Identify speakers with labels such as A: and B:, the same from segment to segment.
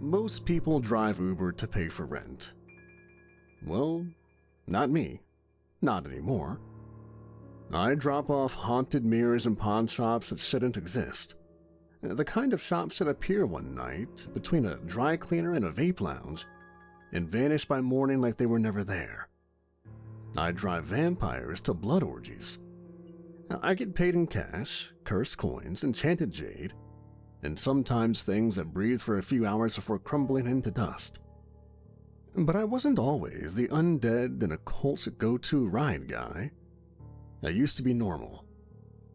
A: Most people drive Uber to pay for rent. Well, not me. Not anymore. I drop off haunted mirrors and pawn shops that shouldn't exist. The kind of shops that appear one night between a dry cleaner and a vape lounge and vanish by morning like they were never there. I drive vampires to blood orgies. I get paid in cash, cursed coins, enchanted jade, and sometimes things that breathe for a few hours before crumbling into dust. But I wasn't always the undead and occult go-to ride guy. I used to be normal.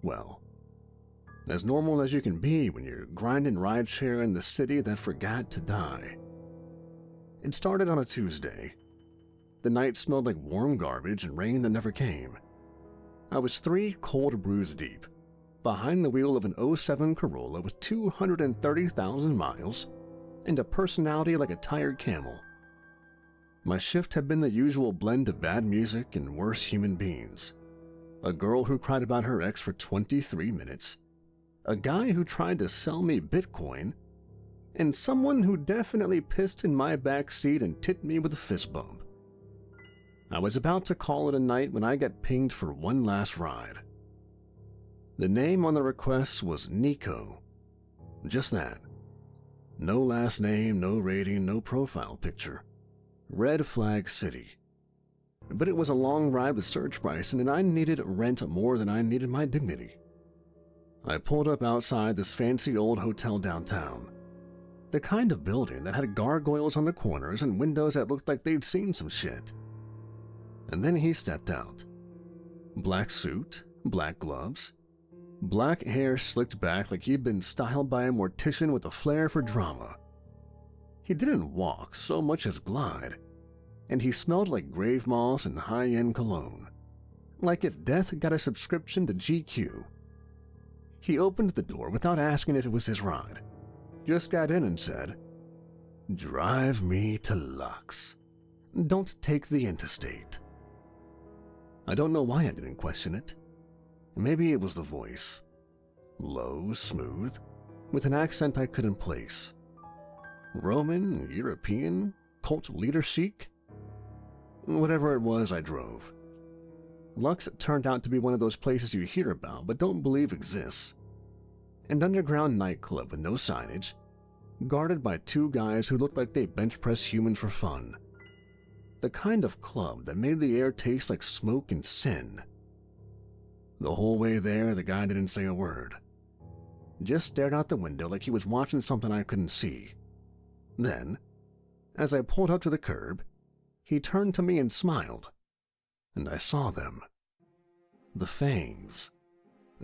A: Well, as normal as you can be when you're grinding rideshare in the city that forgot to die. It started on a Tuesday. The night smelled like warm garbage and rain that never came. I was 3 cold brews deep, behind the wheel of an '07 Corolla with 230,000 miles and a personality like a tired camel. My shift had been the usual blend of bad music and worse human beings. A girl who cried about her ex for 23 minutes, a guy who tried to sell me Bitcoin, and someone who definitely pissed in my back seat and tipped me with a fist bump. I was about to call it a night when I got pinged for one last ride. The name on the request was Nico. Just that. No last name, no rating, no profile picture. Red flag city. But it was a long ride with surge pricing, and I needed rent more than I needed my dignity. I pulled up outside this fancy old hotel downtown. The kind of building that had gargoyles on the corners and windows that looked like they'd seen some shit. And then he stepped out. Black suit, black gloves, black hair slicked back like he'd been styled by a mortician with a flair for drama. He didn't walk so much as glide, and he smelled like grave moss and high-end cologne, like if death got a subscription to GQ. He opened the door without asking if it was his ride, just got in and said, "Drive me to Lux. Don't take the interstate." I don't know why I didn't question it. Maybe it was the voice. Low, smooth, with an accent I couldn't place. Roman, European, cult leader chic? Whatever it was, I drove. Lux turned out to be one of those places you hear about but don't believe exists. An underground nightclub with no signage, guarded by 2 guys who looked like they bench press humans for fun. The kind of club that made the air taste like smoke and sin. The whole way there, the guy didn't say a word. Just stared out the window like he was watching something I couldn't see. Then, as I pulled up to the curb, he turned to me and smiled, and I saw them. The fangs.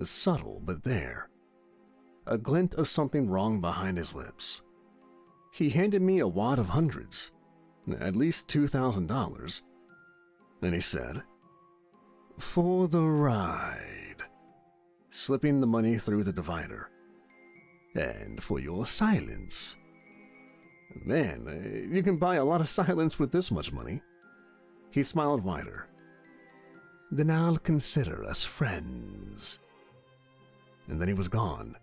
A: Subtle, but there. A glint of something wrong behind his lips. He handed me a wad of hundreds, at least $2,000, and he said, "For the ride," slipping the money through the divider. "And for your silence." Man, you can buy a lot of silence with this much money. He smiled wider. "Then I'll consider us friends." And then he was gone.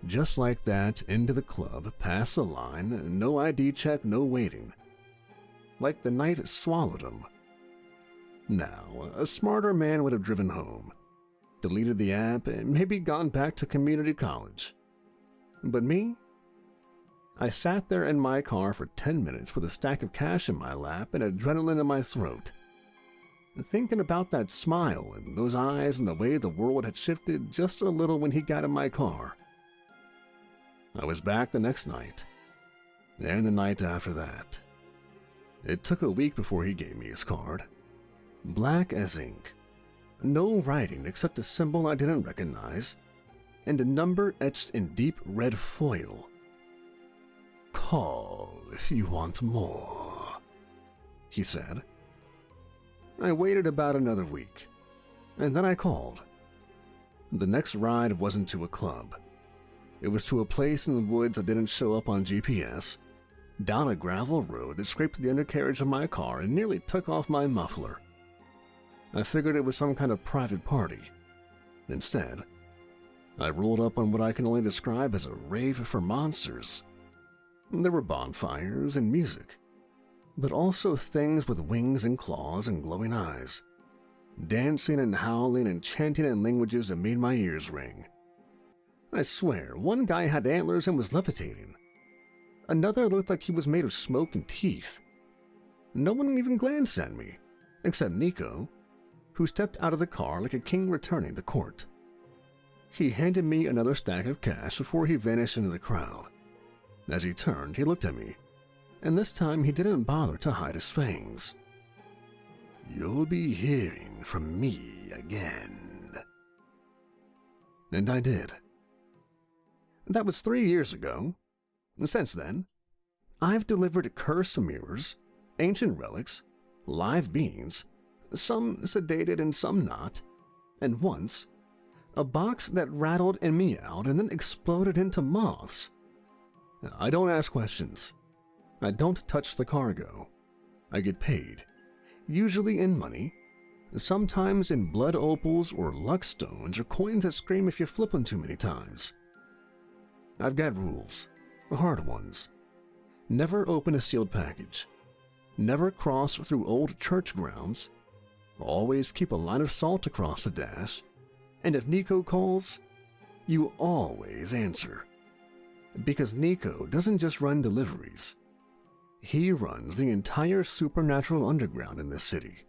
A: Just like that, into the club, past the line, no ID check, no waiting. Like the night swallowed him. Now, a smarter man would have driven home, deleted the app, and maybe gone back to community college. But me? I sat there in my car for 10 minutes with a stack of cash in my lap and adrenaline in my throat, thinking about that smile and those eyes and the way the world had shifted just a little when he got in my car. I was back the next night, and the night after that. It took a week before he gave me his card. Black as ink. No writing except a symbol I didn't recognize, and a number etched in deep red foil. "Call if you want more," he said. I waited about another week, and then I called. The next ride wasn't to a club. It was to a place in the woods that didn't show up on GPS, down a gravel road that scraped the undercarriage of my car and nearly took off my muffler. I figured it was some kind of private party. Instead, I rolled up on what I can only describe as a rave for monsters. There were bonfires and music, but also things with wings and claws and glowing eyes, dancing and howling and chanting in languages that made my ears ring. I swear, one guy had antlers and was levitating. Another looked like he was made of smoke and teeth. No one even glanced at me, except Nico, who stepped out of the car like a king returning to court. He handed me another stack of cash before he vanished into the crowd. As he turned, he looked at me, and this time he didn't bother to hide his fangs. "You'll be hearing from me again." And I did. That was 3 years ago. Since then, I've delivered cursed mirrors, ancient relics, live beings, some sedated and some not, and once, a box that rattled and meowed and then exploded into moths. I don't ask questions. I don't touch the cargo. I get paid, usually in money, sometimes in blood opals or luck stones or coins that scream if you flip them too many times. I've got rules, hard ones. Never open a sealed package. Never cross through old church grounds. Always keep a line of salt across the dash. And if Nico calls, you always answer. Because Nico doesn't just run deliveries. He runs the entire supernatural underground in this city.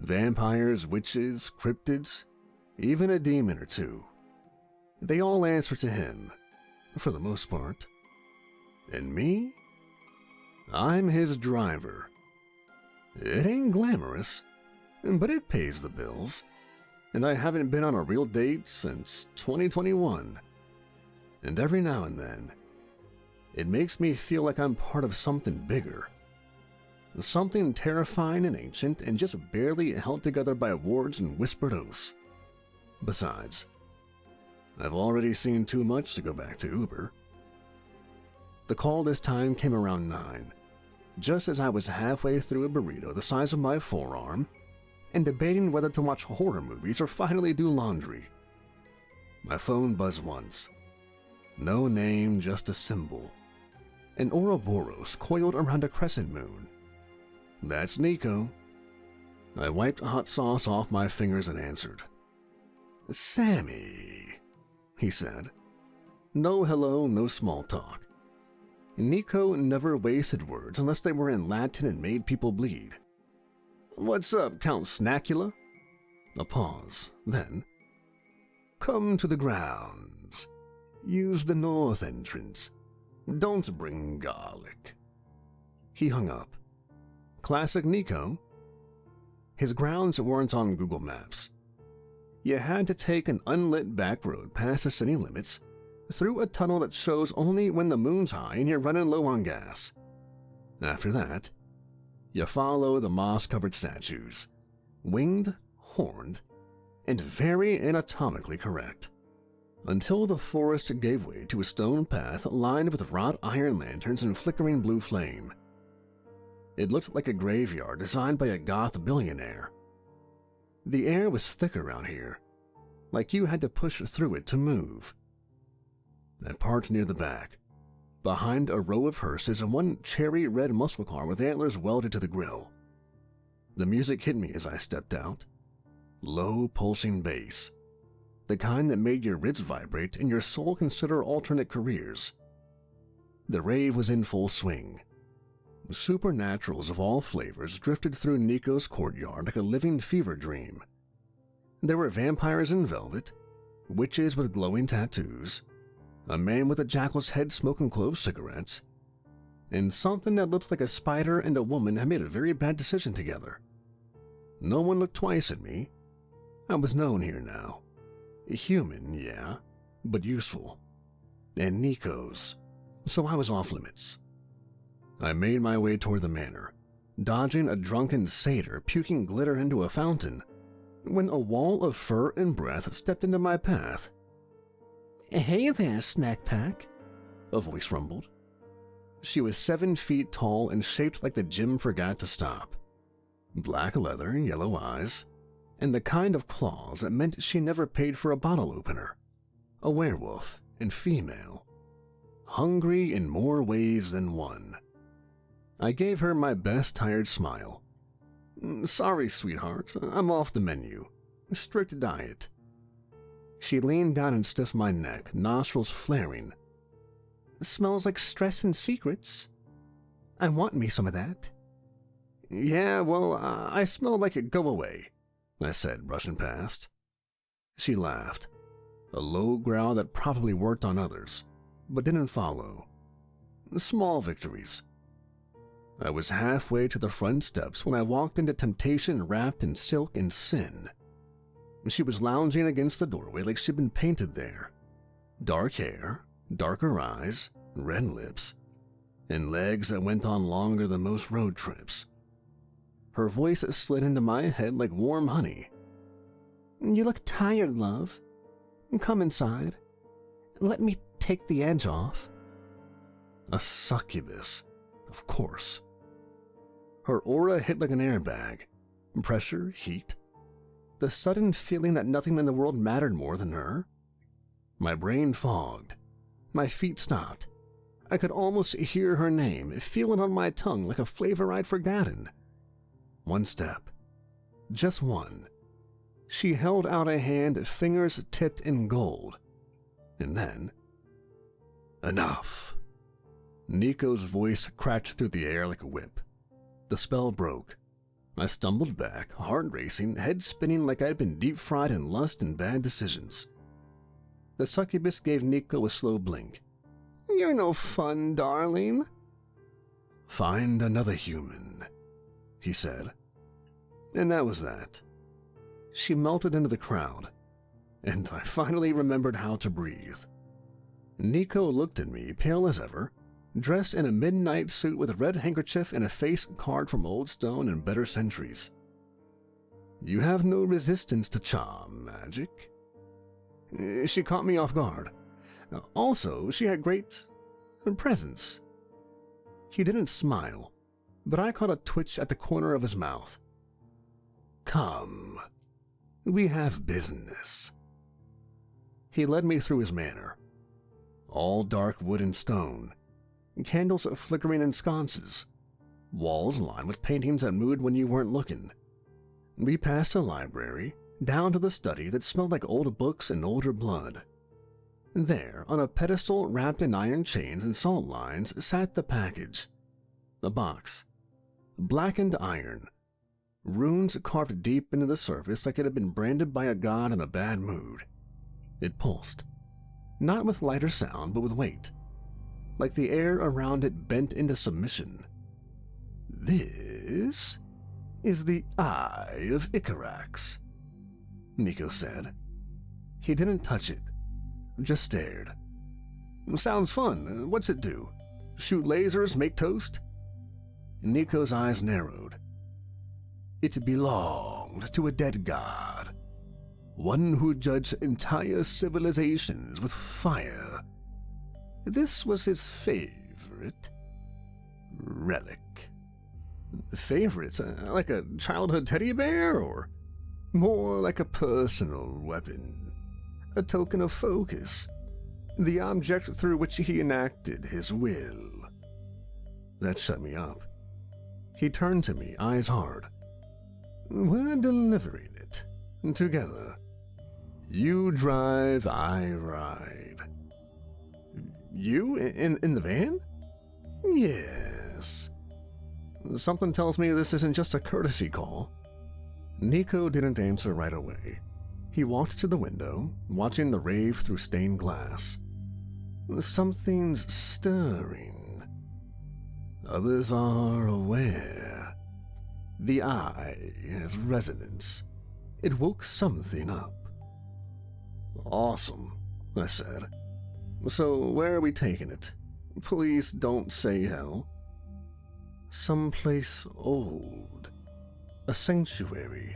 A: Vampires, witches, cryptids, even a demon or two. They all answer to him, for the most part. And me? I'm his driver. It ain't glamorous, but it pays the bills. And I haven't been on a real date since 2021. And every now and then, it makes me feel like I'm part of something bigger. Something terrifying and ancient and just barely held together by words and whispered oaths. Besides, I've already seen too much to go back to Uber. The call this time came around 9, just as I was halfway through a burrito the size of my forearm and debating whether to watch horror movies or finally do laundry. My phone buzzed once. No name, just a symbol. An Ouroboros coiled around a crescent moon. That's Nico. I wiped hot sauce off my fingers and answered. "Sammy," he said. No hello, no small talk. Nico never wasted words unless they were in Latin and made people bleed. "What's up, Count Snackula?" A pause, then. "Come to the grounds. Use the north entrance. Don't bring garlic." He hung up. Classic Nico. His grounds weren't on Google Maps. You had to take an unlit back road past the city limits, through a tunnel that shows only when the moon's high and you're running low on gas. After that, you follow the moss-covered statues, winged, horned, and very anatomically correct, until the forest gave way to a stone path lined with wrought iron lanterns and flickering blue flame. It looked like a graveyard designed by a goth billionaire. The air was thick around here, like you had to push through it to move. I parked near the back, behind a row of hearses and one cherry red muscle car with antlers welded to the grill. The music hit me as I stepped out. Low pulsing bass, the kind that made your ribs vibrate and your soul consider alternate careers. The rave was in full swing. Supernaturals of all flavors drifted through Nico's courtyard like a living fever dream. There were vampires in velvet, witches with glowing tattoos, a man with a jackal's head smoking clove cigarettes, and something that looked like a spider and a woman had made a very bad decision together. No one looked twice at me. I was known here now. Human, yeah, but useful. And Nico's, so I was off limits. I made my way toward the manor, dodging a drunken satyr puking glitter into a fountain, when a wall of fur and breath stepped into my path. "Hey there, snack pack," a voice rumbled. She was 7 feet tall and shaped like the gym forgot to stop. Black leather, yellow eyes, and the kind of claws that meant she never paid for a bottle opener. A werewolf and female. hungry in more ways than one. I gave her my best tired smile. Sorry, sweetheart, I'm off the menu. Strict diet. She leaned down and stiffed my neck, nostrils flaring. Smells like stress and secrets. I want me some of that. Yeah, well, I smell like it. Go away, I said, brushing past. She laughed, a low growl that probably worked on others, but didn't follow. Small victories. I was halfway to the front steps when I walked into temptation wrapped in silk and sin. She was lounging against the doorway like she'd been painted there. Dark hair, darker eyes, red lips, and legs that went on longer than most road trips. Her voice slid into my head like warm honey. You look tired, love. Come inside. Let me take the edge off. A succubus, of course. Her aura hit like an airbag. Pressure, heat. The sudden feeling that nothing in the world mattered more than her. My brain fogged. My feet stopped. I could almost hear her name, feel it on my tongue like a flavor I'd forgotten. One step. Just one. She held out a hand, fingers tipped in gold. And then... Enough. Nico's voice cracked through the air like a whip. The spell broke. I stumbled back, heart racing, head spinning like I'd been deep-fried in lust and bad decisions. The succubus gave Nico a slow blink. You're no fun, darling. Find another human, he said. And that was that. She melted into the crowd, and I finally remembered how to breathe. Nico looked at me, pale as ever, dressed in a midnight suit with a red handkerchief and a face carved from old stone and better centuries. You have no resistance to charm, magic. She caught me off guard. Also, she had great presence. He didn't smile, but I caught a twitch at the corner of his mouth. Come, we have business. He led me through his manor. All dark wood and stone, candles flickering in sconces, walls lined with paintings that moved when you weren't looking. We passed a library, down to the study that smelled like old books and older blood. There, on a pedestal wrapped in iron chains and salt lines, sat the package. A box. Blackened iron. Runes carved deep into the surface like it had been branded by a god in a bad mood. It pulsed. Not with light or sound, but with weight. Like the air around it bent into submission. This is the Eye of Icarax, Nico said. He didn't touch it, just stared. Sounds fun. What's it do? Shoot lasers, make toast? Nico's eyes narrowed. It belonged to a dead god. One who judged entire civilizations with fire. This was his favorite relic. Favorite? Like a childhood teddy bear, or more like a personal weapon? A token of focus, the object through which he enacted his will. That shut me up. He turned to me, eyes hard. We're delivering it, together. You drive, I ride. You? In the van? Yes. Something tells me this isn't just a courtesy call. Nico didn't answer right away. He walked to the window, watching the rave through stained glass. Something's stirring. Others are aware. The eye has resonance. It woke something up. Awesome, I said. So where are we taking it? Please don't say hell. Someplace old. A sanctuary.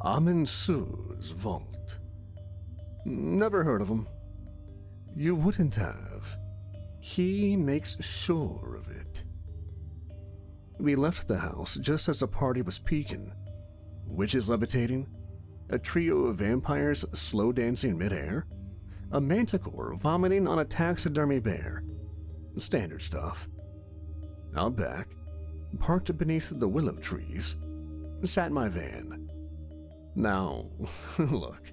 A: Ammonsur's vault. Never heard of him. You wouldn't have. He makes sure of it. We left the house just as the party was peaking. Witches levitating, a trio of vampires slow dancing midair, a manticore vomiting on a taxidermy bear, Standard stuff. Out back, parked beneath the willow trees, sat my van. Now, look.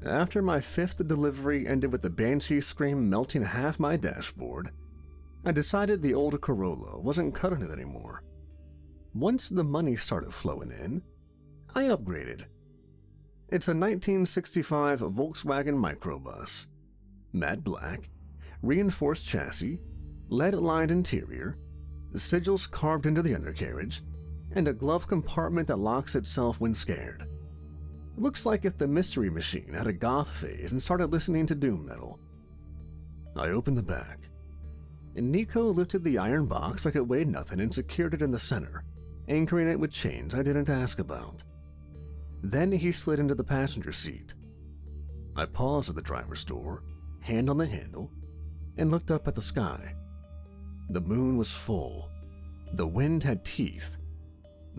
A: After my 5th delivery ended with the banshee scream melting half my dashboard, I decided the old Corolla wasn't cutting it anymore. Once the money started flowing in, I upgraded. It's a 1965 Volkswagen microbus. Matte black, reinforced chassis, lead-lined interior, sigils carved into the undercarriage, and a glove compartment that locks itself when scared. It looks like if the Mystery Machine had a goth phase and started listening to doom metal. I opened the back, and Nico lifted the iron box like it weighed nothing and secured it in the center, anchoring it with chains I didn't ask about. Then he slid into the passenger seat. I paused at the driver's door, hand on the handle, and looked up at the sky. The moon was full. The wind had teeth.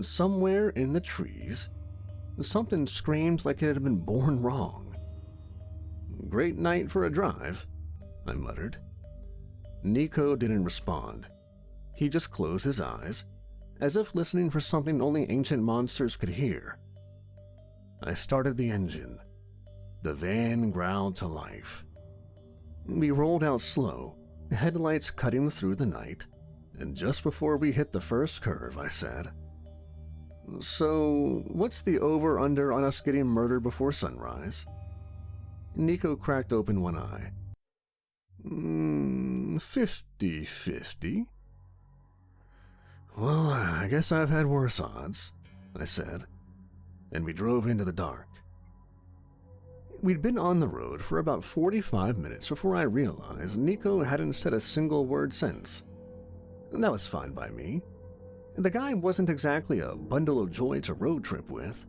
A: Somewhere in the trees, something screamed like it had been born wrong. "Great night for a drive," I muttered. Nico didn't respond. He just closed his eyes, as if listening for something only ancient monsters could hear. I started the engine. The van growled to life. We rolled out slow, headlights cutting through the night, and just before we hit the first curve, I said, "So, what's the over-under on us getting murdered before sunrise?" Nico cracked open one eye. 50-50. "Well, I guess I've had worse odds," I said, and we drove into the dark. We'd been on the road for about 45 minutes before I realized Nico hadn't said a single word since. That was fine by me. The guy wasn't exactly a bundle of joy to road trip with.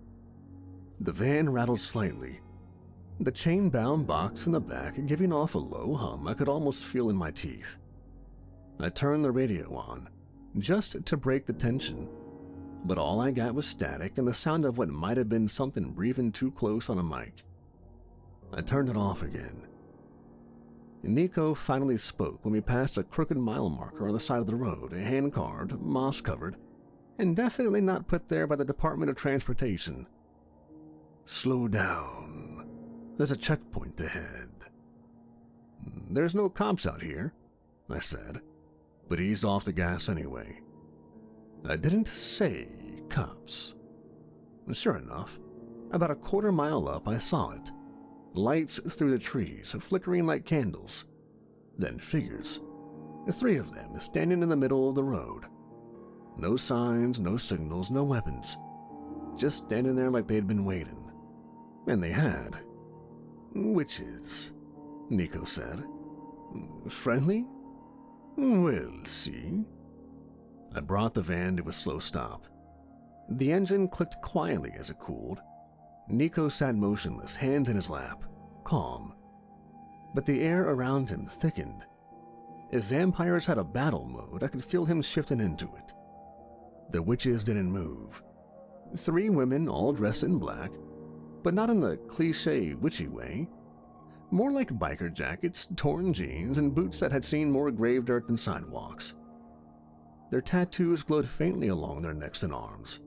A: The van rattled slightly, the chain-bound box in the back giving off a low hum I could almost feel in my teeth. I turned the radio on, just to break the tension, but all I got was static and the sound of what might have been something breathing too close on a mic. I turned it off again. Nico finally spoke when we passed a crooked mile marker on the side of the road, hand-carved, moss-covered, and definitely not put there by the Department of Transportation. "Slow down. There's a checkpoint ahead." "There's no cops out here," I said, but eased off the gas anyway. I didn't say cops. Sure enough, about a quarter mile up I saw it. Lights through the trees, flickering like candles. Then figures. 3 of them standing in the middle of the road. No signs, no signals, no weapons. Just standing there like they'd been waiting. And they had. "Witches," Nico said. "Friendly? We'll see." I brought the van to a slow stop. The engine clicked quietly as it cooled. Nico sat motionless, hands in his lap, calm. But the air around him thickened. If vampires had a battle mode, I could feel him shifting into it. The witches didn't move. 3 women all dressed in black, but not in the cliché witchy way. More like biker jackets, torn jeans, and boots that had seen more grave dirt than sidewalks. Their tattoos glowed faintly along their necks and arms.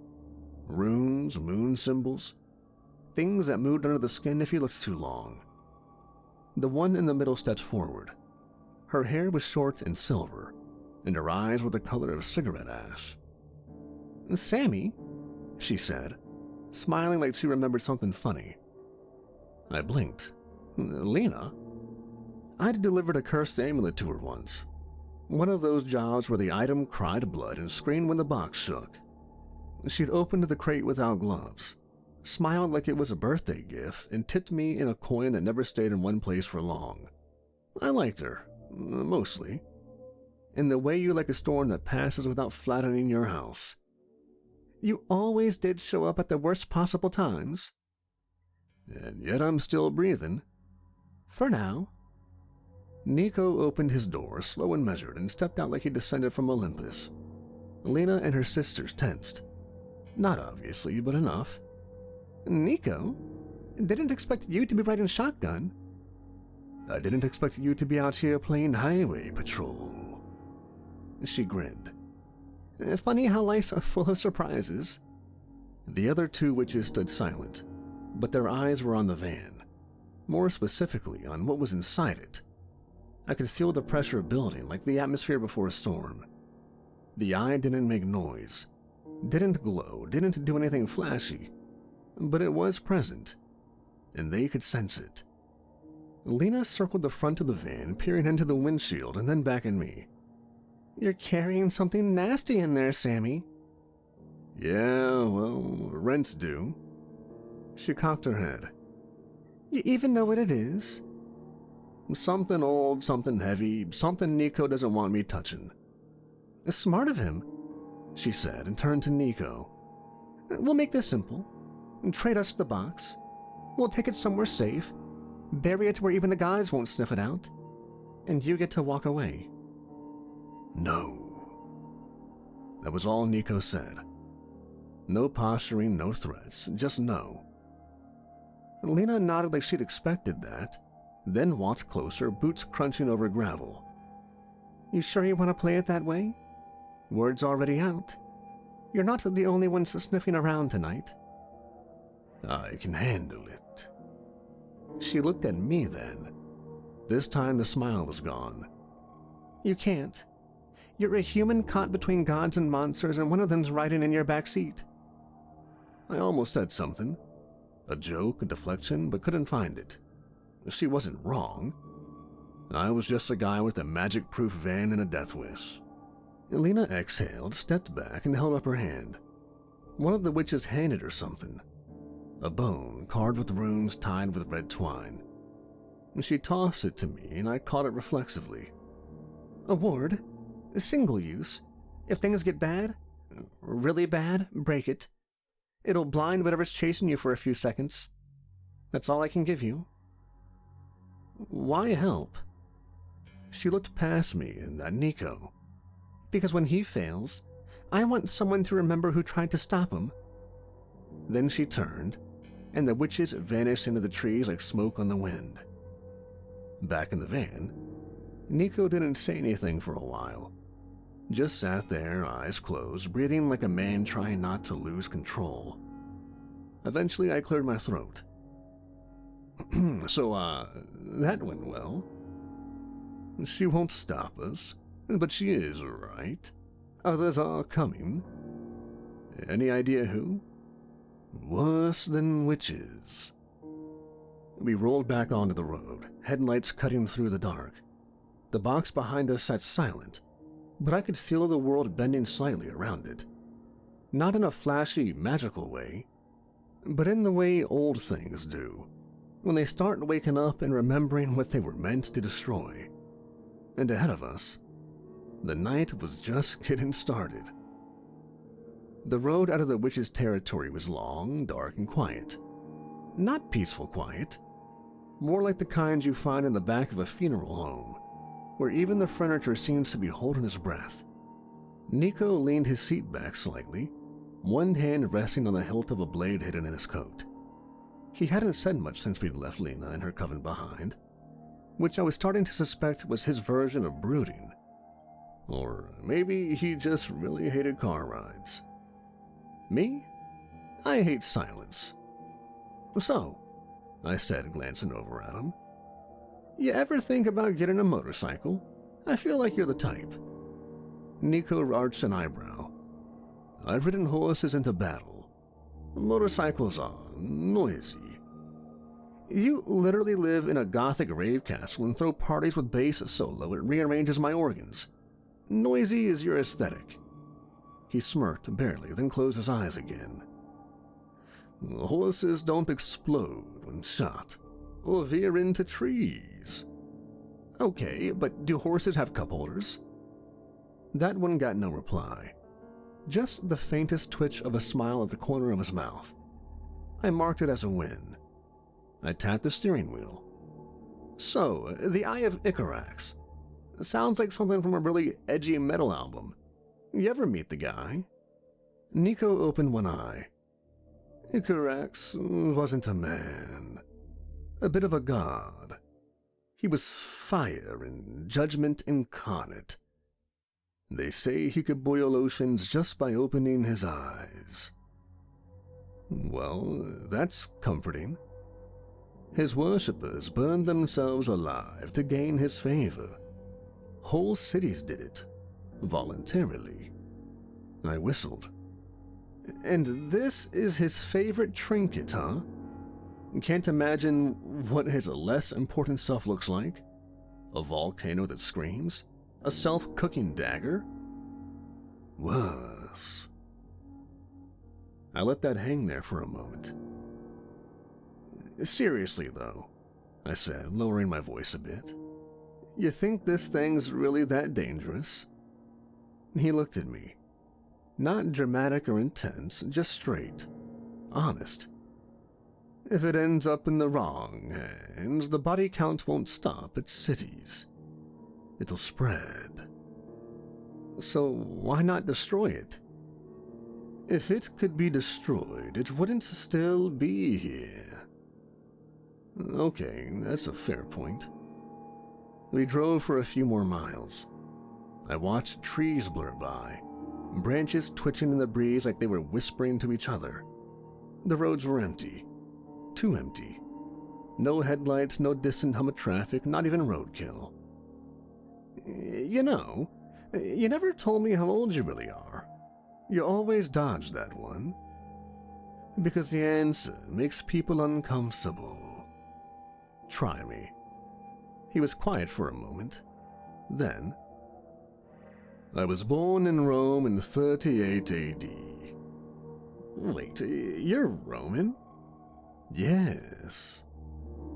A: Runes, moon symbols, things that moved under the skin if you looked too long. The one in the middle stepped forward. Her hair was short and silver, and her eyes were the color of cigarette ash. "Sammy," she said, smiling like she remembered something funny. I blinked. "Lena?" I'd delivered a cursed amulet to her once. One of those jobs where the item cried blood and screamed when the box shook. She'd opened the crate without gloves, smiled like it was a birthday gift, and tipped me in a coin that never stayed in one place for long. I liked her, mostly. In the way you like a storm that passes without flattening your house. "You always did show up at the worst possible times." "And yet I'm still breathing." "For now." Nico opened his door, slow and measured, and stepped out like he descended from Olympus. Lena and her sisters tensed. Not obviously, but enough. "Nico, didn't expect you to be riding shotgun." "I didn't expect you to be out here playing highway patrol." She grinned. Funny how life's full of surprises. The other two witches stood silent, but their eyes were on the van, more specifically on what was inside it. I could feel the pressure building like the atmosphere before a storm. The eye didn't make noise, didn't glow, didn't do anything flashy, but it was present, and they could sense it. Lena circled the front of the van, peering into the windshield and then back at me. You're carrying something nasty in there, Sammy. Yeah, well, rent's due. She cocked her head. You even know what it is? Something old, something heavy, something Nico doesn't want me touching. Smart of him, she said and turned to Nico. We'll make this simple. Trade us the box. We'll take it somewhere safe, bury it where even the guys won't sniff it out, and you get to walk away. No. That was all Nico said. No posturing, no threats, just no. Lena nodded like she'd expected that, then walked closer, boots crunching over gravel. You sure you want to play it that way? Word's already out. You're not the only one sniffing around tonight. I can handle it. She looked at me then. This time the smile was gone. You can't. You're a human caught between gods and monsters, and one of them's riding in your back seat. I almost said something. A joke, a deflection, but couldn't find it. She wasn't wrong. I was just a guy with a magic-proof van and a death wish. Lena exhaled, stepped back, and held up her hand. One of the witches handed her something. A bone carved with runes tied with red twine. She tossed it to me, and I caught it reflexively. A ward. Single use. If things get bad, really bad, break it. It'll blind whatever's chasing you for a few seconds. That's all I can give you. Why help? She looked past me and at Nico. Because when he fails, I want someone to remember who tried to stop him. Then she turned, and the witches vanished into the trees like smoke on the wind. Back in the van, Nico didn't say anything for a while. Just sat there, eyes closed, breathing like a man trying not to lose control. Eventually, I cleared my throat. So, that went well. She won't stop us, but she is, right? Others are coming. Any idea who? Worse than witches. We rolled back onto the road, headlights cutting through the dark. The box behind us sat silent, but I could feel the world bending slightly around it. Not in a flashy, magical way, but in the way old things do, when they start waking up and remembering what they were meant to destroy. And ahead of us, the night was just getting started. The road out of the witch's territory was long, dark, and quiet. Not peaceful quiet, more like the kind you find in the back of a funeral home, where even the furniture seems to be holding his breath. Nico leaned his seat back slightly, one hand resting on the hilt of a blade hidden in his coat. He hadn't said much since we'd left Lena and her coven behind, which I was starting to suspect was his version of brooding. Or maybe he just really hated car rides. Me? I hate silence. So, I said, glancing over at him, you ever think about getting a motorcycle? I feel like you're the type. Nico arched an eyebrow. I've ridden horses into battle. Motorcycles are noisy. You literally live in a gothic rave castle and throw parties with bass so low it rearranges my organs. Noisy is your aesthetic. He smirked barely, then closed his eyes again. Horses don't explode when shot, or veer into trees. Okay, but do horses have cup holders? That one got no reply. Just the faintest twitch of a smile at the corner of his mouth. I marked it as a win. I tapped the steering wheel. So, the Eye of Icarax. Sounds like something from a really edgy metal album. You ever meet the guy? Nico opened one eye. Icarax wasn't a man. A bit of a god. He was fire and judgment incarnate. They say he could boil oceans just by opening his eyes. Well, that's comforting. His worshippers burned themselves alive to gain his favor. Whole cities did it, voluntarily. I whistled. And this is his favorite trinket, huh? Can't imagine what his less important stuff looks like? A volcano that screams? A self-cooking dagger? Worse. I let that hang there for a moment. Seriously, though, I said, lowering my voice a bit. You think this thing's really that dangerous? He looked at me. Not dramatic or intense, just straight. Honest. If it ends up in the wrong hands, the body count won't stop at cities. It'll spread. So why not destroy it? If it could be destroyed, it wouldn't still be here. Okay, that's a fair point. We drove for a few more miles. I watched trees blur by, branches twitching in the breeze like they were whispering to each other. The roads were empty. Too empty. No headlights, no distant hum of traffic, not even roadkill. You know, you never told me how old you really are. You always dodge that one. Because the answer makes people uncomfortable. Try me. He was quiet for a moment. Then, I was born in Rome in 38 AD. Wait, you're Roman? Yes.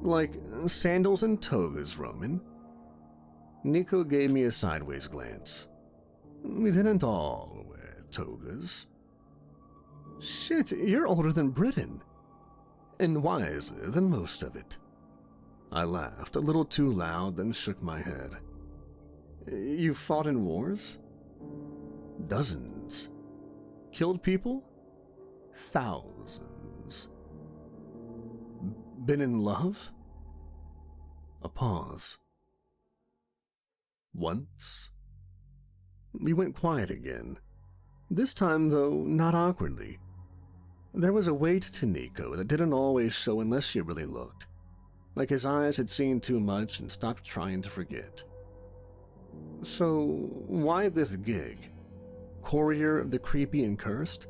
A: Like sandals and togas Roman. Nico gave me a sideways glance. We didn't all wear togas. Shit, you're older than Britain. And wiser than most of it. I laughed a little too loud, then shook my head. You fought in wars? Dozens. Killed people? Thousands. Been in love? A pause. Once? We went quiet again. This time, though, not awkwardly. There was a weight to Nico that didn't always show unless you really looked. Like his eyes had seen too much and stopped trying to forget. So, why this gig? Courier of the creepy and cursed?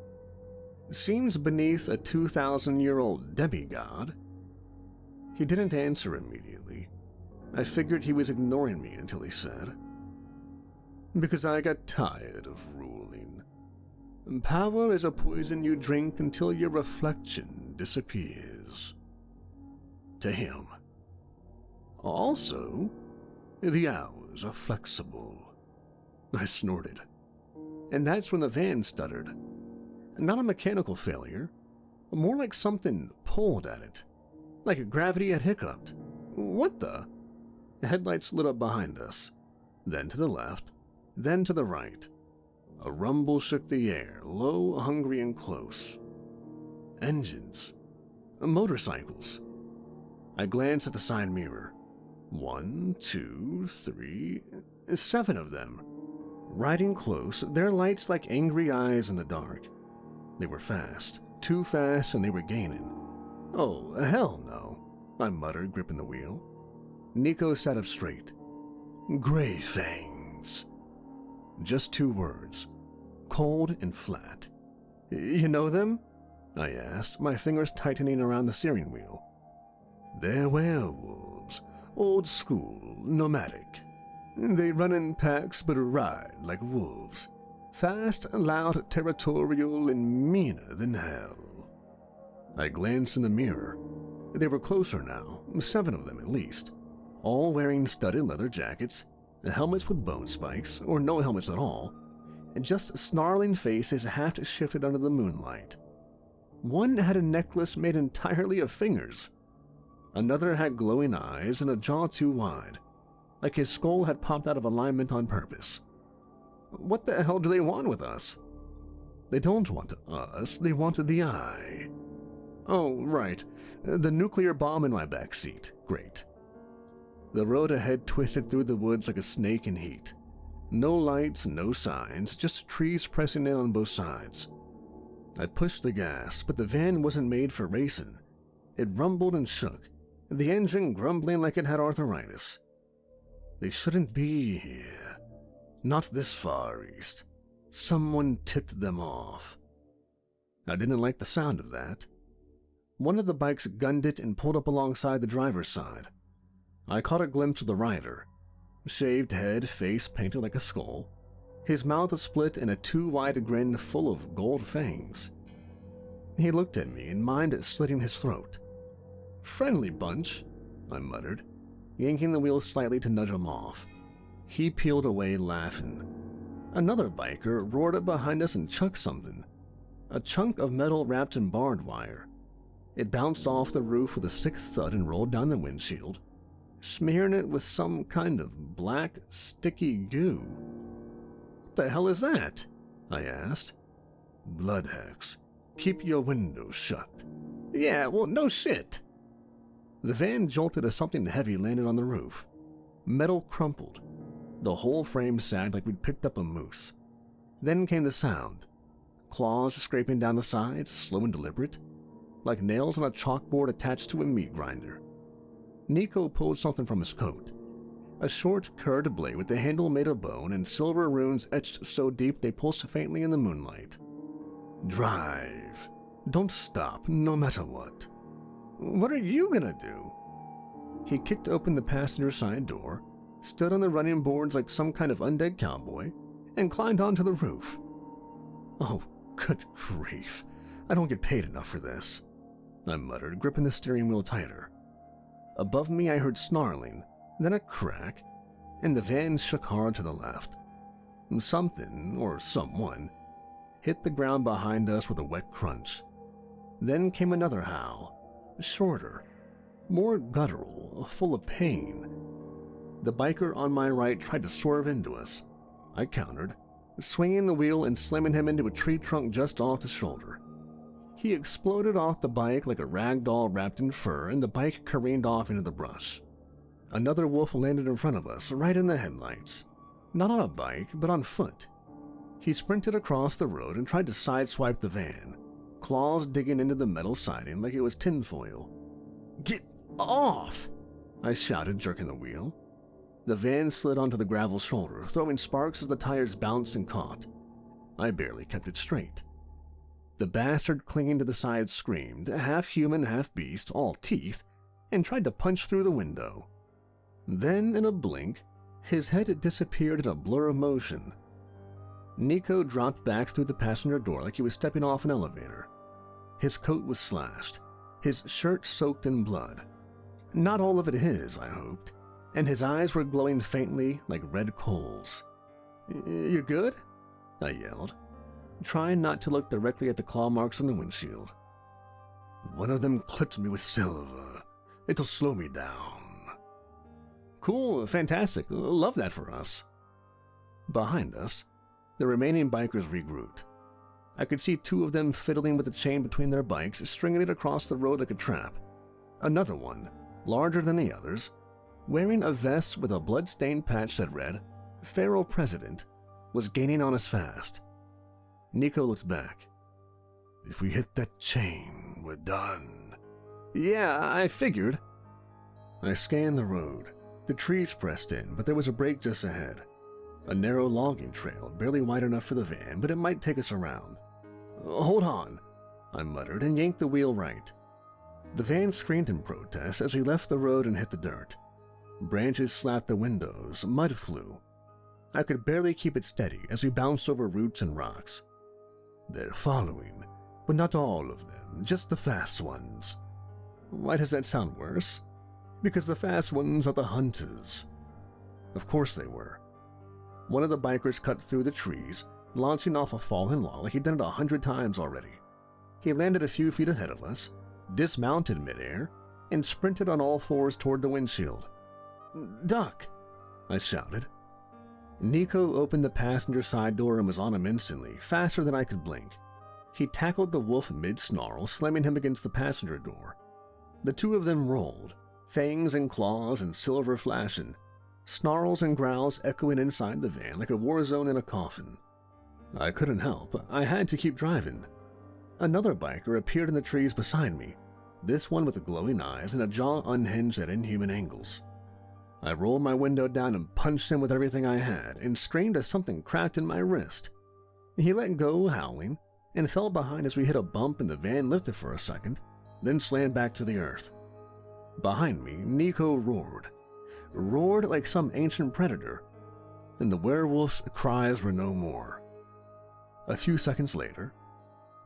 A: Seems beneath a 2,000-year-old demigod. He didn't answer immediately. I figured he was ignoring me until he said, because I got tired of ruling. Power is a poison you drink until your reflection disappears. To him. Also, the hours are flexible. I snorted. And that's when the van stuttered. Not a mechanical failure, more like something pulled at it. Like gravity had hiccuped. What the? The headlights lit up behind us, then to the left, then to the right. A rumble shook the air, low, hungry, and close. Engines. Motorcycles. I glanced at the side mirror. 1, 2, 3, 7 of them. Riding close, their lights like angry eyes in the dark. They were fast, too fast, and they were gaining. Oh, hell no, I muttered, gripping the wheel. Nico sat up straight. Gray fangs. Just 2 words. Cold and flat. You know them? I asked, my fingers tightening around the steering wheel. They're werewolves. Old school, nomadic. They run in packs but ride like wolves. Fast, loud, territorial, and meaner than hell. I glanced in the mirror. They were closer now, 7 of them at least. All wearing studded leather jackets, helmets with bone spikes, or no helmets at all, and just snarling faces half shifted under the moonlight. One had a necklace made entirely of fingers. Another had glowing eyes and a jaw too wide, like his skull had popped out of alignment on purpose. What the hell do they want with us? They don't want us, they want the eye. Oh, right, the nuclear bomb in my back seat. Great. The road ahead twisted through the woods like a snake in heat. No lights, no signs, just trees pressing in on both sides. I pushed the gas, but the van wasn't made for racing. It rumbled and shook, the engine grumbling like it had arthritis. They shouldn't be here. Not this far east. Someone tipped them off. I didn't like the sound of that. One of the bikes gunned it and pulled up alongside the driver's side. I caught a glimpse of the rider. Shaved head, face painted like a skull. His mouth split in a too-wide grin full of gold fangs. He looked at me and mimed slitting his throat. "Friendly bunch," I muttered, yanking the wheel slightly to nudge him off. He peeled away laughing. Another biker roared up behind us and chucked something. A chunk of metal wrapped in barbed wire. It bounced off the roof with a sick thud and rolled down the windshield, smearing it with some kind of black, sticky goo. "What the hell is that?" I asked. "Blood hex. Keep your windows shut." "Yeah, well, no shit." The van jolted as something heavy landed on the roof. Metal crumpled. The whole frame sagged like we'd picked up a moose. Then came the sound. Claws scraping down the sides, slow and deliberate, like nails on a chalkboard attached to a meat grinder. Nico pulled something from his coat. A short, curved blade with the handle made of bone and silver runes etched so deep they pulsed faintly in the moonlight. "Drive. Don't stop, no matter what." "What are you gonna do?" He kicked open the passenger side door, stood on the running boards like some kind of undead cowboy, and climbed onto the roof. "Oh, good grief. I don't get paid enough for this," I muttered, gripping the steering wheel tighter. Above me I heard snarling, then a crack, and the van shook hard to the left. Something, or someone, hit the ground behind us with a wet crunch. Then came another howl, shorter, more guttural, full of pain. The biker on my right tried to swerve into us. I countered, swinging the wheel and slamming him into a tree trunk just off the shoulder. He exploded off the bike like a rag doll wrapped in fur, and the bike careened off into the brush. Another wolf landed in front of us, right in the headlights. Not on a bike, but on foot. He sprinted across the road and tried to sideswipe the van, claws digging into the metal siding like it was tinfoil. "Get off!" I shouted, jerking the wheel. The van slid onto the gravel shoulder, throwing sparks as the tires bounced and caught. I barely kept it straight. The bastard clinging to the side screamed, half human, half beast, all teeth, and tried to punch through the window. Then, in a blink, his head disappeared in a blur of motion. Nico dropped back through the passenger door like he was stepping off an elevator. His coat was slashed, his shirt soaked in blood. Not all of it his, I hoped, and his eyes were glowing faintly like red coals. "You good?" I yelled, trying not to look directly at the claw marks on the windshield. "One of them clipped me with silver. It'll slow me down." "Cool, fantastic, love that for us." Behind us, the remaining bikers regrouped. I could see two of them fiddling with the chain between their bikes, stringing it across the road like a trap. Another one, larger than the others, wearing a vest with a blood-stained patch that read, "Pharaoh President," was gaining on us fast. Nico looked back. "If we hit that chain, we're done." "Yeah, I figured." I scanned the road. The trees pressed in, but there was a break just ahead. A narrow logging trail, barely wide enough for the van, but it might take us around. "Hold on," I muttered and yanked the wheel right. The van screamed in protest as we left the road and hit the dirt. Branches slapped the windows, mud flew. I could barely keep it steady as we bounced over roots and rocks. "They're following, but not all of them, just the fast ones." Why does that sound worse? Because the fast ones are the hunters. Of course they were. One of the bikers cut through the trees, launching off a fallen log like he'd done it 100 times already. He landed a few feet ahead of us, dismounted midair, and sprinted on all fours toward the windshield. "Duck!" I shouted. Nico opened the passenger side door and was on him instantly, faster than I could blink. He tackled the wolf mid-snarl, slamming him against the passenger door. The two of them rolled, fangs and claws and silver flashing. snarls and growls echoing inside the van like a war zone in a coffin. I couldn't help, I had to keep driving. Another biker appeared in the trees beside me, this one with glowing eyes and a jaw unhinged at inhuman angles. I rolled my window down and punched him with everything I had, and screamed as something cracked in my wrist. He let go, howling, and fell behind as we hit a bump and the van lifted for a second, then slammed back to the earth. Behind me, Nico roared like some ancient predator, and the werewolf's cries were no more. A few seconds later,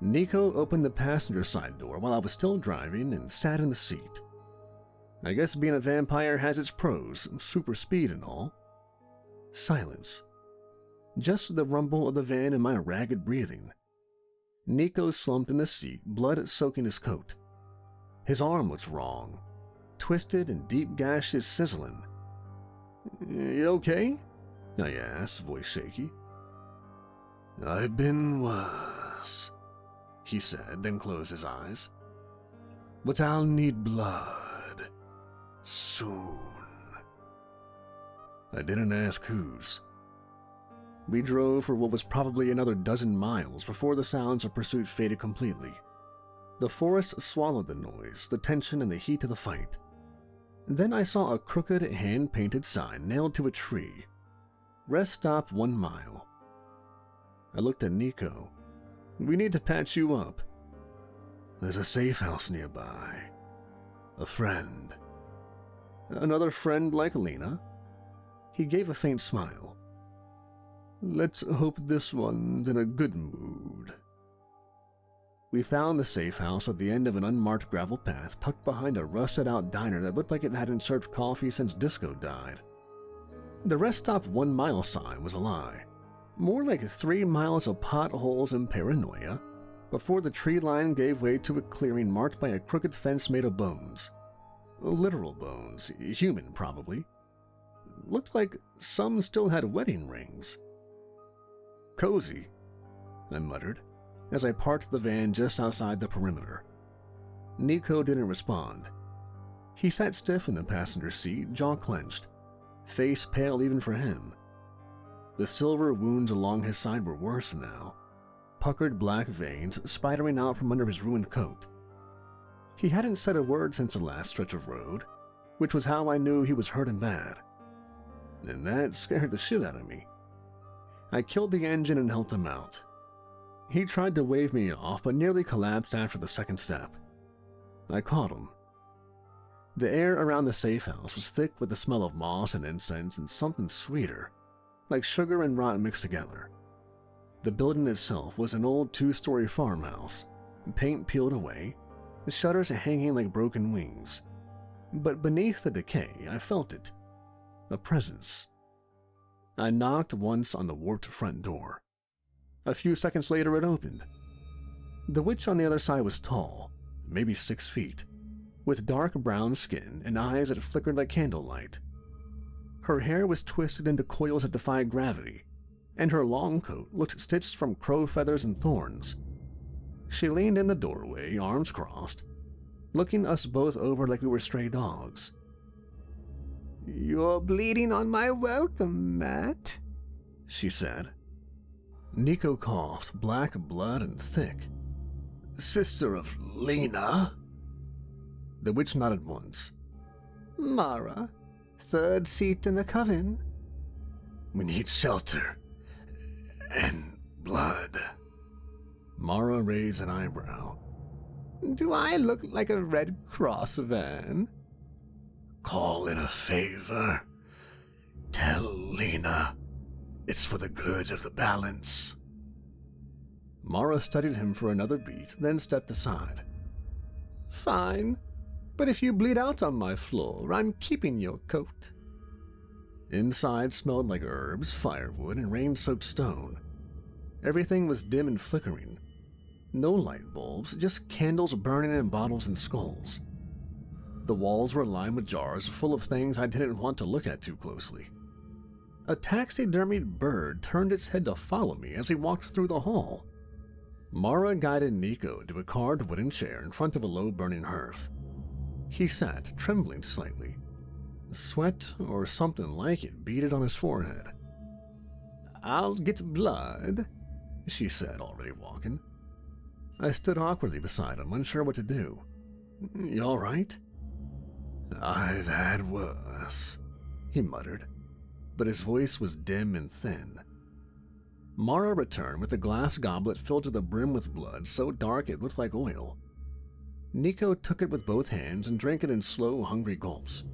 A: Nico opened the passenger side door while I was still driving and sat in the seat. I guess being a vampire has its pros, super speed and all. Silence. Just the rumble of the van and my ragged breathing. Nico slumped in the seat, blood soaking his coat. His arm looked wrong, twisted and deep gashes sizzling. "You okay?" I asked, voice shaky. "I've been worse," he said, then closed his eyes. "But I'll need blood. Soon." I didn't ask whose. We drove for what was probably another dozen miles before the sounds of pursuit faded completely. The forest swallowed the noise, the tension, and the heat of the fight. Then I saw a crooked, hand-painted sign nailed to a tree. Rest stop 1 mile. I looked at Nico. "We need to patch you up." "There's a safe house nearby. A friend." "Another friend like Lena?" He gave a faint smile. "Let's hope this one's in a good mood." We found the safe house at the end of an unmarked gravel path tucked behind a rusted-out diner that looked like it hadn't served coffee since disco died. The rest stop 1 mile sign was a lie. More like 3 miles of potholes and paranoia before the tree line gave way to a clearing marked by a crooked fence made of bones. Literal bones, human probably. Looked like some still had wedding rings. "Cozy," I muttered, as I parked the van just outside the perimeter. Nico didn't respond. He sat stiff in the passenger seat, jaw clenched, face pale even for him. The silver wounds along his side were worse now, puckered black veins spidering out from under his ruined coat. He hadn't said a word since the last stretch of road, which was how I knew he was hurt and bad. And that scared the shit out of me. I killed the engine and helped him out. He tried to wave me off, but nearly collapsed after the second step. I caught him. The air around the safe house was thick with the smell of moss and incense and something sweeter, like sugar and rot mixed together. The building itself was an old 2-story farmhouse, paint peeled away, the shutters hanging like broken wings. But beneath the decay, I felt it. A presence. I knocked once on the warped front door. A few seconds later it opened. The witch on the other side was tall, maybe 6 feet, with dark brown skin and eyes that flickered like candlelight. Her hair was twisted into coils that defied gravity, and her long coat looked stitched from crow feathers and thorns. She leaned in the doorway, arms crossed, looking us both over like we were stray dogs. "You're bleeding on my welcome, Matt," she said. Nico coughed, black blood and thick. "Sister of Lena?" The witch nodded once. "Mara, 3rd seat in the coven." "We need shelter. And blood." Mara raised an eyebrow. "Do I look like a Red Cross van?" "Call it a favor. Tell Lena it's for the good of the balance." Mara studied him for another beat, then stepped aside. "Fine, but if you bleed out on my floor, I'm keeping your coat." Inside smelled like herbs, firewood, and rain-soaked stone. Everything was dim and flickering. No light bulbs, just candles burning in bottles and skulls. The walls were lined with jars full of things I didn't want to look at too closely. A taxidermied bird turned its head to follow me as we walked through the hall. Mara guided Nico to a carved wooden chair in front of a low-burning hearth. He sat, trembling slightly. Sweat or something like it beaded on his forehead. "I'll get blood," she said, already walking. I stood awkwardly beside him, unsure what to do. "You all right?" "I've had worse," he muttered, but his voice was dim and thin. Mara returned with a glass goblet filled to the brim with blood so dark it looked like oil. Nico took it with both hands and drank it in slow, hungry gulps.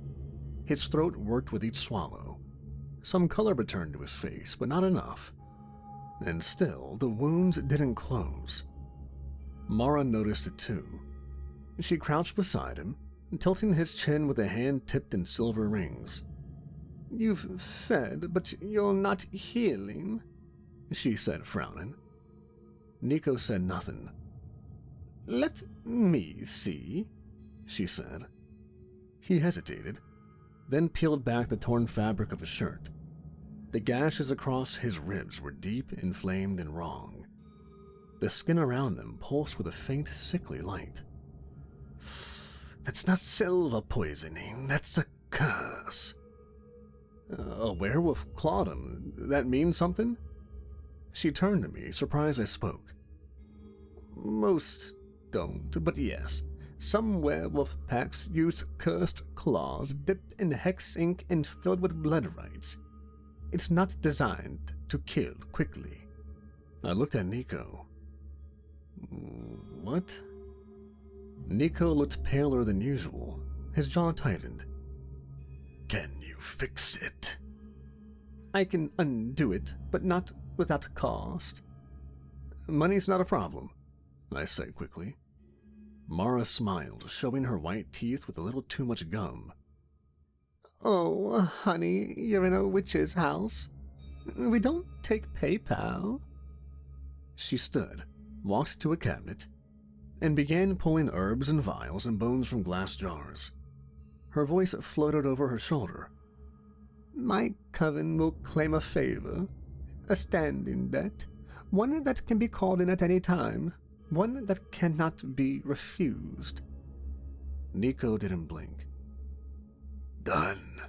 A: His throat worked with each swallow. Some color returned to his face, but not enough. And still, the wounds didn't close. Mara noticed it too. She crouched beside him, tilting his chin with a hand tipped in silver rings. "You've fed, but you're not healing," she said, frowning. Nico said nothing. "Let me see," she said. He hesitated, then peeled back the torn fabric of his shirt. The gashes across his ribs were deep, inflamed, and wrong. The skin around them pulsed with a faint, sickly light. "That's not silver poisoning, that's a curse." "A werewolf clawed him. That means something?" She turned to me, surprised I spoke. "Most don't, but yes. Some werewolf packs use cursed claws dipped in hex ink and filled with blood rites. It's not designed to kill quickly." I looked at Nico. "What?" Nico looked paler than usual. His jaw tightened. "Can you fix it?" "I can undo it, but not without cost." "Money's not a problem," I said quickly. Mara smiled, showing her white teeth with a little too much gum. "Oh, honey, you're in a witch's house. We don't take PayPal." She stood, walked to a cabinet, and began pulling herbs and vials and bones from glass jars. Her voice floated over her shoulder. "My coven will claim a favor, a standing debt, one that can be called in at any time, one that cannot be refused." Nico didn't blink. "Done."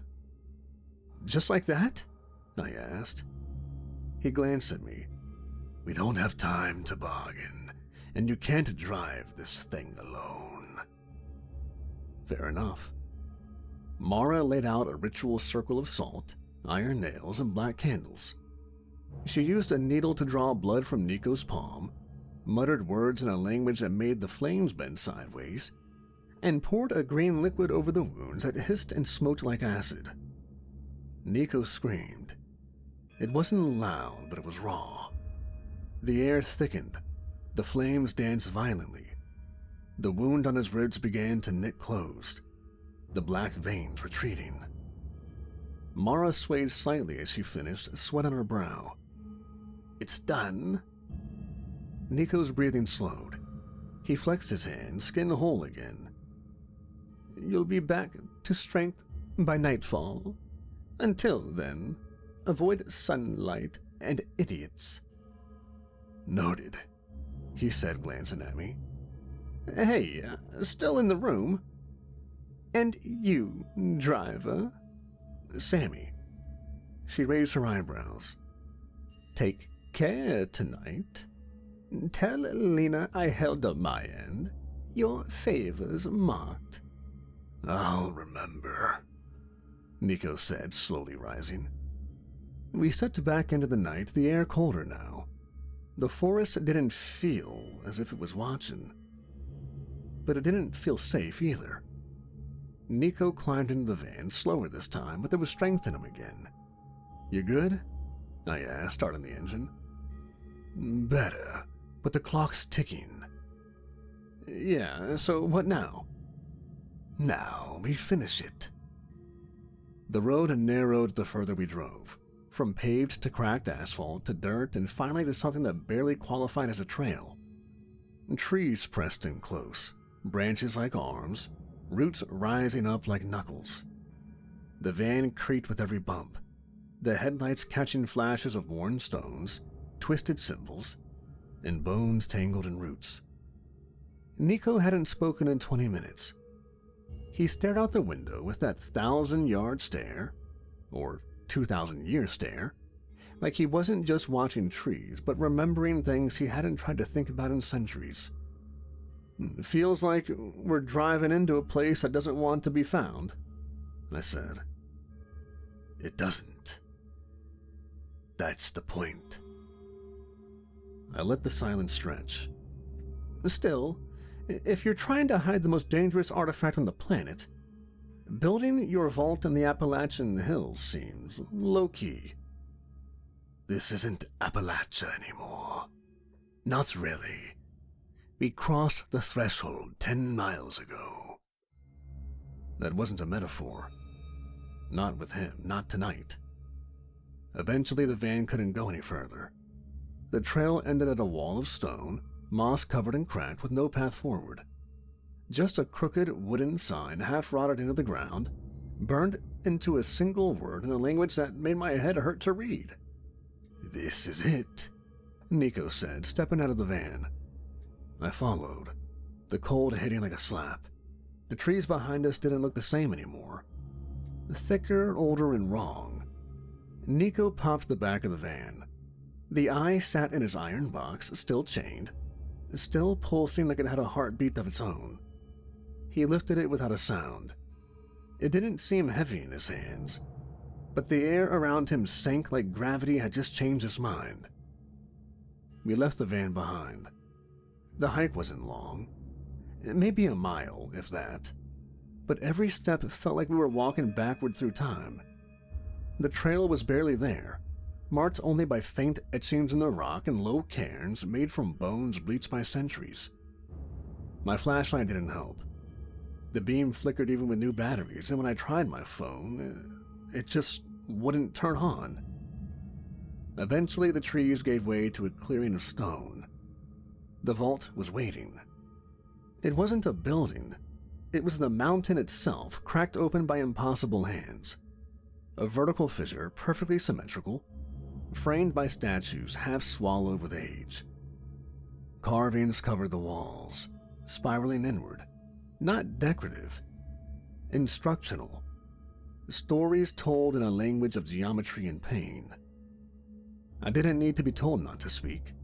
A: "Just like that?" I asked. He glanced at me. "We don't have time to bargain, and you can't drive this thing alone." Fair enough. Mara laid out a ritual circle of salt, iron nails, and black candles. She used a needle to draw blood from Nico's palm, muttered words in a language that made the flames bend sideways, and poured a green liquid over the wounds that hissed and smoked like acid. Nico screamed. It wasn't loud, but it was raw. The air thickened. The flames danced violently. The wound on his ribs began to knit closed, the black veins retreating. Mara swayed slightly as she finished, sweat on her brow. "It's done." Nico's breathing slowed. He flexed his hand, skin whole again. "You'll be back to strength by nightfall. Until then, avoid sunlight and idiots." "Noted," he said, glancing at me. "Hey, still in the room?" "And you, driver?" "Sammy." She raised her eyebrows. "Take care tonight. Tell Lena I held up my end. Your favor's marked." "I'll remember," Nico said, slowly rising. We stepped back into the night, the air colder now. The forest didn't feel as if it was watching, but it didn't feel safe either. Nico climbed into the van, slower this time, but there was strength in him again. "You good?" I asked, starting the engine. "Better, but the clock's ticking." "Yeah, so what now?" "Now we finish it." The road narrowed the further we drove, from paved to cracked asphalt to dirt and finally to something that barely qualified as a trail. Trees pressed in close, branches like arms, roots rising up like knuckles. The van creaked with every bump, the headlights catching flashes of worn stones, twisted symbols, and bones tangled in roots. Nico hadn't spoken in 20 minutes. He stared out the window with that 1,000-yard stare, or 2,000-year stare, like he wasn't just watching trees, but remembering things he hadn't tried to think about in centuries. "Feels like we're driving into a place that doesn't want to be found," I said. "It doesn't. That's the point." I let the silence stretch. "Still, if you're trying to hide the most dangerous artifact on the planet, building your vault in the Appalachian Hills seems low-key." "This isn't Appalachia anymore. Not really. We crossed the threshold 10 miles ago." That wasn't a metaphor. Not with him, not tonight. Eventually the van couldn't go any further. The trail ended at a wall of stone, moss-covered and cracked with no path forward. Just a crooked wooden sign half-rotted into the ground, burned into a single word in a language that made my head hurt to read. "This is it," Nico said, stepping out of the van. I followed, the cold hitting like a slap. The trees behind us didn't look the same anymore. Thicker, older, and wrong. Nico popped the back of the van. The eye sat in his iron box, still chained, still pulsing like it had a heartbeat of its own. He lifted it without a sound. It didn't seem heavy in his hands, but the air around him sank like gravity had just changed his mind. We left the van behind. The hike wasn't long, maybe a mile, if that, but every step felt like we were walking backward through time. The trail was barely there, marked only by faint etchings in the rock and low cairns made from bones bleached by centuries. My flashlight didn't help. The beam flickered even with new batteries, and when I tried my phone, it just wouldn't turn on. Eventually, the trees gave way to a clearing of stone. The vault was waiting. It wasn't a building. It was the mountain itself, cracked open by impossible hands. A vertical fissure, perfectly symmetrical, framed by statues half swallowed with age. Carvings covered the walls, spiraling inward, not decorative, instructional. Stories told in a language of geometry and pain. I didn't need to be told not to speak.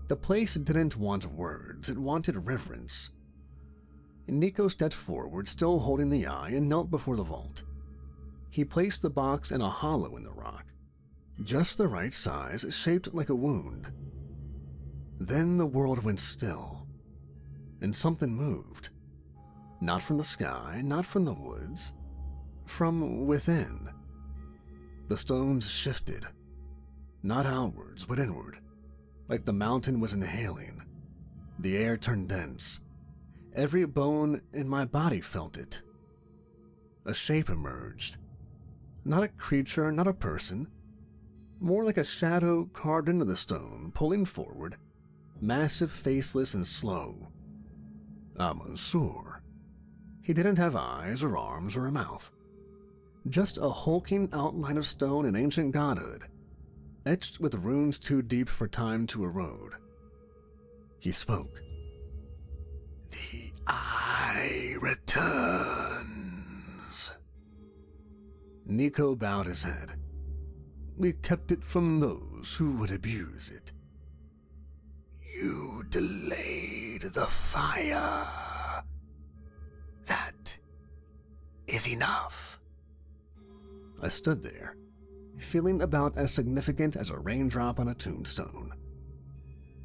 A: The place didn't want words, it wanted reverence. Nico stepped forward, still holding the eye, and knelt before the vault. He placed the box in a hollow in the rock, just the right size, shaped like a wound. Then the world went still, and something moved. Not from the sky, not from the woods, from within. The stones shifted, not outwards, but inward, like the mountain was inhaling. The air turned dense. Every bone in my body felt it. A shape emerged. Not a creature, not a person. More like a shadow carved into the stone, pulling forward, massive, faceless, and slow. Ammonsur. He didn't have eyes or arms or a mouth. Just a hulking outline of stone and ancient godhood, etched with runes too deep for time to erode. He spoke. "The eye returns." Nico bowed his head. "We kept it from those who would abuse it. You delayed the fire. That is enough." I stood there, feeling about as significant as a raindrop on a tombstone.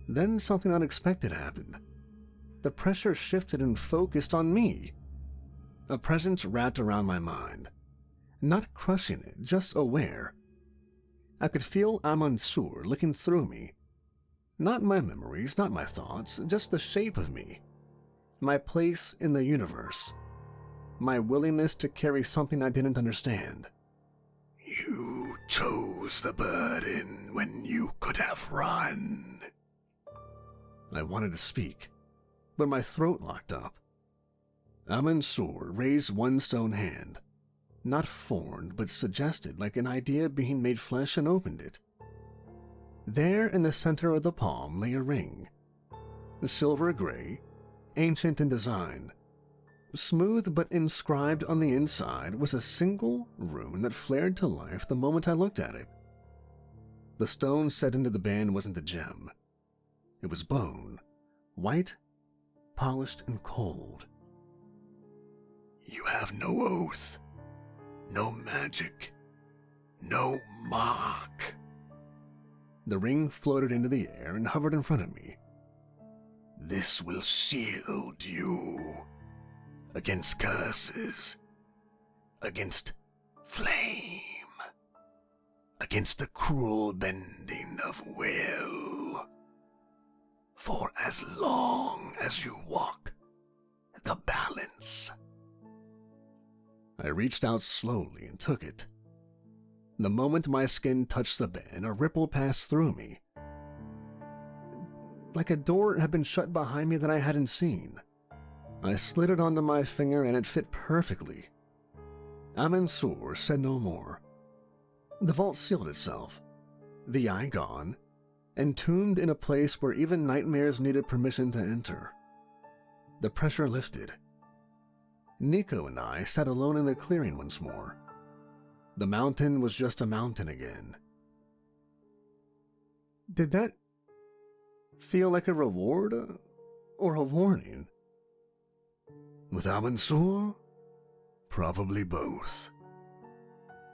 A: Then something unexpected happened. The pressure shifted and focused on me. A presence wrapped around my mind, not crushing it, just aware. I could feel Ammonsur looking through me. Not my memories, not my thoughts, just the shape of me. My place in the universe. My willingness to carry something I didn't understand. "You chose the burden when you could have run." I wanted to speak, but my throat locked up. Ammonsur raised one stone hand, not formed, but suggested like an idea being made flesh, and opened it. There in the center of the palm lay a ring. Silver gray, ancient in design, Smooth but inscribed on the inside was a single rune that flared to life the moment I looked at it. The stone set into the band wasn't a gem. It was bone, white, polished, and cold. You have no oath, no magic, no mark. The ring floated into the air and hovered in front of me. This will shield you against curses, against flame, against the cruel bending of will. For as long as you walk the balance. I reached out slowly and took it. The moment my skin touched the band, a ripple passed through me. Like a door had been shut behind me that I hadn't seen. I slid it onto my finger and it fit perfectly. Ammonsur said no more. The vault sealed itself, the eye gone, entombed in a place where even nightmares needed permission to enter. The pressure lifted. Nico and I sat alone in the clearing once more. The mountain was just a mountain again. Did that feel like a reward or a warning? With Ammonsur? Probably both.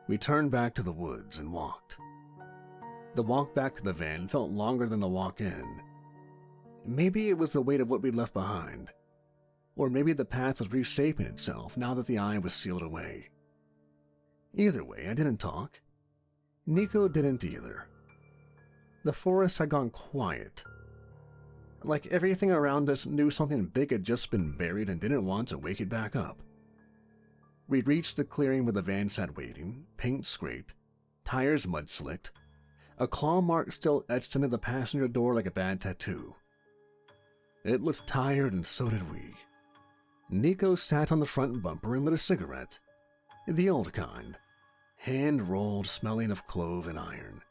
A: We turned back to the woods and walked. The walk back to the van felt longer than the walk in. Maybe it was the weight of what we'd left behind. Or maybe the path was reshaping itself now that the eye was sealed away. Either way, I didn't talk. Nico didn't either. The forest had gone quiet. Like everything around us knew something big had just been buried and didn't want to wake it back up. We reached the clearing where the van sat waiting, paint scraped, tires mud-slicked, a claw mark still etched into the passenger door like a bad tattoo. It looked tired and so did we. Nico sat on the front bumper and lit a cigarette. The old kind, hand-rolled, smelling of clove and iron.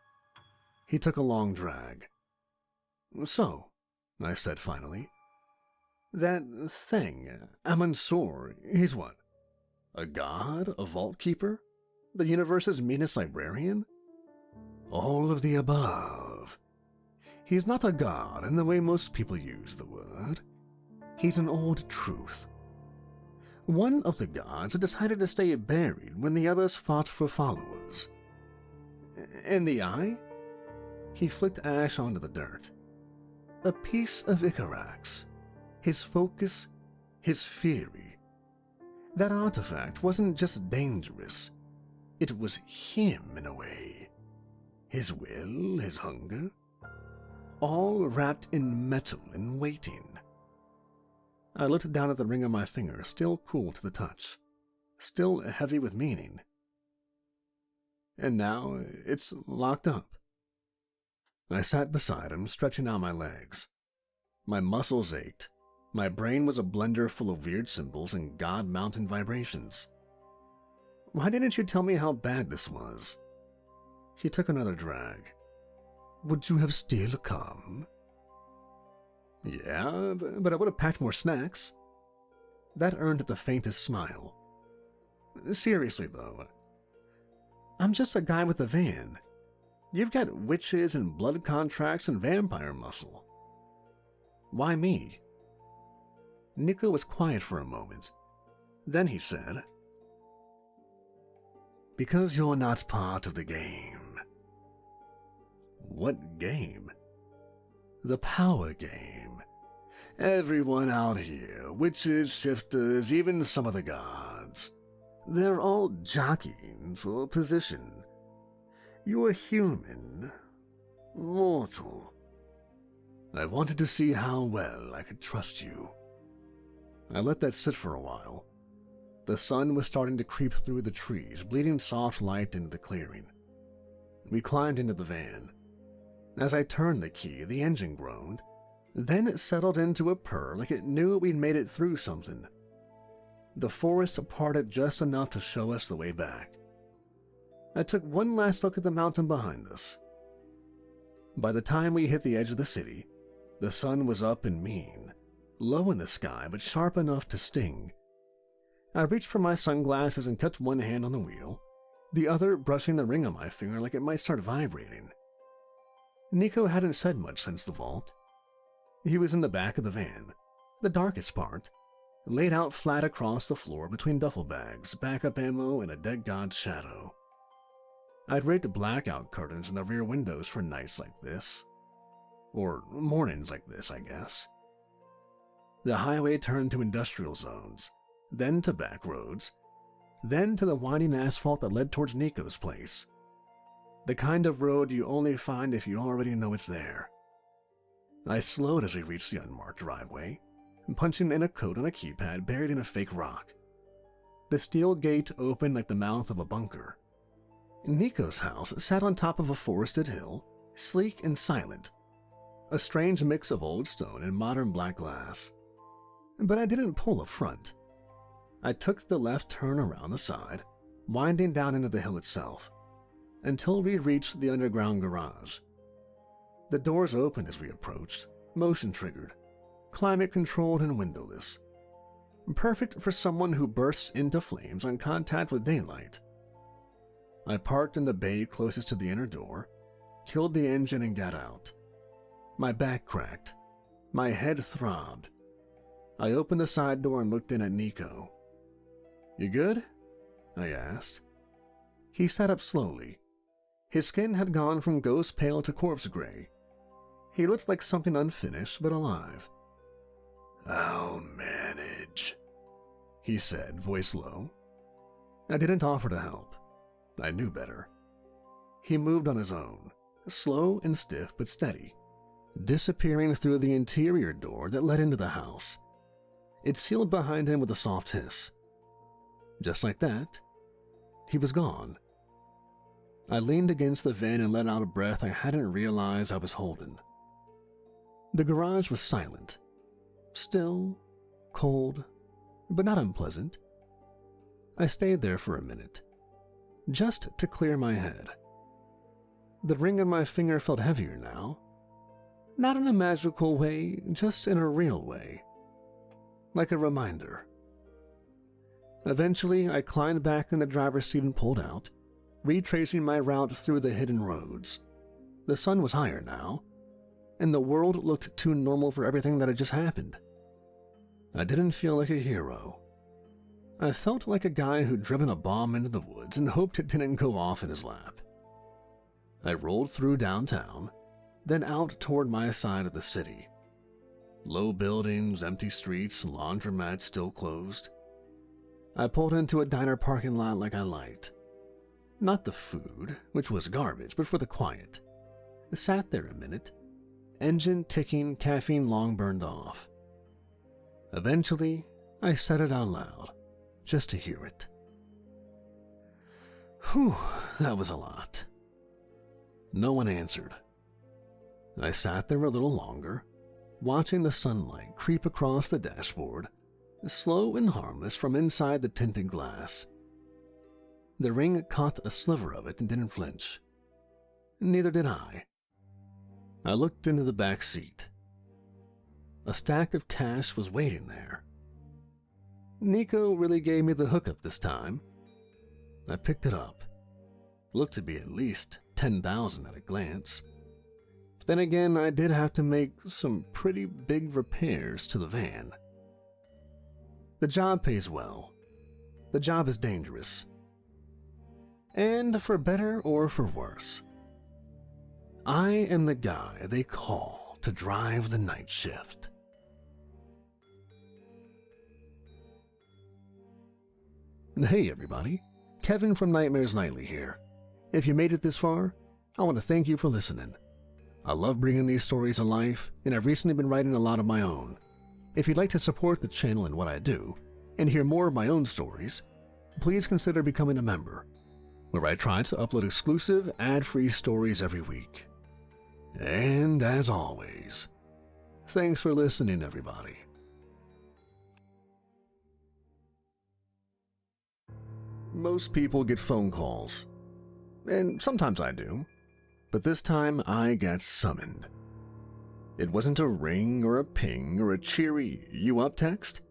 A: He took a long drag. So, I said finally, that thing, Ammonsur, he's what? A god? A vault keeper? The universe's meanest librarian? All of the above. He's not a god in the way most people use the word. He's an old truth. One of the gods had decided to stay buried when the others fought for followers. And the eye? He flicked ash onto the dirt. A piece of Icarax. His focus, his fury. That artifact wasn't just dangerous. It was him in a way. His will, his hunger. All wrapped in metal and waiting. I looked down at the ring on my finger, still cool to the touch. Still heavy with meaning. And now it's locked up. I sat beside him, stretching out my legs. My muscles ached. My brain was a blender full of weird symbols and god-mountain vibrations. Why didn't you tell me how bad this was? He took another drag. Would you have still come? Yeah, but I would have packed more snacks. That earned the faintest smile. Seriously, though. I'm just a guy with a van. You've got witches and blood contracts and vampire muscle. Why me? Nico was quiet for a moment. Then he said, because you're not part of the game. What game? The power game. Everyone out here, witches, shifters, even some of the gods, they're all jockeying for position. You're human, mortal. I wanted to see how well I could trust you. I let that sit for a while. The sun was starting to creep through the trees, bleeding soft light into the clearing. We climbed into the van. As I turned the key, the engine groaned. Then it settled into a purr like it knew we'd made it through something. The forest parted just enough to show us the way back. I took one last look at the mountain behind us. By the time we hit the edge of the city, the sun was up and mean, low in the sky but sharp enough to sting. I reached for my sunglasses and kept one hand on the wheel, the other brushing the ring on my finger like it might start vibrating. Nico hadn't said much since the vault. He was in the back of the van, the darkest part, laid out flat across the floor between duffel bags, backup ammo, and a dead god's shadow. I'd rigged blackout curtains in the rear windows for nights like this. Or mornings like this, I guess. The highway turned to industrial zones, then to back roads, then to the winding asphalt that led towards Nico's place. The kind of road you only find if you already know it's there. I slowed as we reached the unmarked driveway, punching in a code on a keypad buried in a fake rock. The steel gate opened like the mouth of a bunker. Nico's house sat on top of a forested hill, sleek and silent, a strange mix of old stone and modern black glass. But I didn't pull a front. I took the left turn around the side, winding down into the hill itself, until we reached the underground garage. The doors opened as we approached, motion-triggered, climate-controlled and windowless. Perfect for someone who bursts into flames on contact with daylight. I parked in the bay closest to the inner door, killed the engine and got out. My back cracked. My head throbbed. I opened the side door and looked in at Nico. "You good?" I asked. He sat up slowly. His skin had gone from ghost pale to corpse gray. He looked like something unfinished but alive. "I'll manage," he said, voice low. I didn't offer to help. I knew better. He moved on his own, slow and stiff but steady, disappearing through the interior door that led into the house. It sealed behind him with a soft hiss. Just like that, he was gone. I leaned against the van and let out a breath I hadn't realized I was holding. The garage was silent, still, cold, but not unpleasant. I stayed there for a minute, just to clear my head. The ring on my finger felt heavier now. Not in a magical way, just in a real way. Like a reminder. Eventually, I climbed back in the driver's seat and pulled out, retracing my route through the hidden roads. The sun was higher now, and the world looked too normal for everything that had just happened. I didn't feel like a hero. I felt like a guy who'd driven a bomb into the woods and hoped it didn't go off in his lap. I rolled through downtown, then out toward my side of the city. Low buildings, empty streets, laundromats still closed. I pulled into a diner parking lot like I liked. Not the food, which was garbage, but for the quiet. I sat there a minute, engine ticking, caffeine long burned off. Eventually, I said it out loud, just to hear it. Whew, that was a lot. No one answered. I sat there a little longer, watching the sunlight creep across the dashboard, slow and harmless from inside the tinted glass. The ring caught a sliver of it and didn't flinch. Neither did I. I looked into the back seat. A stack of cash was waiting there. Nico really gave me the hookup this time. I picked it up. Looked to be at least 10,000 at a glance. Then again, I did have to make some pretty big repairs to the van. The job pays well. The job is dangerous. And for better or for worse, I am the guy they call to drive the night shift. Hey everybody, Kevin from Nightmares Nightly here. If you made it this far, I want to thank you for listening. I love bringing these stories to life, and I've recently been writing a lot of my own. If you'd like to support the channel and what I do, and hear more of my own stories, please consider becoming a member, where I try to upload exclusive, ad-free stories every week. And as always, thanks for listening, everybody. Most people get phone calls, and sometimes I do, but this time I got summoned. It wasn't a ring or a ping or a cheery "you up" text.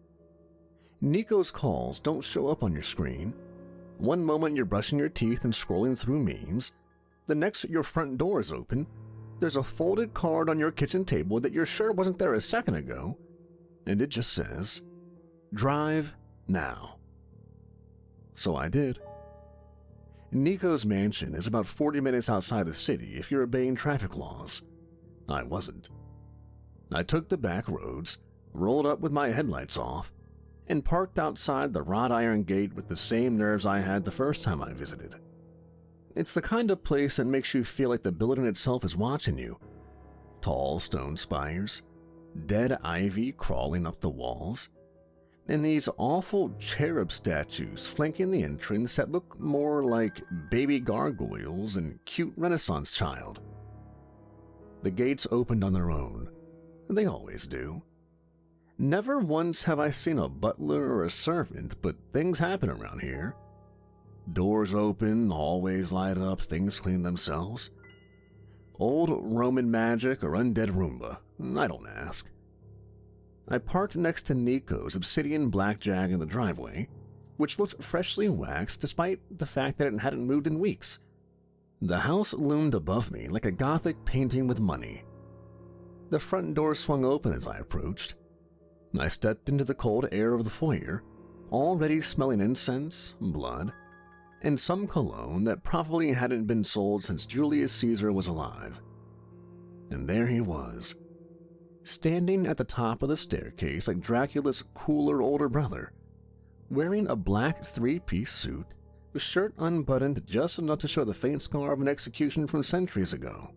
A: Nico's calls don't show up on your screen. One moment you're brushing your teeth and scrolling through memes. The next your front door is open. There's a folded card on your kitchen table that you're sure wasn't there a second ago. And it just says, "Drive now." So I did. Nico's mansion is about 40 minutes outside the city if you're obeying traffic laws. I wasn't. I took the back roads, rolled up with my headlights off, and parked outside the wrought iron gate with the same nerves I had the first time I visited. It's the kind of place that makes you feel like the building itself is watching you. Tall stone spires, dead ivy crawling up the walls, and these awful cherub statues flanking the entrance that look more like baby gargoyles and cute Renaissance child. The gates opened on their own. They always do. Never once have I seen a butler or a servant, but things happen around here. Doors open, hallways light up, things clean themselves. Old Roman magic or undead Roomba, I don't ask. I parked next to Nico's obsidian blackjack in the driveway, which looked freshly waxed despite the fact that it hadn't moved in weeks. The house loomed above me like a Gothic painting with money. The front door swung open as I approached. I stepped into the cold air of the foyer, already smelling incense, blood, and some cologne that probably hadn't been sold since Julius Caesar was alive. And there he was, standing at the top of the staircase like Dracula's cooler older brother, wearing a black three-piece suit, with shirt unbuttoned just enough to show the faint scar of an execution from centuries ago.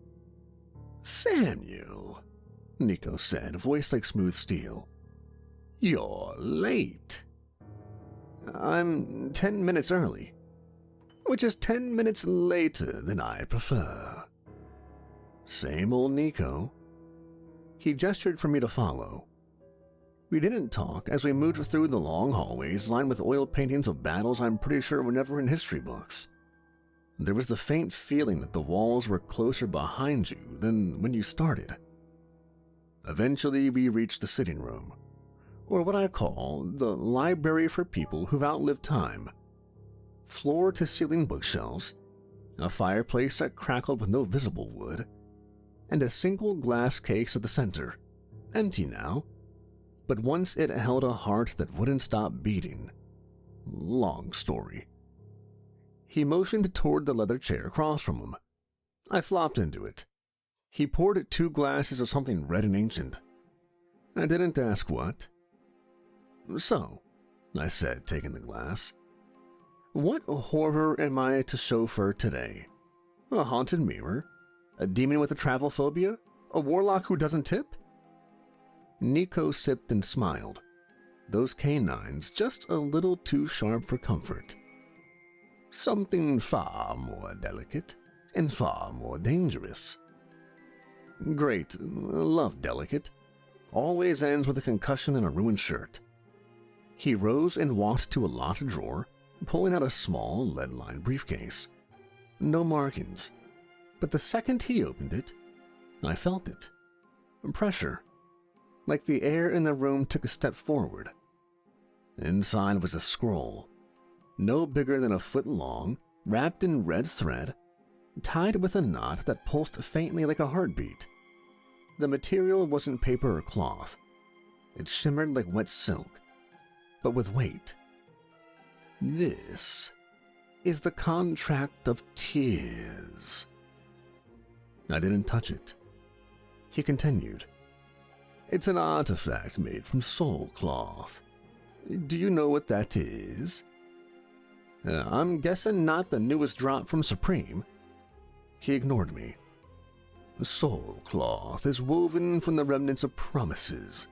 A: "Samuel," Nico said, voice like smooth steel. "You're late." "I'm 10 minutes early." "Which is 10 minutes later than I prefer." Same old Nico. He gestured for me to follow. We didn't talk as we moved through the long hallways lined with oil paintings of battles I'm pretty sure were never in history books. There was the faint feeling that the walls were closer behind you than when you started. Eventually, we reached the sitting room, or what I call the library for people who've outlived time. Floor-to-ceiling bookshelves, a fireplace that crackled with no visible wood, and a single glass case at the center, empty now, but once it held a heart that wouldn't stop beating. Long story. He motioned toward the leather chair across from him. I flopped into it. He poured 2 glasses of something red and ancient. I didn't ask what. "So," I said, taking the glass, "what horror am I to chauffeur today? A haunted mirror? A demon with a travel phobia? A warlock who doesn't tip?" Nico sipped and smiled, those canines just a little too sharp for comfort. "Something far more delicate and far more dangerous." "Great, love delicate. Always ends with a concussion and a ruined shirt." He rose and walked to a locked drawer, pulling out a small, lead-lined briefcase. No markings, but the second he opened it, I felt it. Pressure, like the air in the room took a step forward. Inside was a scroll, no bigger than a foot long, wrapped in red thread, tied with a knot that pulsed faintly like a heartbeat. The material wasn't paper or cloth. It shimmered like wet silk, but with weight. "This is the contract of tears." I didn't touch it. He continued. "It's an artifact made from soul cloth. Do you know what that is?" I'm guessing not the newest drop from Supreme." He ignored me. "Soul cloth is woven from the remnants of promises,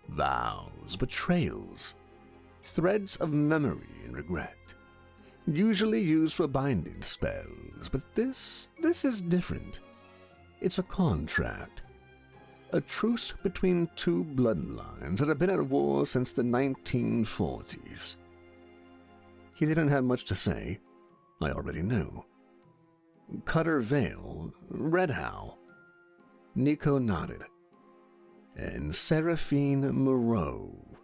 A: vows, betrayals, threads of memory and regret, usually used for binding spells, but this is different. It's a contract, a truce between 2 bloodlines that have been at war since the 1940s. He didn't have much to say. I already knew. "Cutter Vale, Red Howl." Nico nodded. "And Seraphine Moreau."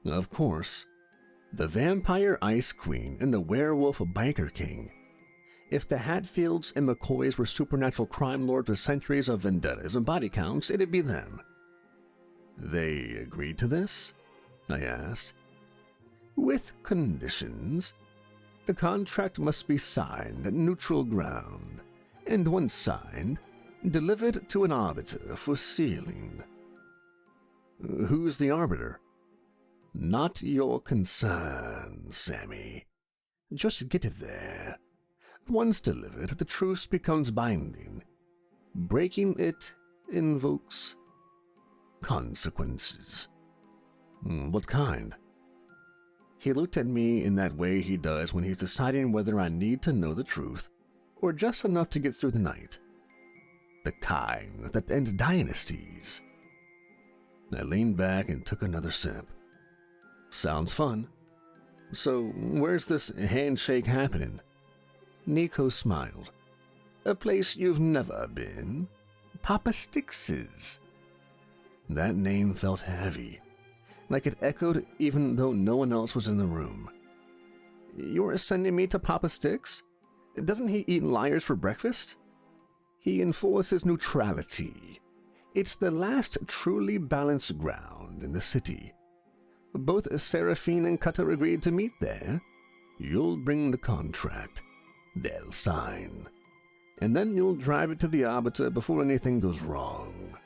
A: Of course, The Vampire Ice Queen and the Werewolf Biker King. If the Hatfields and McCoys were supernatural crime lords with centuries of vendettas and body counts, it'd be them. They agreed to this? I asked. With conditions. The contract must be signed at neutral ground, and once signed, delivered to an arbiter for sealing. Who's the arbiter? Not your concern, Sammy. Just get it there. Once delivered, the truce becomes binding. Breaking it invokes consequences. What kind? He looked at me in that way he does when he's deciding whether I need to know the truth, or just enough to get through the night. The kind that ends dynasties. I leaned back and took another sip. Sounds fun. So, where's this handshake happening? Nico smiled. A place you've never been. Papa Stix's. That name felt heavy, like it echoed even though no one else was in the room. You're sending me to Papa Stix? Doesn't he eat liars for breakfast? He enforces neutrality. It's the last truly balanced ground in the city. Both Seraphine and Cutter agreed to meet there. You'll bring the contract. They'll sign. And then you'll drive it to the arbiter before anything goes wrong.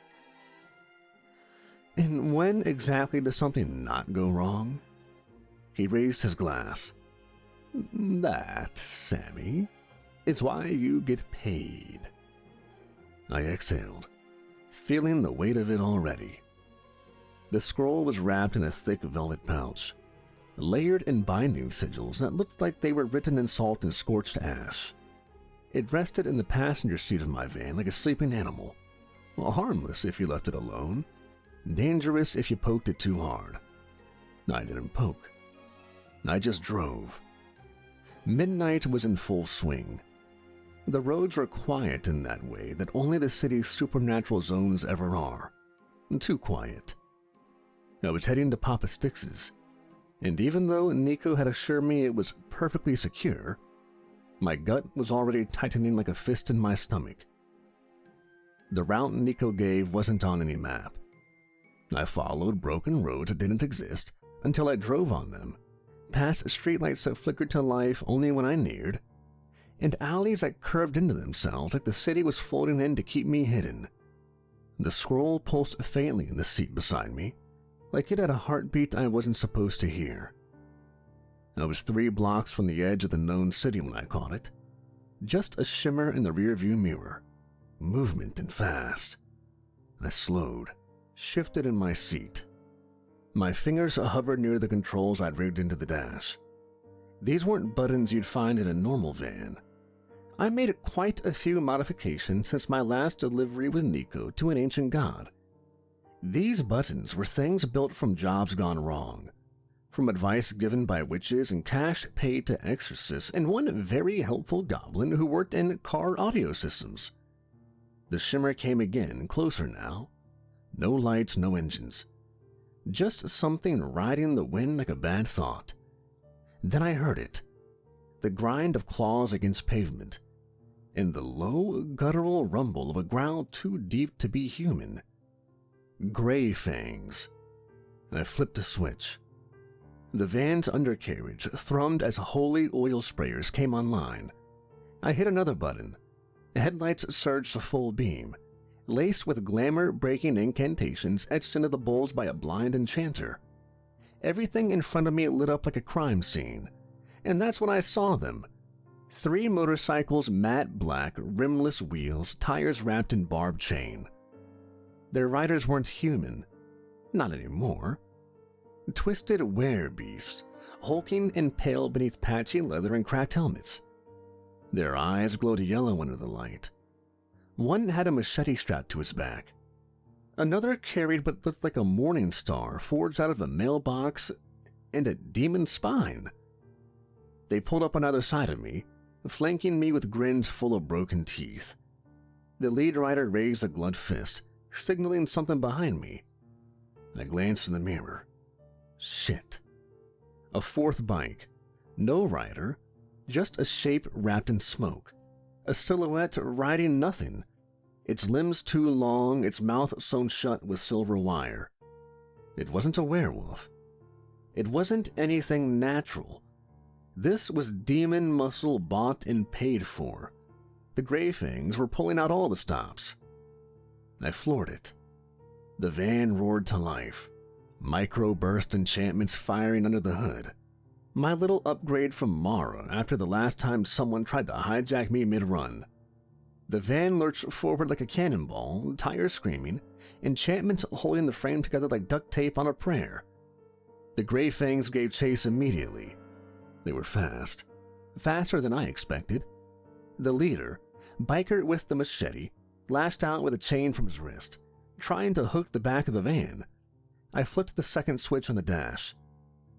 A: And when exactly does something not go wrong? He raised his glass. That, Sammy, is why you get paid. I exhaled, feeling the weight of it already. The scroll was wrapped in a thick velvet pouch, layered in binding sigils that looked like they were written in salt and scorched ash. It rested in the passenger seat of my van like a sleeping animal. Harmless if you left it alone, dangerous if you poked it too hard. I didn't poke. I just drove. Midnight was in full swing. The roads were quiet in that way that only the city's supernatural zones ever are. Too quiet. I was heading to Papa Stix's, and even though Nico had assured me it was perfectly secure, my gut was already tightening like a fist in my stomach. The route Nico gave wasn't on any map. I followed broken roads that didn't exist until I drove on them, past streetlights that flickered to life only when I neared, and alleys that curved into themselves like the city was folding in to keep me hidden. The scroll pulsed faintly in the seat beside me, like it had a heartbeat I wasn't supposed to hear. I was 3 blocks from the edge of the known city when I caught it. Just a shimmer in the rearview mirror. Movement and fast. I slowed, shifted in my seat. My fingers hovered near the controls I'd rigged into the dash. These weren't buttons you'd find in a normal van. I made quite a few modifications since my last delivery with Nico to an ancient god. These buttons were things built from jobs gone wrong, from advice given by witches and cash paid to exorcists and one very helpful goblin who worked in car audio systems. The shimmer came again, closer now. No lights, no engines. Just something riding the wind like a bad thought. Then I heard it. The grind of claws against pavement, and the low, guttural rumble of a growl too deep to be human. Gray fangs. I flipped a switch. The van's undercarriage thrummed as holy oil sprayers came online. I hit another button. Headlights surged to full beam, laced with glamour-breaking incantations etched into the bowls by a blind enchanter. Everything in front of me lit up like a crime scene, and that's when I saw them. 3 motorcycles, matte black, rimless wheels, tires wrapped in barbed chain. Their riders weren't human. Not anymore. Twisted werebeasts, hulking and pale beneath patchy leather and cracked helmets. Their eyes glowed yellow under the light. One had a machete strapped to his back. Another carried what looked like a morning star forged out of a mailbox and a demon spine. They pulled up on either side of me, flanking me with grins full of broken teeth. The lead rider raised a gloved fist, signaling something behind me. I glanced in the mirror. Shit. A fourth bike. No rider, just a shape wrapped in smoke. A silhouette riding nothing. Its limbs too long, its mouth sewn shut with silver wire. It wasn't a werewolf. It wasn't anything natural. This was demon muscle bought and paid for. The Grey Fangs were pulling out all the stops. I floored it. The van roared to life. Micro-burst enchantments firing under the hood. My little upgrade from Mara after the last time someone tried to hijack me mid-run. The van lurched forward like a cannonball, tires screaming, enchantments holding the frame together like duct tape on a prayer. The Grey Fangs gave chase immediately. They were fast. Faster than I expected. The leader, biker with the machete, lashed out with a chain from his wrist, trying to hook the back of the van. I flipped the second switch on the dash.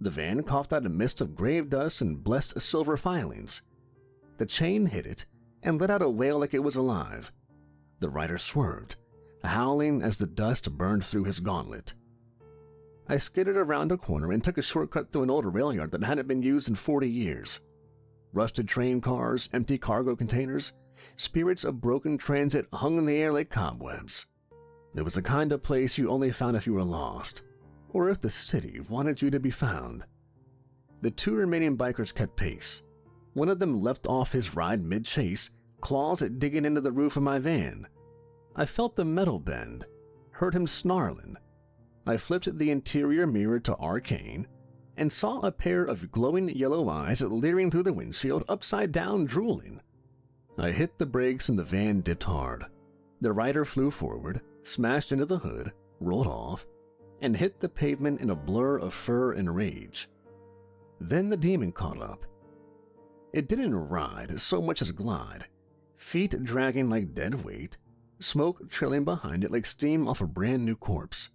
A: The van coughed out a mist of grave dust and blessed silver filings. The chain hit it and let out a wail like it was alive. The rider swerved, howling as the dust burned through his gauntlet. I skidded around a corner and took a shortcut through an old rail yard that hadn't been used in 40 years. Rusted train cars, empty cargo containers, spirits of broken transit hung in the air like cobwebs. It was the kind of place you only found if you were lost, or if the city wanted you to be found. The two remaining bikers kept pace. One of them left off his ride mid-chase, claws digging into the roof of my van. I felt the metal bend, heard him snarling. I flipped the interior mirror to arcane and saw a pair of glowing yellow eyes leering through the windshield, upside down, drooling. I hit the brakes and the van dipped hard. The rider flew forward, smashed into the hood, rolled off, and hit the pavement in a blur of fur and rage. Then the demon caught up. It didn't ride so much as glide, feet dragging like dead weight, smoke trailing behind it like steam off a brand new corpse.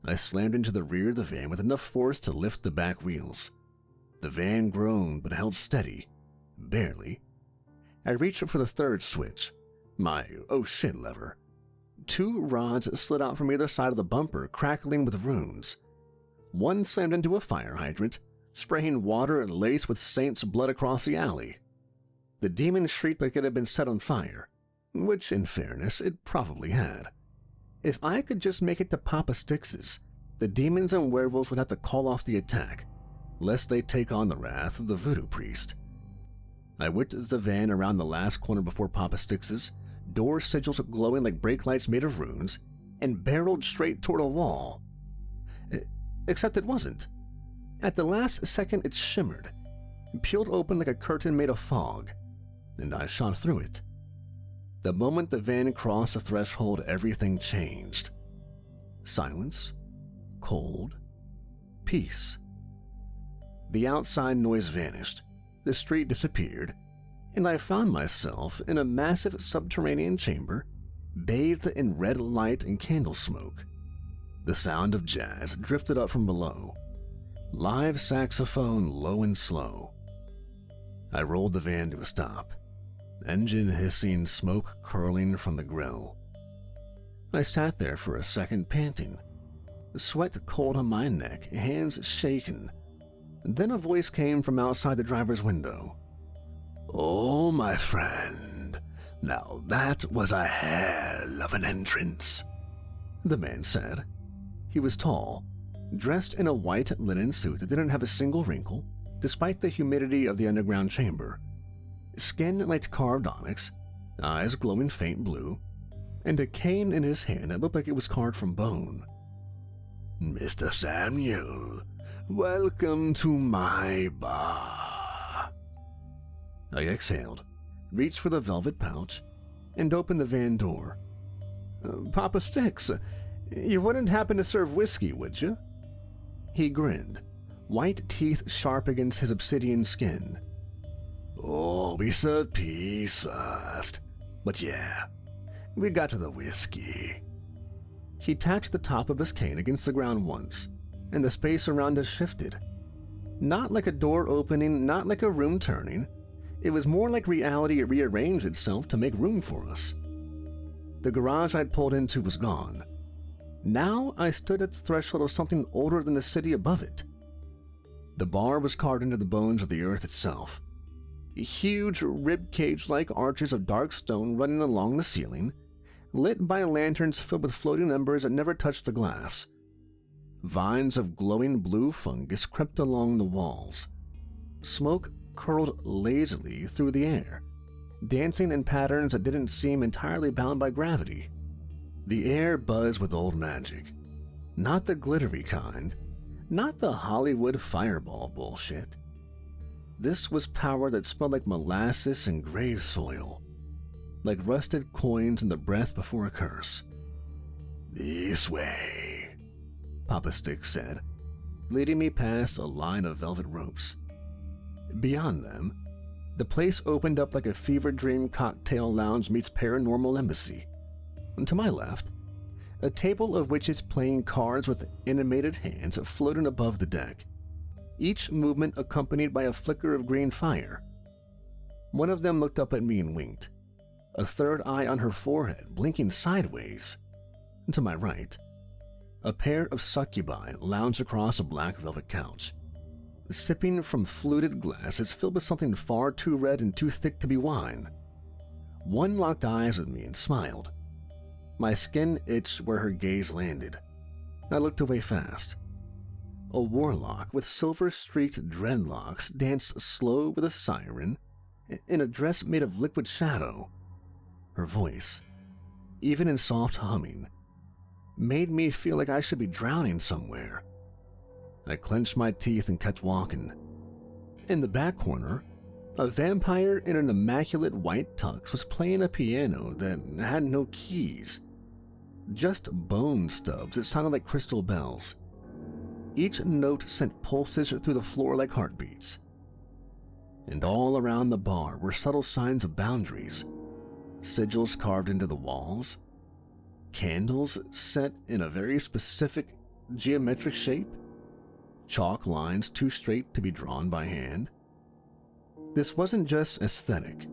A: I slammed into the rear of the van with enough force to lift the back wheels. The van groaned but held steady, barely. I reached for the third switch, my oh shit lever. Two rods slid out from either side of the bumper, crackling with runes. One slammed into a fire hydrant, spraying water laced with saint's blood across the alley. The demon shrieked like it had been set on fire, which, in fairness, it probably had. If I could just make it to Papa Stix's, the demons and werewolves would have to call off the attack, lest they take on the wrath of the voodoo priest. I whipped the van around the last corner before Papa Stix's, door sigils glowing like brake lights made of runes, and barreled straight toward a wall. Except it wasn't. At the last second it shimmered, peeled open like a curtain made of fog, and I shot through it. The moment the van crossed the threshold, everything changed. Silence, cold, peace. The outside noise vanished, the street disappeared, and I found myself in a massive subterranean chamber, bathed in red light and candle smoke. The sound of jazz drifted up from below, live saxophone low and slow. I rolled the van to a stop, engine hissing, smoke curling from the grill. I sat there for a second, panting, sweat cold on my neck, hands shaking. Then a voice came from outside the driver's window. "Oh, my friend, now that was a hell of an entrance," the man said. He was tall, dressed in a white linen suit that didn't have a single wrinkle, despite the humidity of the underground chamber. Skin like carved onyx, eyes glowing faint blue, and a cane in his hand that looked like it was carved from bone. "Mr. Samuel, welcome to my bar." I exhaled, reached for the velvet pouch, and opened the van door. "Papa Stix, you wouldn't happen to serve whiskey, would you?" He grinned, white teeth sharp against his obsidian skin. "Oh, we serve peace first. But yeah, we got to the whiskey." He tapped the top of his cane against the ground once, and the space around us shifted. Not like a door opening, not like a room turning. It was more like reality rearranged itself to make room for us. The garage I'd pulled into was gone. Now I stood at the threshold of something older than the city above it. The bar was carved into the bones of the earth itself. Huge ribcage-like arches of dark stone running along the ceiling, lit by lanterns filled with floating embers that never touched the glass. Vines of glowing blue fungus crept along the walls. Smoke curled lazily through the air, dancing in patterns that didn't seem entirely bound by gravity. The air buzzed with old magic. Not the glittery kind, not the Hollywood fireball bullshit. This was power that smelled like molasses and grave soil, like rusted coins in the breath before a curse. "This way," Papa Stix said, leading me past a line of velvet ropes. Beyond them, the place opened up like a fever dream cocktail lounge meets paranormal embassy. And to my left, a table of witches playing cards with animated hands floating above the deck, each movement accompanied by a flicker of green fire. One of them looked up at me and winked, a third eye on her forehead blinking sideways. And to my right, a pair of succubi lounged across a black velvet couch, sipping from fluted glasses filled with something far too red and too thick to be wine. One locked eyes with me and smiled. My skin itched where her gaze landed. I looked away fast. A warlock with silver-streaked dreadlocks danced slow with a siren in a dress made of liquid shadow. Her voice, even in soft humming, made me feel like I should be drowning somewhere. I clenched my teeth and kept walking. In the back corner, a vampire in an immaculate white tux was playing a piano that had no keys, just bone stubs that sounded like crystal bells. Each note sent pulses through the floor like heartbeats. And all around the bar were subtle signs of boundaries, sigils carved into the walls, candles set in a very specific geometric shape, chalk lines too straight to be drawn by hand. This wasn't just aesthetic.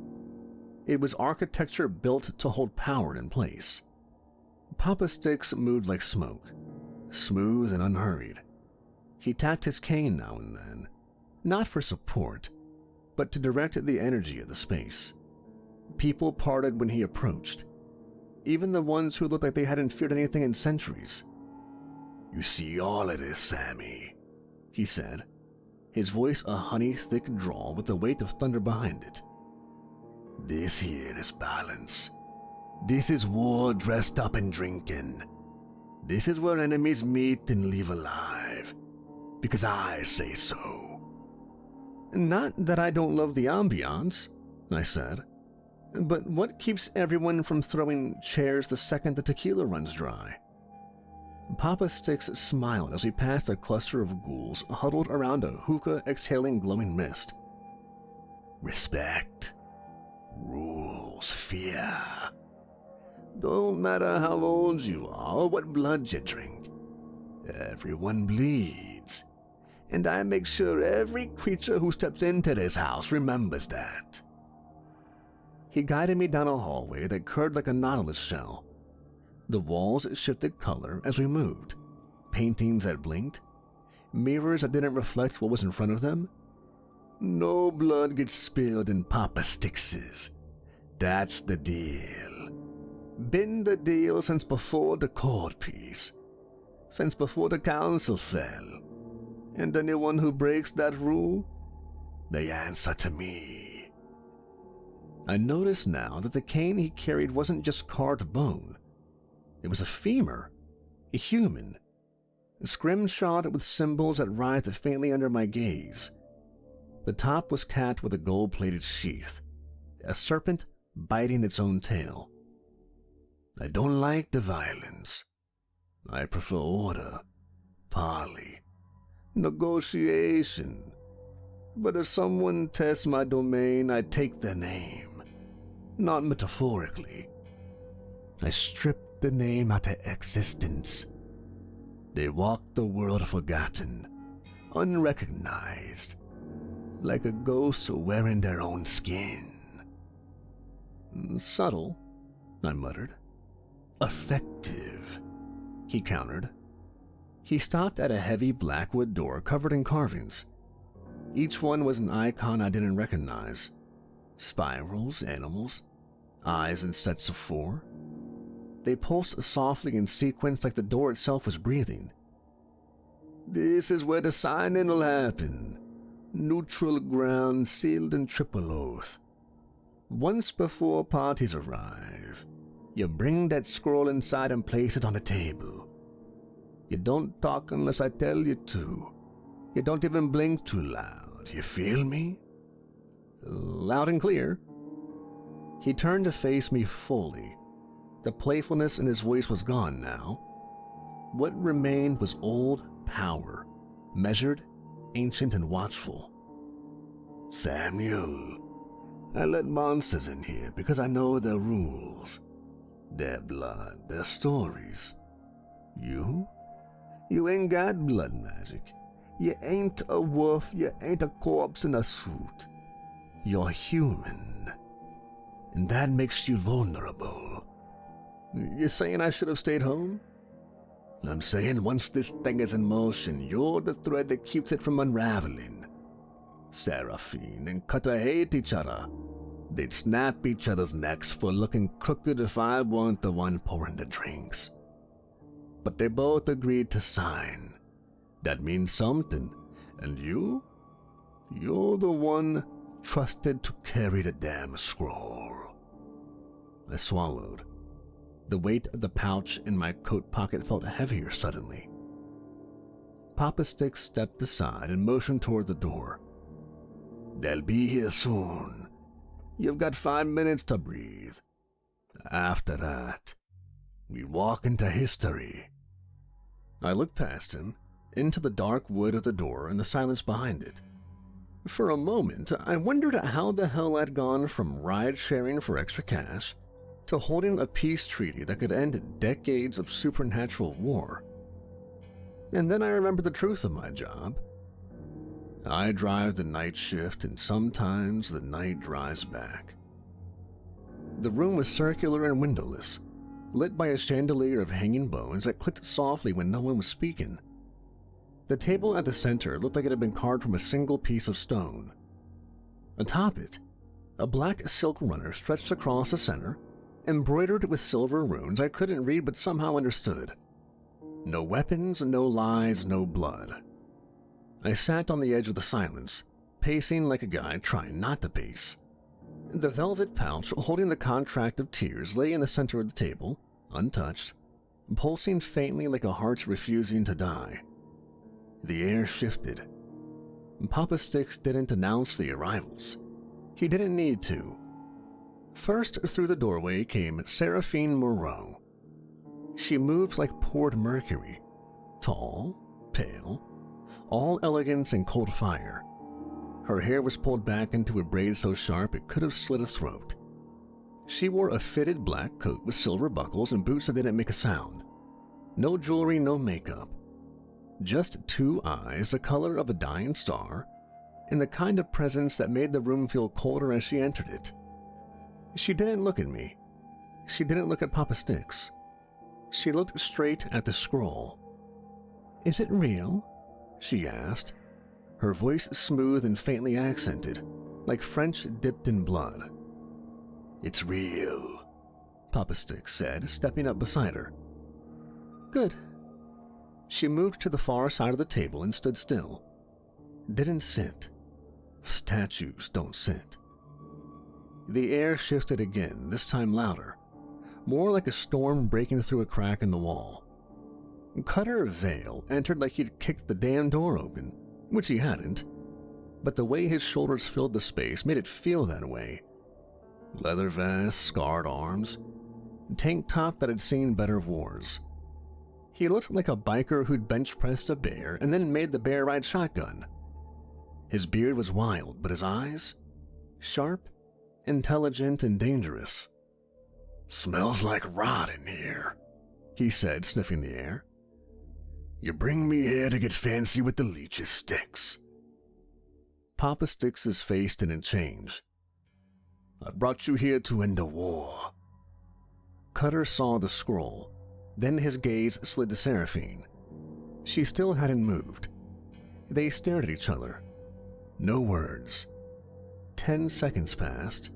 A: It was architecture built to hold power in place. Papa Stix moved like smoke, smooth and unhurried. He tapped his cane now and then, not for support, but to direct the energy of the space. People parted when he approached, even the ones who looked like they hadn't feared anything in centuries. "You see all of this, Sammy," he said, his voice a honey-thick drawl with the weight of thunder behind it. "This here is balance. This is war dressed up and drinking. This is where enemies meet and leave alive, because I say so." "Not that I don't love the ambiance," I said, "but what keeps everyone from throwing chairs the second the tequila runs dry?" Papa Stix smiled as we passed a cluster of ghouls huddled around a hookah exhaling glowing mist. "Respect. Rules. Fear. Don't matter how old you are or what blood you drink. Everyone bleeds. And I make sure every creature who steps into this house remembers that." He guided me down a hallway that curved like a nautilus shell. The walls shifted color as we moved. Paintings that blinked. Mirrors that didn't reflect what was in front of them. No blood gets spilled in Papa Stix's. That's the deal. Been the deal since before the court piece. Since before the council fell. And anyone who breaks that rule, they answer to me. I noticed now that the cane he carried wasn't just carved bone. It was a femur, a human, scrimshawed with symbols that writhed faintly under my gaze. The top was capped with a gold-plated sheath, a serpent biting its own tail. I don't like the violence. I prefer order, parley, negotiation. But if someone tests my domain, I take their name. Not metaphorically. I strip the name out of existence. They walk the world forgotten, unrecognized, like a ghost wearing their own skin. "Subtle," I muttered. "Effective," he countered. He stopped at a heavy blackwood door covered in carvings, Each one was an icon I didn't recognize. Spirals, animals, eyes in sets of 4. They pulsed softly in sequence like the door itself was breathing. "This is where the signing will happen. Neutral ground sealed in triple oath. Once before parties arrive, you bring that scroll inside and place it on the table. You don't talk unless I tell you to. You don't even blink too loud. You feel me?" "Loud and clear." He turned to face me fully. The playfulness in his voice was gone now. What remained was old power, measured, ancient, and watchful. "Samuel, I let monsters in here because I know their rules, their blood, their stories. You ain't got blood magic. You ain't a wolf, you ain't a corpse in a suit. You're human, and that makes you vulnerable." "You're saying I should have stayed home?" "I'm saying once this thing is in motion, you're the thread that keeps it from unraveling. Seraphine and Cutter hate each other. They'd snap each other's necks for looking crooked if I weren't the one pouring the drinks. But they both agreed to sign. That means something, and you're the one trusted to carry the damn scroll." I swallowed. The weight of the pouch in my coat pocket felt heavier suddenly. Papa Stix stepped aside and motioned toward the door. "They'll be here soon. You've got 5 minutes to breathe. After that, we walk into history." I looked past him, into the dark wood of the door and the silence behind it. For a moment, I wondered how the hell I'd gone from ride-sharing for extra cash to holding a peace treaty that could end decades of supernatural war. And then I remembered the truth of my job. I drive the night shift, and sometimes the night drives back. The room was circular and windowless, lit by a chandelier of hanging bones that clicked softly when no one was speaking. The table at the center looked like it had been carved from a single piece of stone. Atop it, a black silk runner stretched across the center, embroidered with silver runes I couldn't read but somehow understood. No weapons, no lies, no blood. I sat on the edge of the silence, pacing like a guy trying not to pace. The velvet pouch holding the contract of tears lay in the center of the table, untouched, pulsing faintly like a heart refusing to die. The air shifted. Papa Stix didn't announce the arrivals. He didn't need to. First through the doorway came Seraphine Moreau. She moved like poured mercury, tall, pale, all elegance and cold fire. Her hair was pulled back into a braid so sharp it could have slit a throat. She wore a fitted black coat with silver buckles and boots that didn't make a sound. No jewelry, no makeup. Just 2 eyes the color of a dying star, and the kind of presence that made the room feel colder as she entered it. She didn't look at me. She didn't look at Papa Stix. She looked straight at the scroll. "Is it real?" she asked, her voice smooth and faintly accented, like French dipped in blood. "It's real," Papa Stix said, stepping up beside her. "Good." She moved to the far side of the table and stood still. Didn't sit. Statues don't sit. The air shifted again, this time louder, more like a storm breaking through a crack in the wall. Cutter Vale entered like he'd kicked the damn door open, which he hadn't, but the way his shoulders filled the space made it feel that way. Leather vest, scarred arms, tank top that had seen better wars. He looked like a biker who'd bench-pressed a bear and then made the bear ride shotgun. His beard was wild, but his eyes? Sharp, intelligent, and dangerous. "Smells like rot in here," he said, sniffing the air. "You bring me here to get fancy with the leech's sticks." Papa Stix's face didn't change. "I brought you here to end a war." Cutter saw the scroll, then his gaze slid to Seraphine. She still hadn't moved. They stared at each other. No words. 10 seconds passed,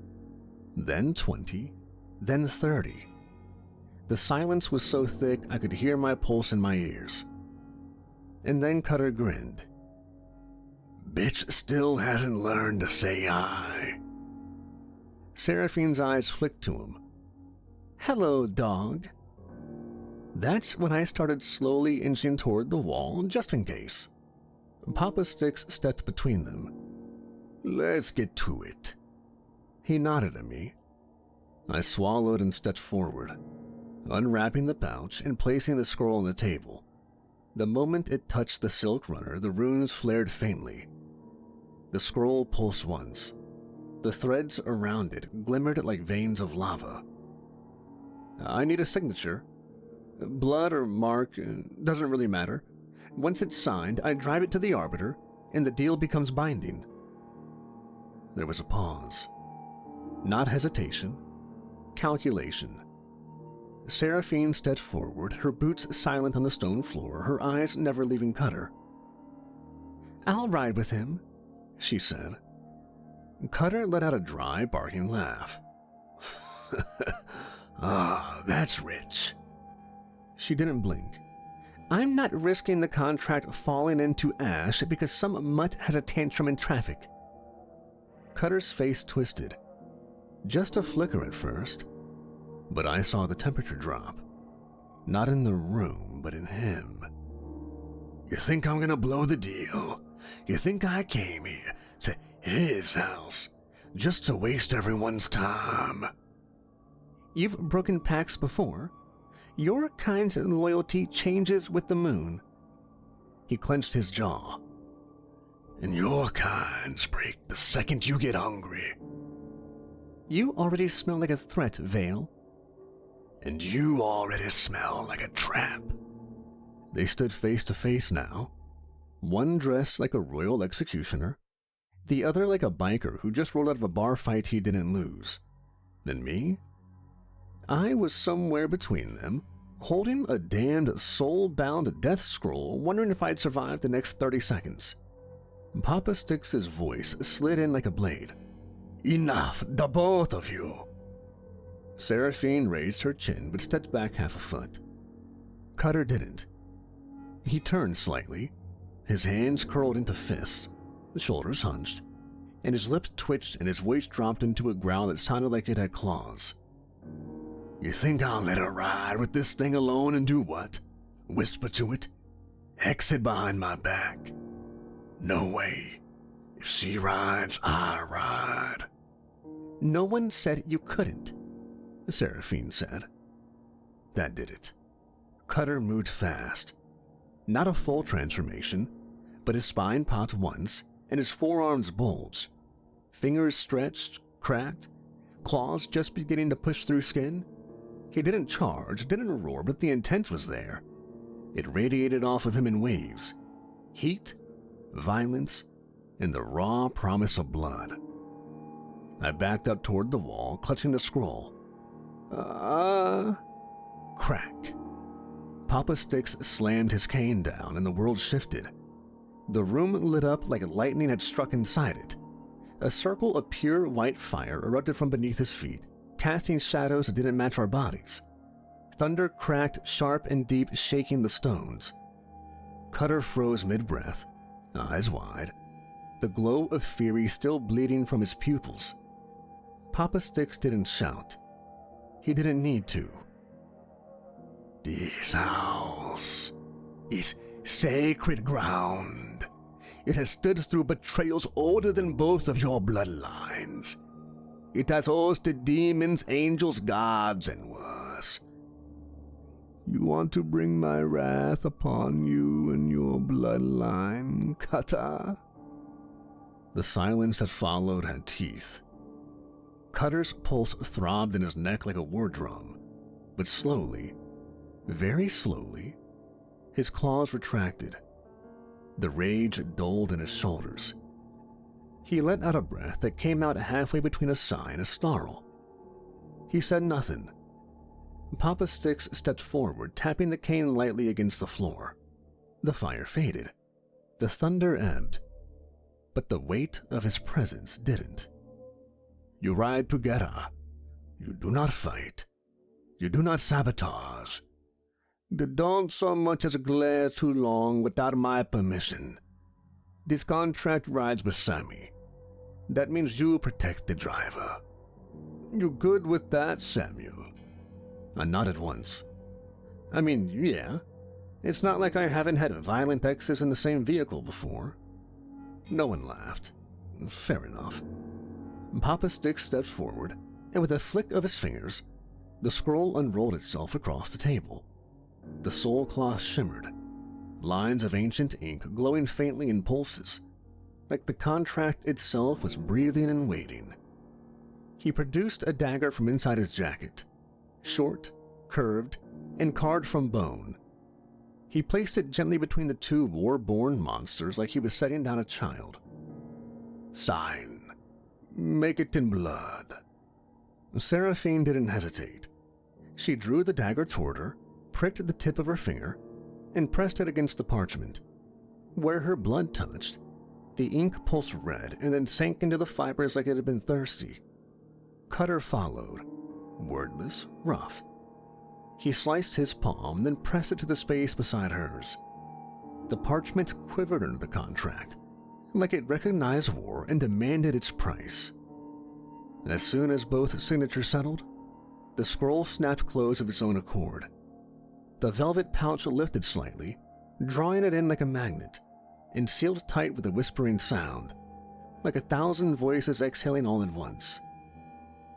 A: then 20, then 30. The silence was so thick I could hear my pulse in my ears. And then Cutter grinned. Bitch still hasn't learned to say I. Seraphine's eyes flicked to him. Hello, dog. That's when I started slowly inching toward the wall, just in case. Papa Stix stepped between them. Let's get to it. He nodded at me. I swallowed and stepped forward, unwrapping the pouch and placing the scroll on the table. The moment it touched the silk runner, the runes flared faintly. The scroll pulsed once. The threads around it glimmered like veins of lava. I need a signature. Blood or mark, doesn't really matter. Once it's signed, I drive it to the arbiter, and the deal becomes binding. There was a pause. Not hesitation. Calculation. Seraphine stepped forward, her boots silent on the stone floor, her eyes never leaving Cutter. I'll ride with him, she said. Cutter let out a dry, barking laugh. Ah, that's rich. She didn't blink. I'm not risking the contract falling into ash because some mutt has a tantrum in traffic. Cutter's face twisted. Just a flicker at first, but I saw the temperature drop. Not in the room, but in him. You think I'm gonna blow the deal? You think I came here to his house just to waste everyone's time? You've broken pacts before. Your kind's loyalty changes with the moon. He clenched his jaw. And your kinds break the second you get hungry. You already smell like a threat, Vale. And you already smell like a trap. They stood face to face now. One dressed like a royal executioner, the other like a biker who just rolled out of a bar fight he didn't lose. And me? I was somewhere between them, holding a damned soul-bound death scroll, wondering if I'd survive the next 30 seconds. Papa Stix's voice slid in like a blade. Enough, the both of you. Seraphine raised her chin but stepped back half a foot. Cutter didn't. He turned slightly, his hands curled into fists, the shoulders hunched, and his lips twitched and his voice dropped into a growl that sounded like it had claws. You think I'll let her ride with this thing alone and do what? Whisper to it? Exit behind my back? No way. If she rides, I ride. No one said you couldn't, Seraphine said. That did it. Cutter moved fast. Not a full transformation, but his spine popped once, and his forearms bulged. Fingers stretched, cracked, claws just beginning to push through skin. He didn't charge, didn't roar, but the intent was there. It radiated off of him in waves. Heat, violence, and the raw promise of blood. I backed up toward the wall, clutching the scroll. Crack. Papa Stix slammed his cane down and the world shifted. The room lit up like lightning had struck inside it. A circle of pure white fire erupted from beneath his feet, casting shadows that didn't match our bodies. Thunder cracked sharp and deep, shaking the stones. Cutter froze mid-breath, eyes wide, the glow of fury still bleeding from his pupils. Papa Stix didn't shout. He didn't need to. This house is sacred ground. It has stood through betrayals older than both of your bloodlines. It has hosted demons, angels, gods, and worse. You want to bring my wrath upon you and your bloodline, Cutter? The silence that followed had teeth. Cutter's pulse throbbed in his neck like a war drum, but slowly, very slowly, his claws retracted. The rage dulled in his shoulders. He let out a breath that came out halfway between a sigh and a snarl. He said nothing. Papa Stix stepped forward, tapping the cane lightly against the floor. The fire faded. The thunder ebbed. but the weight of his presence didn't. You ride together. You do not fight. You do not sabotage. You don't so much as glare too long without my permission. This contract rides beside me. That means you protect the driver. You good with that, Samuel? I nodded once. I mean, yeah. It's not like I haven't had violent exes in the same vehicle before. No one laughed. Fair enough. Papa Stix stepped forward, and with a flick of his fingers, the scroll unrolled itself across the table. The soul cloth shimmered, lines of ancient ink glowing faintly in pulses, like the contract itself was breathing and waiting. He produced a dagger from inside his jacket, short, curved, and carved from bone. He placed it gently between the two war-born monsters like he was setting down a child. Sign. Make it in blood. Seraphine didn't hesitate. She drew the dagger toward her, pricked the tip of her finger, and pressed it against the parchment. Where her blood touched, the ink pulsed red and then sank into the fibers like it had been thirsty. Cutter followed, wordless, rough. He sliced his palm, then pressed it to the space beside hers. The parchment quivered under the contract, like it recognized war and demanded its price. As soon as both signatures settled, the scroll snapped closed of its own accord. The velvet pouch lifted slightly, drawing it in like a magnet, and sealed tight with a whispering sound, like 1,000 voices exhaling all at once.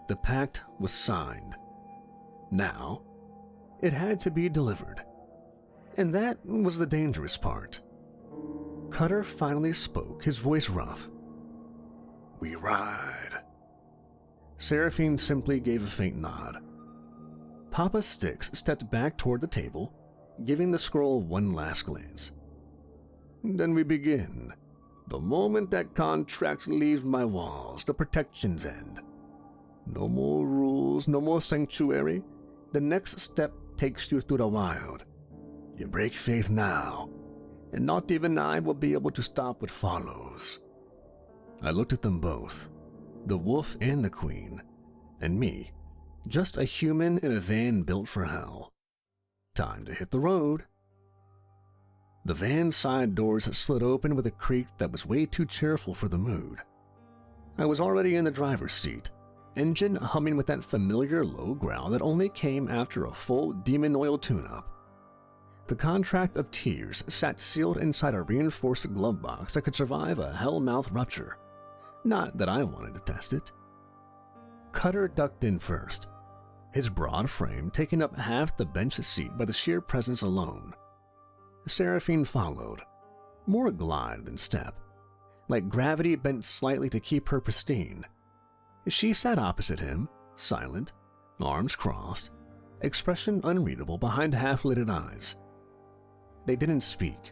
A: The pact was signed. Now, it had to be delivered. And that was the dangerous part. Cutter finally spoke, his voice rough. We ride. Seraphine simply gave a faint nod. Papa Stix stepped back toward the table, giving the scroll one last glance. Then we begin. The moment that contract leaves my walls, the protections end. No more rules, no more sanctuary. The next step takes you through the wild. You break faith now, and not even I will be able to stop what follows. I looked at them both, the wolf and the queen, and me, just a human in a van built for hell. Time to hit the road. The van's side doors slid open with a creak that was way too cheerful for the mood. I was already in the driver's seat, engine humming with that familiar low growl that only came after a full demon oil tune-up. The contract of tears sat sealed inside a reinforced glove box that could survive a hell-mouth rupture. Not that I wanted to test it. Cutter ducked in first, his broad frame taking up half the bench seat by the sheer presence alone. Seraphine followed, more glide than step, like gravity bent slightly to keep her pristine. She sat opposite him, silent, arms crossed, expression unreadable behind half-lidded eyes. They didn't speak.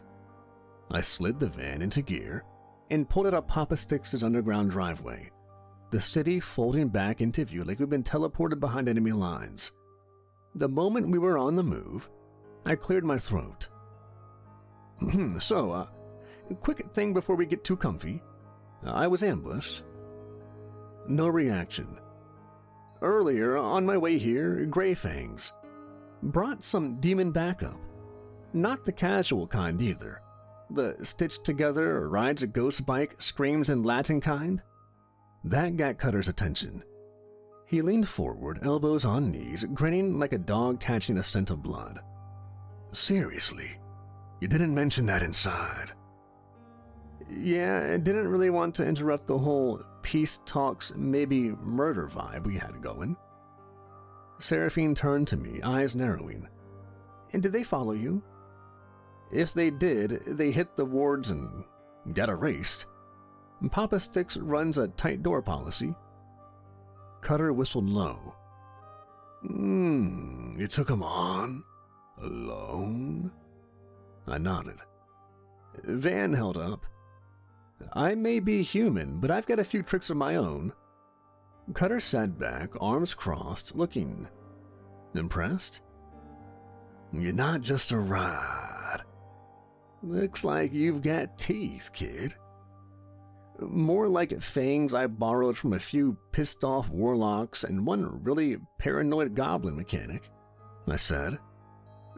A: I slid the van into gear and pulled it up Papa Stix's underground driveway, the city folding back into view like we'd been teleported behind enemy lines. The moment we were on the move, I cleared my throat. So, quick thing before we get too comfy. I was ambushed. No reaction. Earlier, on my way here, Grey Fangs. Brought some demon backup. Not the casual kind either. The stitched together, rides a ghost bike, screams in Latin kind. That got Cutter's attention. He leaned forward, elbows on knees, grinning like a dog catching a scent of blood. Seriously, you didn't mention that inside. Yeah, I didn't really want to interrupt the whole peace talks, maybe murder vibe we had going. Seraphine turned to me, eyes narrowing. And did they follow you? If they did, they hit the wards and got erased. Papa Stix runs a tight door policy. Cutter whistled low. You took him on? Alone? I nodded. Van held up. I may be human, but I've got a few tricks of my own. Cutter sat back, arms crossed, looking impressed. You're not just a ride. Looks like you've got teeth, kid. More like fangs I borrowed from a few pissed-off warlocks and one really paranoid goblin mechanic, I said.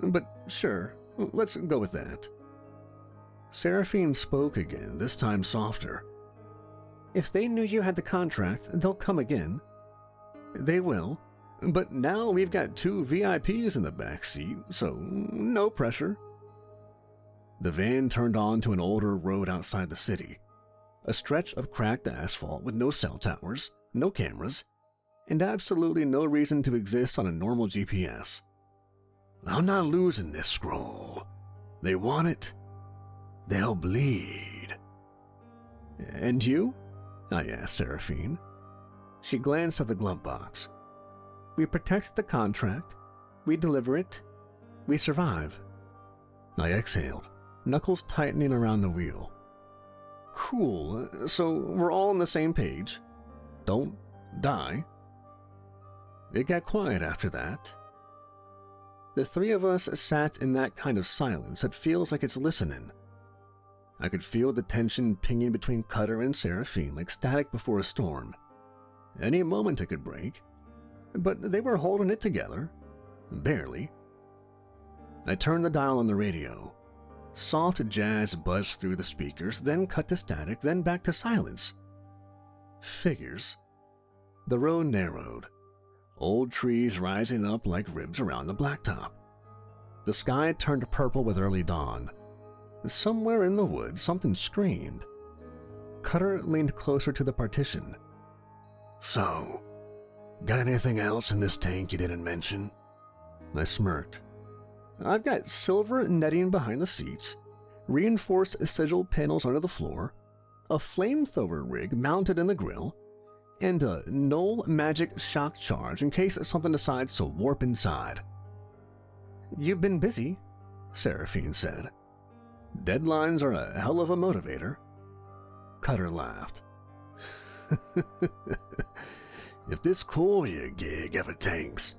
A: But sure, let's go with that. Seraphine spoke again, this time softer. If they knew you had the contract, they'll come again. They will, but now we've got 2 VIPs in the back seat, so no pressure. The van turned onto an older road outside the city, a stretch of cracked asphalt with no cell towers, no cameras, and absolutely no reason to exist on a normal GPS. I'm not losing this scroll. They want it. They'll bleed. And you? I asked Seraphine. She glanced at the glove box. We protect the contract. We deliver it. We survive. I exhaled, knuckles tightening around the wheel. Cool, so we're all on the same page. Don't die. It got quiet after that. The 3 of us sat in that kind of silence that feels like it's listening. I could feel the tension pinging between Cutter and Seraphine like static before a storm. Any moment it could break, but they were holding it together. Barely. I turned the dial on the radio. Soft jazz buzzed through the speakers, then cut to static, then back to silence. Figures. The road narrowed. Old trees rising up like ribs around the blacktop. The sky turned purple with early dawn. Somewhere in the woods, something screamed. Cutter leaned closer to the partition. So, got anything else in this tank you didn't mention? I smirked. I've got silver netting behind the seats, reinforced sigil panels under the floor, a flamethrower rig mounted in the grill, and a null magic shock charge in case something decides to warp inside. You've been busy, Seraphine said. Deadlines are a hell of a motivator. Cutter laughed. If this courier gig ever tanks,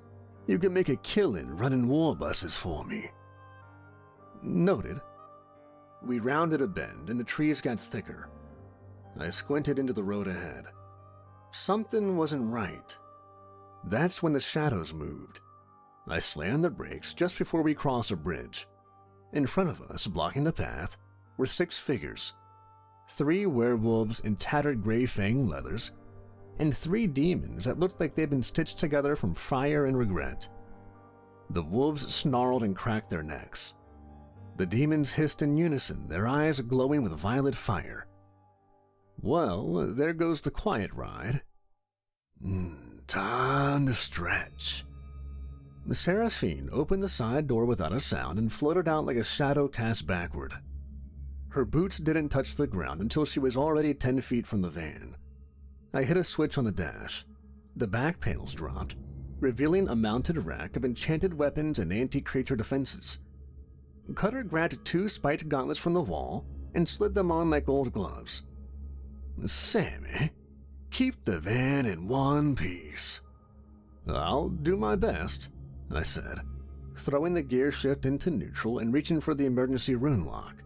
A: you can make a killing running war buses for me. Noted. We rounded a bend and the trees got thicker. I squinted into the road ahead. Something wasn't right. That's when the shadows moved. I slammed the brakes just before we crossed a bridge. In front of us, blocking the path, were 6 figures. 3 werewolves in tattered gray fang leathers, and 3 demons that looked like they'd been stitched together from fire and regret. The wolves snarled and cracked their necks. The demons hissed in unison, their eyes glowing with violet fire. Well, there goes the quiet ride. Time to stretch. Seraphine opened the side door without a sound and floated out like a shadow cast backward. Her boots didn't touch the ground until she was already 10 feet from the van. I hit a switch on the dash. The back panels dropped, revealing a mounted rack of enchanted weapons and anti-creature defenses. Cutter grabbed 2 spiked gauntlets from the wall and slid them on like old gloves. Sammy, keep the van in one piece. I'll do my best, I said, throwing the gear shift into neutral and reaching for the emergency rune lock.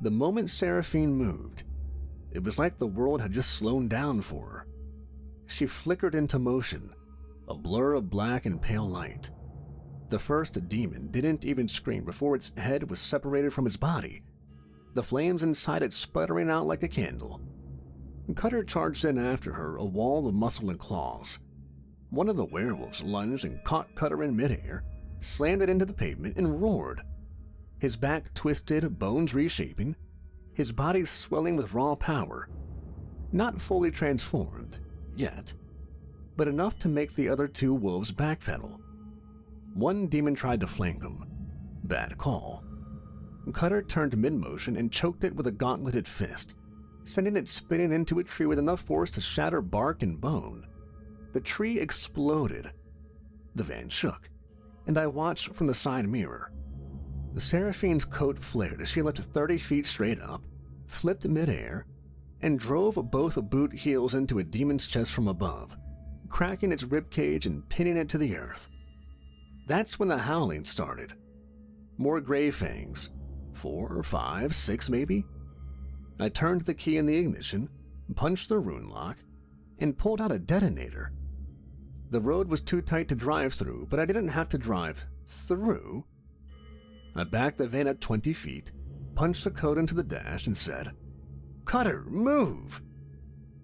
A: The moment Seraphine moved, it was like the world had just slowed down for her. She flickered into motion, a blur of black and pale light. The first demon didn't even scream before its head was separated from its body, the flames inside it sputtering out like a candle. Cutter charged in after her, a wall of muscle and claws. One of the werewolves lunged and caught Cutter in midair, slammed it into the pavement, and roared. His back twisted, bones reshaping, his body swelling with raw power. Not fully transformed, yet, but enough to make the other 2 wolves backpedal. One demon tried to flank him. Bad call. Cutter turned mid-motion and choked it with a gauntleted fist, sending it spinning into a tree with enough force to shatter bark and bone. The tree exploded. The van shook, and I watched from the side mirror. Seraphine's coat flared as she leapt 30 feet straight up, flipped midair, and drove both boot heels into a demon's chest from above, cracking its ribcage and pinning it to the earth. That's when the howling started. More gray fangs. 4, 5, 6 maybe? I turned the key in the ignition, punched the rune lock, and pulled out a detonator. The road was too tight to drive through, but I didn't have to drive through. I backed the van up 20 feet, punched the code into the dash, and said, "Cutter, move!"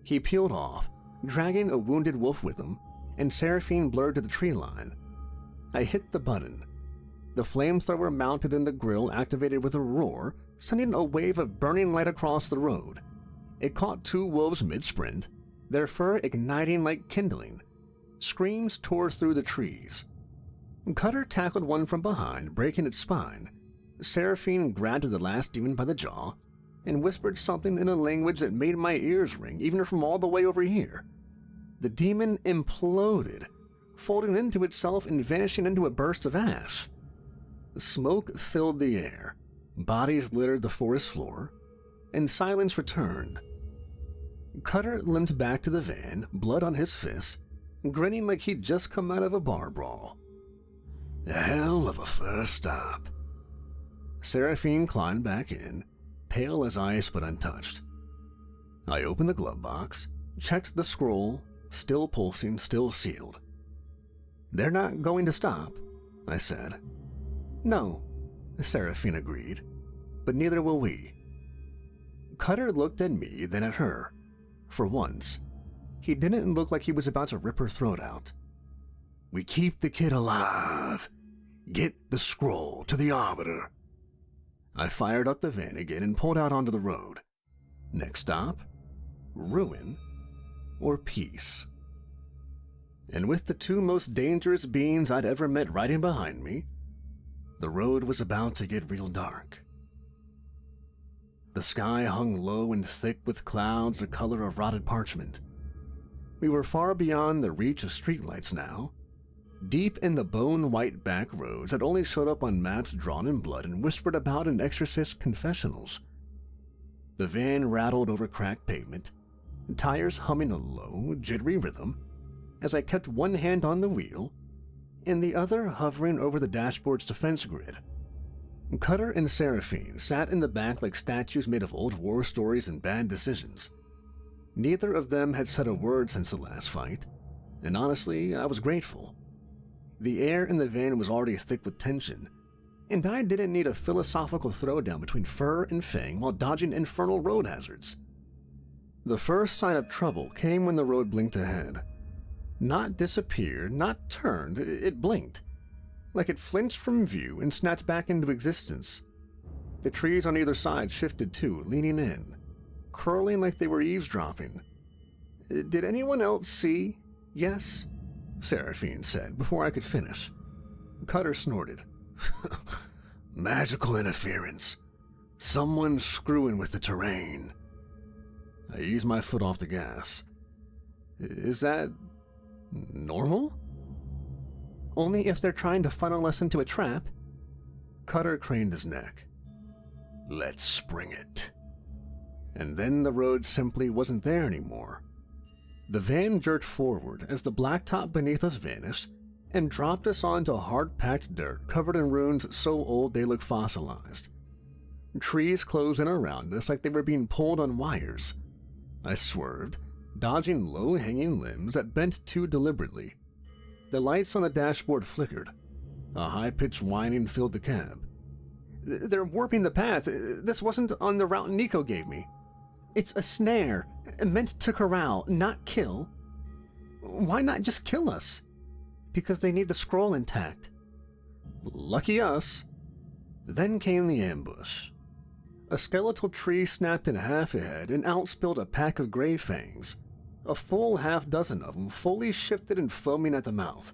A: He peeled off, dragging a wounded wolf with him, and Seraphine blurred to the tree line. I hit the button. The flamethrower mounted in the grill activated with a roar, sending a wave of burning light across the road. It caught 2 wolves mid-sprint, their fur igniting like kindling. Screams tore through the trees. Cutter tackled one from behind, breaking its spine. Seraphine grabbed the last demon by the jaw and whispered something in a language that made my ears ring even from all the way over here. The demon imploded, folding into itself and vanishing into a burst of ash. Smoke filled the air, bodies littered the forest floor, and silence returned. Cutter limped back to the van, blood on his fists, grinning like he'd just come out of a bar brawl. A hell of a first stop. Seraphine climbed back in, pale as ice but untouched. I opened the glove box, checked the scroll, still pulsing, still sealed. "They're not going to stop," I said. "No," Seraphine agreed, "but neither will we." Cutter looked at me, then at her. For once, he didn't look like he was about to rip her throat out. "We keep the kid alive. Get the scroll to the Arbiter." I fired up the van again and pulled out onto the road. Next stop, ruin or peace. And with the 2 most dangerous beings I'd ever met riding behind me, the road was about to get real dark. The sky hung low and thick with clouds the color of rotted parchment. We were far beyond the reach of streetlights now, deep in the bone-white back roads that only showed up on maps drawn in blood and whispered about in exorcist confessionals. The van rattled over cracked pavement, tires humming a low, jittery rhythm, as I kept one hand on the wheel and the other hovering over the dashboard's defense grid. Cutter and Seraphine sat in the back like statues made of old war stories and bad decisions. Neither of them had said a word since the last fight, and honestly, I was grateful. The air in the van was already thick with tension, and I didn't need a philosophical throwdown between Fur and Fang while dodging infernal road hazards. The first sign of trouble came when the road blinked ahead. Not disappeared, not turned, it blinked, like it flinched from view and snapped back into existence. The trees on either side shifted too, leaning in, curling like they were eavesdropping. "Did anyone else see?" "Yes," Seraphine said before I could finish. Cutter snorted. "Magical interference. Someone screwing with the terrain." I eased my foot off the gas. "Is that normal?" "Only if they're trying to funnel us into a trap." Cutter craned his neck. "Let's spring it." And then the road simply wasn't there anymore. The van jerked forward as the blacktop beneath us vanished and dropped us onto hard-packed dirt covered in ruins so old they looked fossilized. Trees closed in around us like they were being pulled on wires. I swerved, dodging low-hanging limbs that bent too deliberately. The lights on the dashboard flickered. A high-pitched whining filled the cab. "They're warping the path. This wasn't on the route Nico gave me. It's a snare, meant to corral, not kill." "Why not just kill us?" "Because they need the scroll intact." Lucky us. Then came the ambush. A skeletal tree snapped in half ahead and out spilled a pack of gray fangs. A full half-dozen of them fully shifted and foaming at the mouth.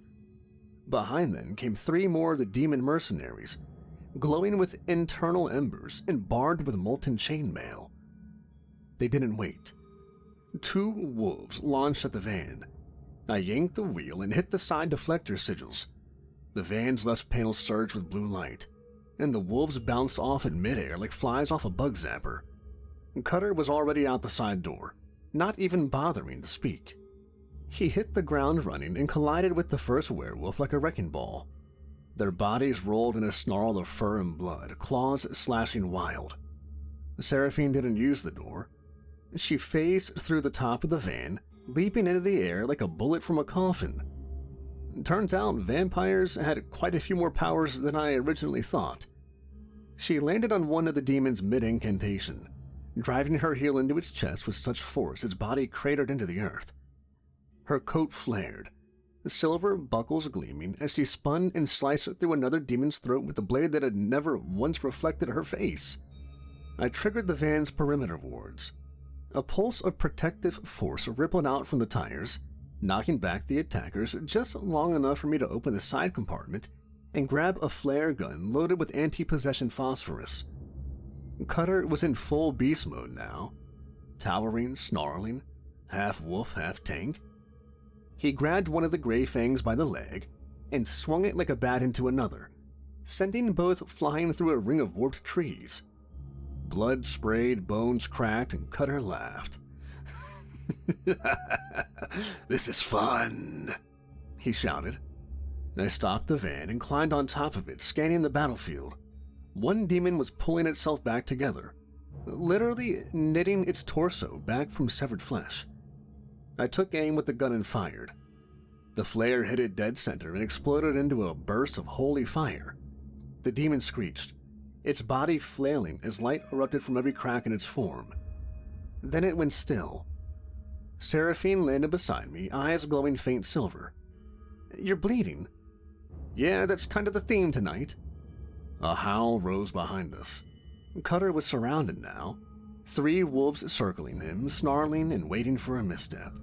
A: Behind them came 3 more of the demon mercenaries, glowing with internal embers and barbed with molten chainmail. They didn't wait. 2 wolves launched at the van. I yanked the wheel and hit the side deflector sigils. The van's left panel surged with blue light, and the wolves bounced off in midair like flies off a bug zapper. Cutter was already out the side door, not even bothering to speak. He hit the ground running and collided with the first werewolf like a wrecking ball. Their bodies rolled in a snarl of fur and blood, claws slashing wild. Seraphine didn't use the door. She phased through the top of the van, leaping into the air like a bullet from a coffin. Turns out vampires had quite a few more powers than I originally thought. She landed on one of the demon's mid-incantation, driving her heel into its chest with such force its body cratered into the earth. Her coat flared, the silver buckles gleaming as she spun and sliced through another demon's throat with a blade that had never once reflected her face. I triggered the van's perimeter wards. A pulse of protective force rippled out from the tires, knocking back the attackers just long enough for me to open the side compartment and grab a flare gun loaded with anti-possession phosphorus. Cutter was in full beast mode now, towering, snarling, half wolf, half tank. He grabbed one of the gray fangs by the leg and swung it like a bat into another, sending both flying through a ring of warped trees. Blood sprayed, bones cracked, and Cutter laughed. "This is fun," he shouted. I stopped the van and climbed on top of it, scanning the battlefield. One demon was pulling itself back together, literally knitting its torso back from severed flesh. I took aim with the gun and fired. The flare hit it dead center and exploded into a burst of holy fire. The demon screeched, its body flailing as light erupted from every crack in its form. Then it went still. Seraphine landed beside me, eyes glowing faint silver. "You're bleeding." "Yeah, that's kind of the theme tonight." A howl rose behind us. Cutter was surrounded now, 3 wolves circling him, snarling and waiting for a misstep.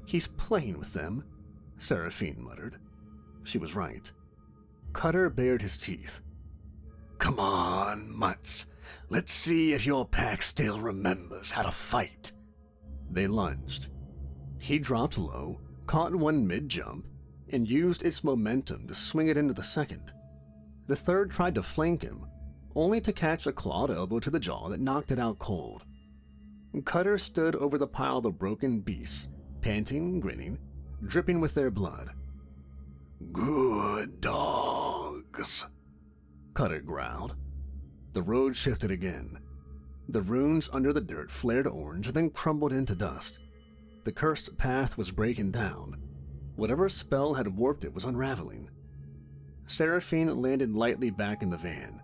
A: "He's playing with them," Seraphine muttered. She was right. Cutter bared his teeth. "Come on, mutts. Let's see if your pack still remembers how to fight." They lunged. He dropped low, caught one mid-jump, and used its momentum to swing it into the second. The third tried to flank him, only to catch a clawed elbow to the jaw that knocked it out cold. Cutter stood over the pile of broken beasts, panting, grinning, dripping with their blood. "Good dogs," Cutter growled. The road shifted again. The runes under the dirt flared orange, then crumbled into dust. The cursed path was breaking down. Whatever spell had warped it was unraveling. Seraphine landed lightly back in the van.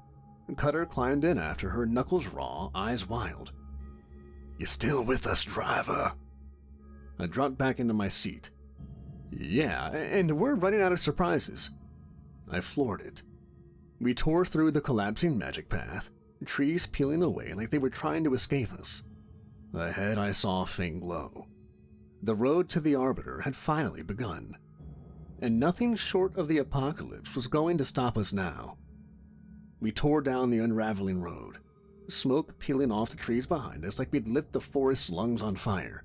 A: Cutter climbed in after her, knuckles raw, eyes wild. "You still with us, driver?" I dropped back into my seat. "Yeah, and we're running out of surprises." I floored it. We tore through the collapsing magic path, trees peeling away like they were trying to escape us. Ahead I saw a faint glow. The road to the Arbiter had finally begun, and nothing short of the apocalypse was going to stop us now. We tore down the unraveling road, smoke peeling off the trees behind us like we'd lit the forest's lungs on fire.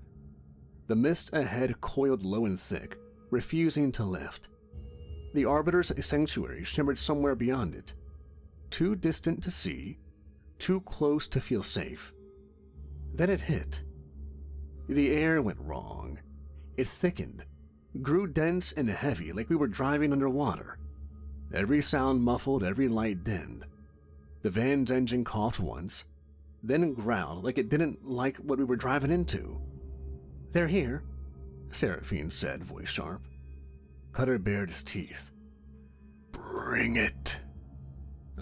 A: The mist ahead coiled low and thick, refusing to lift. The Arbiter's sanctuary shimmered somewhere beyond it, too distant to see, too close to feel safe. Then it hit. The air went wrong. It thickened, grew dense and heavy like we were driving underwater. Every sound muffled, every light dimmed. The van's engine coughed once, then growled like it didn't like what we were driving into. "They're here," Seraphine said, voice sharp. Cutter bared his teeth. "Bring it."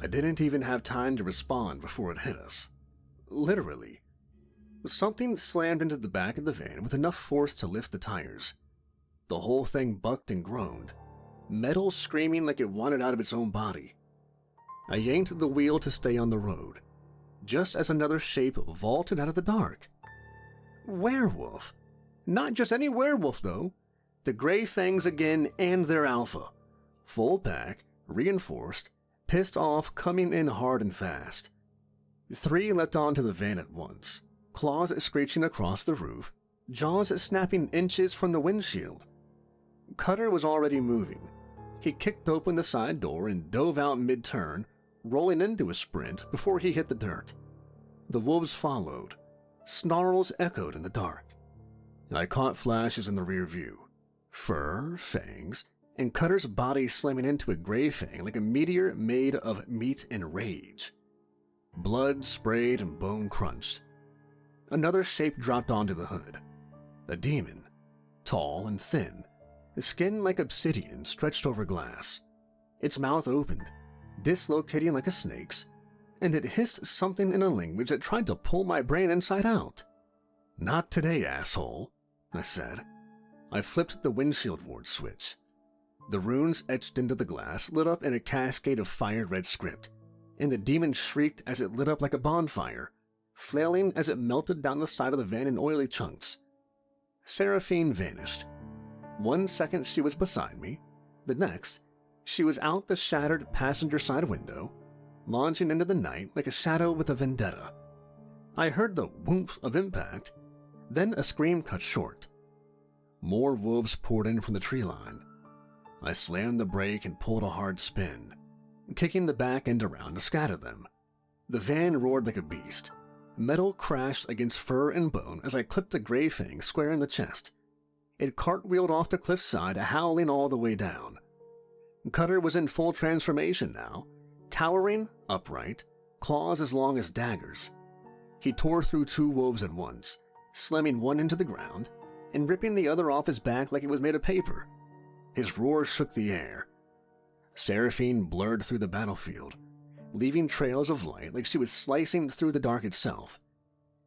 A: I didn't even have time to respond before it hit us. Literally. Something slammed into the back of the van with enough force to lift the tires. The whole thing bucked and groaned, metal screaming like it wanted out of its own body. I yanked the wheel to stay on the road, just as another shape vaulted out of the dark. Werewolf. Not just any werewolf, though. The Gray Fangs again and their alpha. Full pack, reinforced, pissed off, coming in hard and fast. 3 leapt onto the van at once, claws screeching across the roof, jaws snapping inches from the windshield. Cutter was already moving. He kicked open the side door and dove out mid-turn, rolling into a sprint before he hit the dirt. The wolves followed. Snarls echoed in the dark. I caught flashes in the rear view. Fur, fangs, and Cutter's body slamming into a gray fang like a meteor made of meat and rage. Blood sprayed and bone crunched. Another shape dropped onto the hood. A demon, tall and thin, his skin like obsidian stretched over glass. Its mouth opened, dislocating like a snake's, and it hissed something in a language that tried to pull my brain inside out. "Not today, asshole," I said. I flipped the windshield ward switch. The runes etched into the glass lit up in a cascade of fire-red script, and the demon shrieked as it lit up like a bonfire, flailing as it melted down the side of the van in oily chunks. Seraphine vanished. 1 second she was beside me, the next, she was out the shattered passenger side window, launching into the night like a shadow with a vendetta. I heard the whoomph of impact, then a scream cut short. More wolves poured in from the tree line. I slammed the brake and pulled a hard spin, kicking the back end around to scatter them. The van roared like a beast. Metal crashed against fur and bone as I clipped a gray fang square in the chest. It cartwheeled off the cliffside, howling all the way down. Cutter was in full transformation now, towering, upright, claws as long as daggers. He tore through 2 wolves at once, slamming one into the ground and ripping the other off his back like it was made of paper. His roar shook the air. Seraphine blurred through the battlefield, leaving trails of light like she was slicing through the dark itself.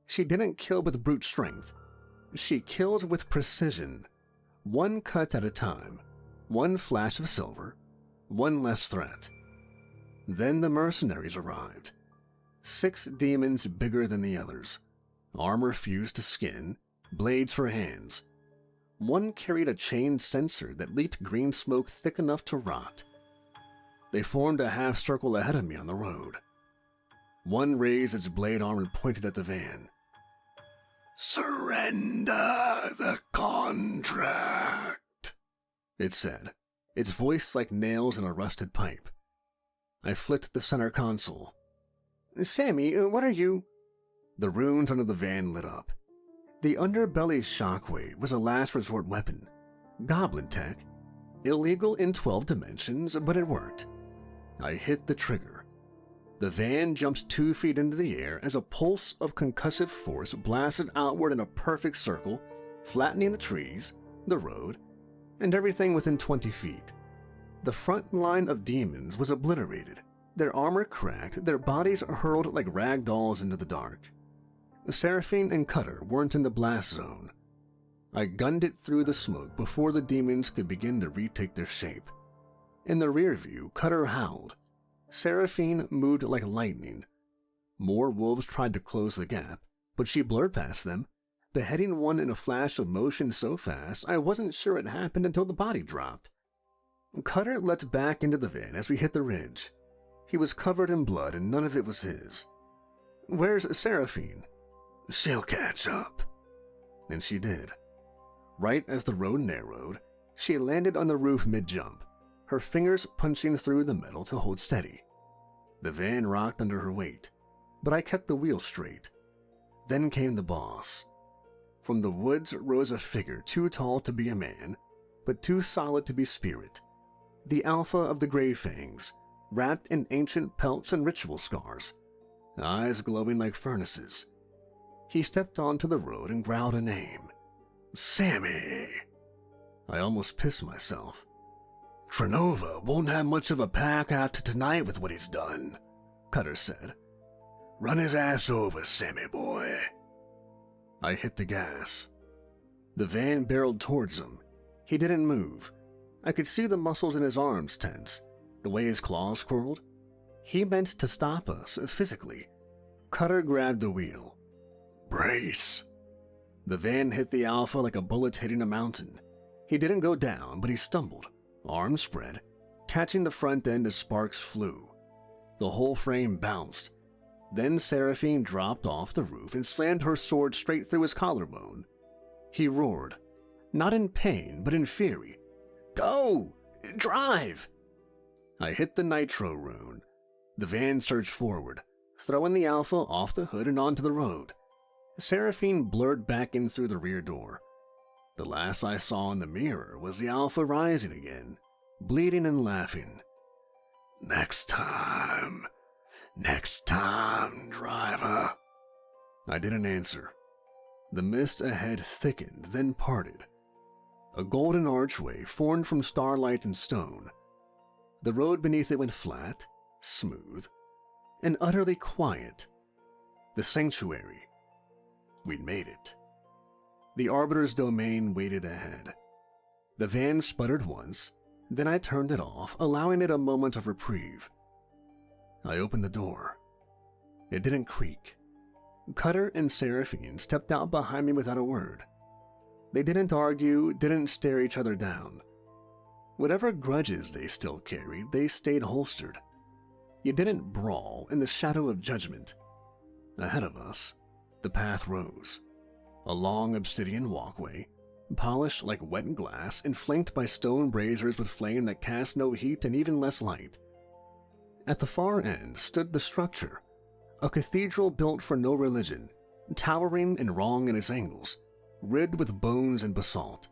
A: She didn't kill with brute strength. She killed with precision, 1 cut at a time, 1 flash of silver, 1 less threat. Then the mercenaries arrived. 6 demons bigger than the others, armor fused to skin, blades for hands. One carried a chain censer that leaked green smoke thick enough to rot. They formed a half circle ahead of me on the road. One raised its blade arm and pointed at the van. "Surrender the contract," it said, its voice like nails in a rusted pipe. I flicked the center console. "Sammy, what are you—" The runes under the van lit up. The underbelly's shockwave was a last resort weapon. Goblin tech. Illegal in 12 dimensions, but it worked. I hit the trigger. The van jumped 2 feet into the air as a pulse of concussive force blasted outward in a perfect circle, flattening the trees, the road, and everything within 20 feet. The front line of demons was obliterated, their armor cracked, their bodies hurled like rag dolls into the dark. Seraphine and Cutter weren't in the blast zone. I gunned it through the smoke before the demons could begin to retake their shape. In the rear view, Cutter howled. Seraphine moved like lightning. More wolves tried to close the gap, but she blurred past them, beheading one in a flash of motion so fast I wasn't sure it happened until the body dropped. Cutter leapt back into the van as we hit the ridge. He was covered in blood and none of it was his. "Where's Seraphine?" "She'll catch up." And she did. Right as the road narrowed, she landed on the roof mid-jump, her fingers punching through the metal to hold steady. The van rocked under her weight, but I kept the wheel straight. Then came the boss. From the woods rose a figure too tall to be a man, but too solid to be spirit. The alpha of the Grey Fangs, wrapped in ancient pelts and ritual scars, eyes glowing like furnaces. He stepped onto the road and growled a name. "Sammy." I almost pissed myself. "Trinova won't have much of a pack after tonight with what he's done," Cutter said. "Run his ass over, Sammy boy." I hit the gas. The van barreled towards him. He didn't move. I could see the muscles in his arms tense, the way his claws curled. He meant to stop us, physically. Cutter grabbed the wheel. "Brace." The van hit the alpha like a bullet hitting a mountain. He didn't go down, but he stumbled, arms spread, catching the front end as sparks flew. The whole frame bounced. Then Seraphine dropped off the roof and slammed her sword straight through his collarbone. He roared, not in pain, but in fury. "Go! Drive!" I hit the nitro rune. The van surged forward, throwing the alpha off the hood and onto the road. Seraphine blurred back in through the rear door. The last I saw in the mirror was the alpha rising again, bleeding and laughing. "Next time, Next time, driver. I didn't answer. The mist ahead thickened, then parted. A golden archway formed from starlight and stone. The road beneath it went flat, smooth, and utterly quiet. The sanctuary. We'd made it. The Arbiter's domain waited ahead. The van sputtered once, then I turned it off, allowing it a moment of reprieve. I opened the door. It didn't creak. Cutter and Seraphine stepped out behind me without a word. They didn't argue, didn't stare each other down. Whatever grudges they still carried, they stayed holstered. You didn't brawl in the shadow of judgment. Ahead of us, the path rose. A long obsidian walkway, polished like wet glass and flanked by stone braziers with flame that cast no heat and even less light. At the far end stood the structure, a cathedral built for no religion, towering and wrong at its angles, ribbed with bones and basalt.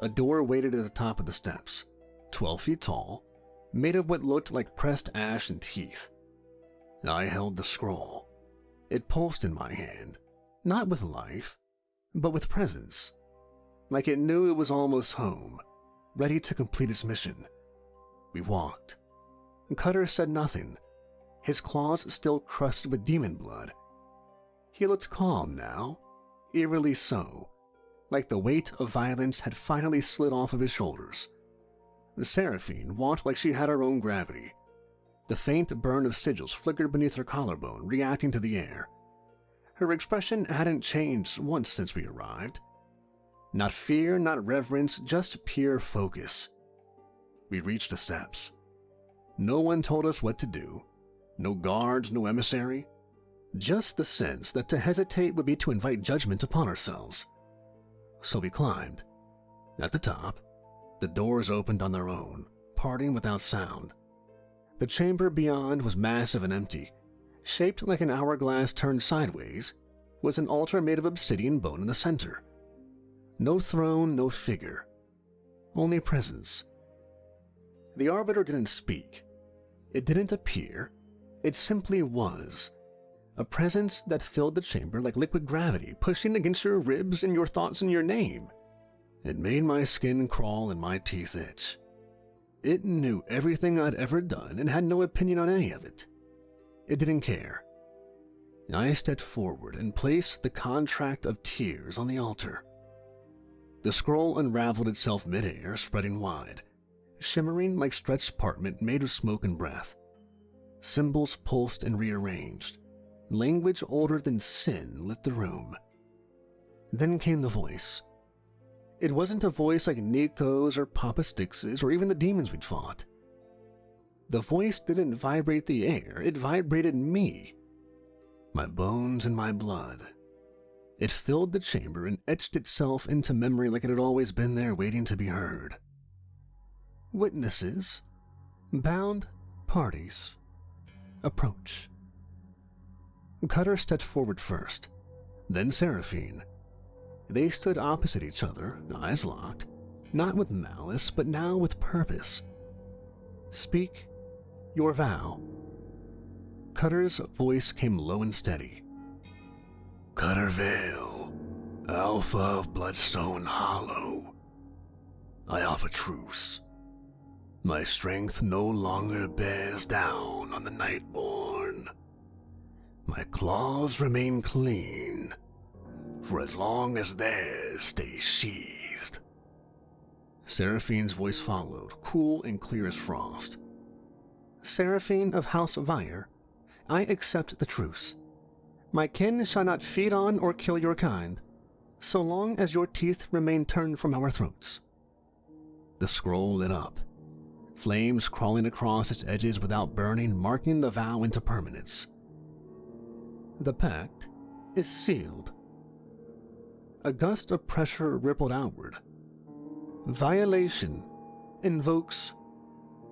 A: A door waited at the top of the steps, 12 feet tall, made of what looked like pressed ash and teeth. I held the scroll. It pulsed in my hand, not with life, but with presence, like it knew it was almost home, ready to complete its mission. We walked. Cutter said nothing, his claws still crusted with demon blood. He looked calm now, eerily so, like the weight of violence had finally slid off of his shoulders. Seraphine walked like she had her own gravity. The faint burn of sigils flickered beneath her collarbone, reacting to the air. Her expression hadn't changed once since we arrived. Not fear, not reverence, just pure focus. We reached the steps. No one told us what to do. No guards, no emissary. Just the sense that to hesitate would be to invite judgment upon ourselves. So we climbed. At the top, the doors opened on their own, parting without sound. The chamber beyond was massive and empty. Shaped like an hourglass turned sideways, was an altar made of obsidian bone in the center. No throne, no figure. Only presence. The Arbiter didn't speak. It didn't appear. It simply was. A presence that filled the chamber like liquid gravity, pushing against your ribs and your thoughts and your name. It made my skin crawl and my teeth itch. It knew everything I'd ever done and had no opinion on any of it. It didn't care. I stepped forward and placed the contract of tears on the altar. The scroll unraveled itself midair, spreading wide, shimmering like stretched parchment made of smoke and breath. Symbols pulsed and rearranged. Language older than sin lit the room. Then came the voice. It wasn't a voice like Nico's or Papa Stix's or even the demons we'd fought. The voice didn't vibrate the air, it vibrated me. My bones and my blood. It filled the chamber and etched itself into memory like it had always been there waiting to be heard. Witnesses, bound parties, approach. Cutter stepped forward first, then Seraphine. They stood opposite each other, eyes locked, not with malice, but now with purpose. Speak your vow. Cutter's voice came low and steady. Cutter Vale, Alpha of Bloodstone Hollow. I offer truce. My strength no longer bears down on the Nightborn. My claws remain clean, for as long as theirs stay sheathed. Seraphine's voice followed, cool and clear as frost. Seraphine of House Vire, I accept the truce. My kin shall not feed on or kill your kind, so long as your teeth remain turned from our throats. The scroll lit up, flames crawling across its edges without burning, marking the vow into permanence. The pact is sealed. A gust of pressure rippled outward. Violation invokes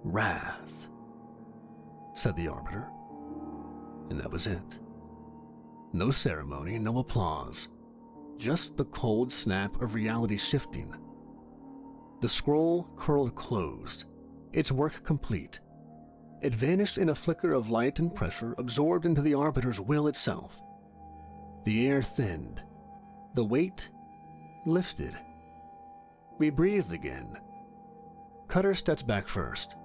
A: wrath, said the Arbiter. And that was it. No ceremony, no applause. Just the cold snap of reality shifting. The scroll curled closed, its work complete. It vanished in a flicker of light and pressure absorbed into the Arbiter's will itself. The air thinned. The weight lifted. We breathed again. Cutter stepped back first.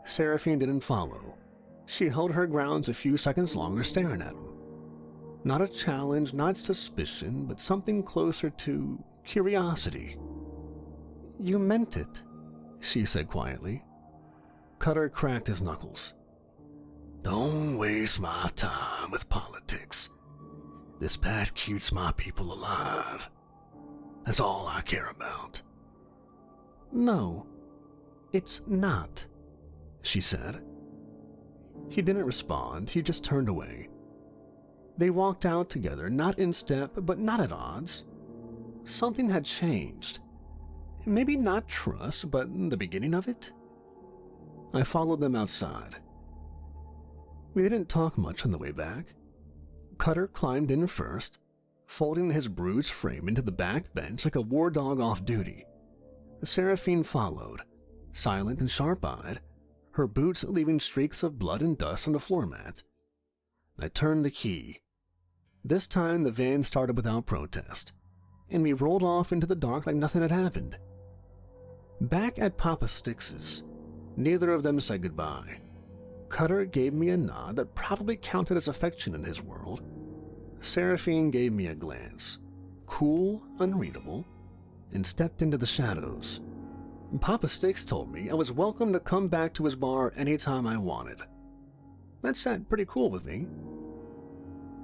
A: Seraphine didn't follow. She held her grounds a few seconds longer, staring at him. Not a challenge, not suspicion, but something closer to curiosity. "You meant it," she said quietly. Cutter cracked his knuckles. "Don't waste my time with politics. This path keeps my people alive. That's all I care about." "No, it's not," she said. He didn't respond, he just turned away. They walked out together, not in step, but not at odds. Something had changed. Maybe not trust, but the beginning of it. I followed them outside. We didn't talk much on the way back. Cutter climbed in first, folding his bruised frame into the back bench like a war dog off duty. Seraphine followed, silent and sharp-eyed, her boots leaving streaks of blood and dust on the floor mat. I turned the key. This time the van started without protest, and we rolled off into the dark like nothing had happened. Back at Papa Stix's, neither of them said goodbye. Cutter gave me a nod that probably counted as affection in his world. Seraphine gave me a glance, cool, unreadable, and stepped into the shadows. Papa Stix told me I was welcome to come back to his bar anytime I wanted. That sat pretty cool with me.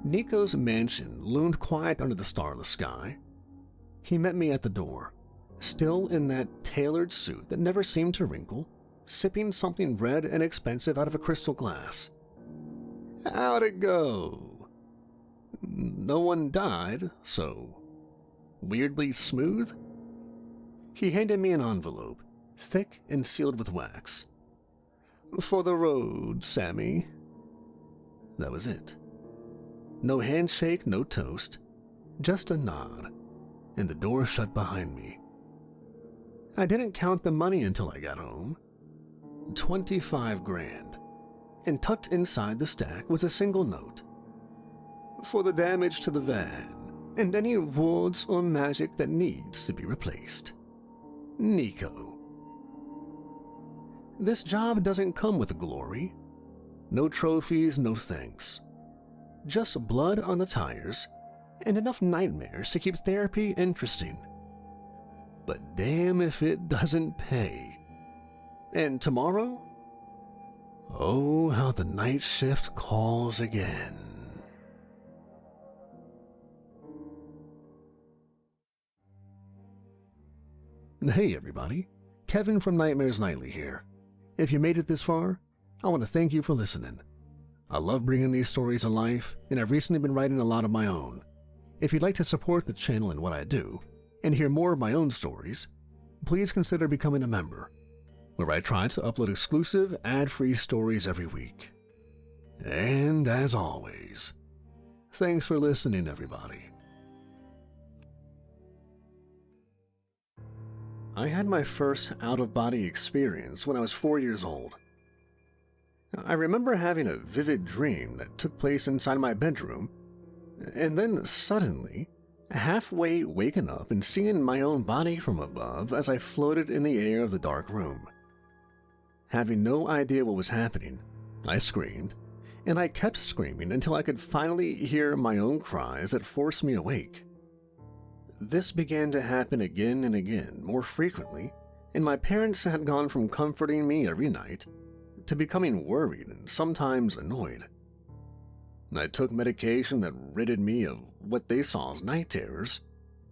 A: Nico's mansion loomed quiet under the starless sky. He met me at the door, still in that tailored suit that never seemed to wrinkle, sipping something red and expensive out of a crystal glass. "How'd it go?" "No one died, so weirdly smooth." He handed me an envelope, thick and sealed with wax. "For the road, Sammy." That was it. No handshake, no toast, just a nod, and the door shut behind me. I didn't count the money until I got home. 25 grand, and tucked inside the stack was a single note. "For the damage to the van, and any wards or magic that needs to be replaced. Nico." This job doesn't come with glory. No trophies, no thanks. Just blood on the tires, and enough nightmares to keep therapy interesting. But damn if it doesn't pay. And tomorrow? Oh, how the night shift calls again. Hey everybody, Kevin from Nightmares Nightly here. If you made it this far, I want to thank you for listening. I love bringing these stories to life, and I've recently been writing a lot of my own. If you'd like to support the channel and what I do, and hear more of my own stories, please consider becoming a member, where I try to upload exclusive, ad-free stories every week. And as always, thanks for listening, everybody. I had my first out-of-body experience when I was 4 years old. I remember having a vivid dream that took place inside my bedroom, and then suddenly, halfway waking up and seeing my own body from above as I floated in the air of the dark room. Having no idea what was happening, I screamed, and I kept screaming until I could finally hear my own cries that forced me awake. This began to happen again and again, more frequently, and my parents had gone from comforting me every night to becoming worried and sometimes annoyed. I took medication that ridded me of what they saw as night terrors,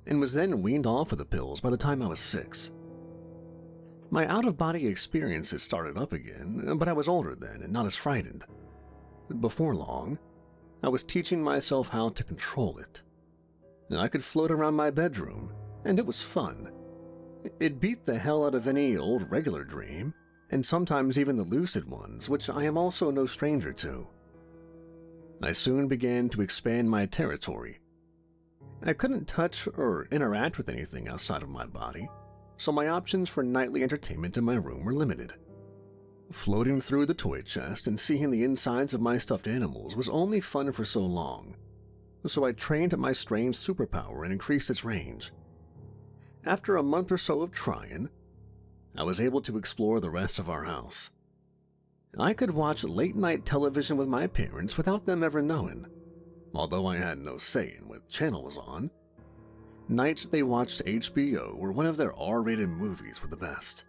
A: and was then weaned off of the pills by the time I was 6. My out-of-body experiences started up again, but I was older then and not as frightened. Before long, I was teaching myself how to control it. I could float around my bedroom, and it was fun. It beat the hell out of any old regular dream, and sometimes even the lucid ones, which I am also no stranger to. I soon began to expand my territory. I couldn't touch or interact with anything outside of my body, so my options for nightly entertainment in my room were limited. Floating through the toy chest and seeing the insides of my stuffed animals was only fun for so long, so I trained my strange superpower and increased its range. After a month or so of trying, I was able to explore the rest of our house. I could watch late-night television with my parents without them ever knowing, although I had no say in what channel was on. Nights they watched HBO or one of their R-rated movies were the best.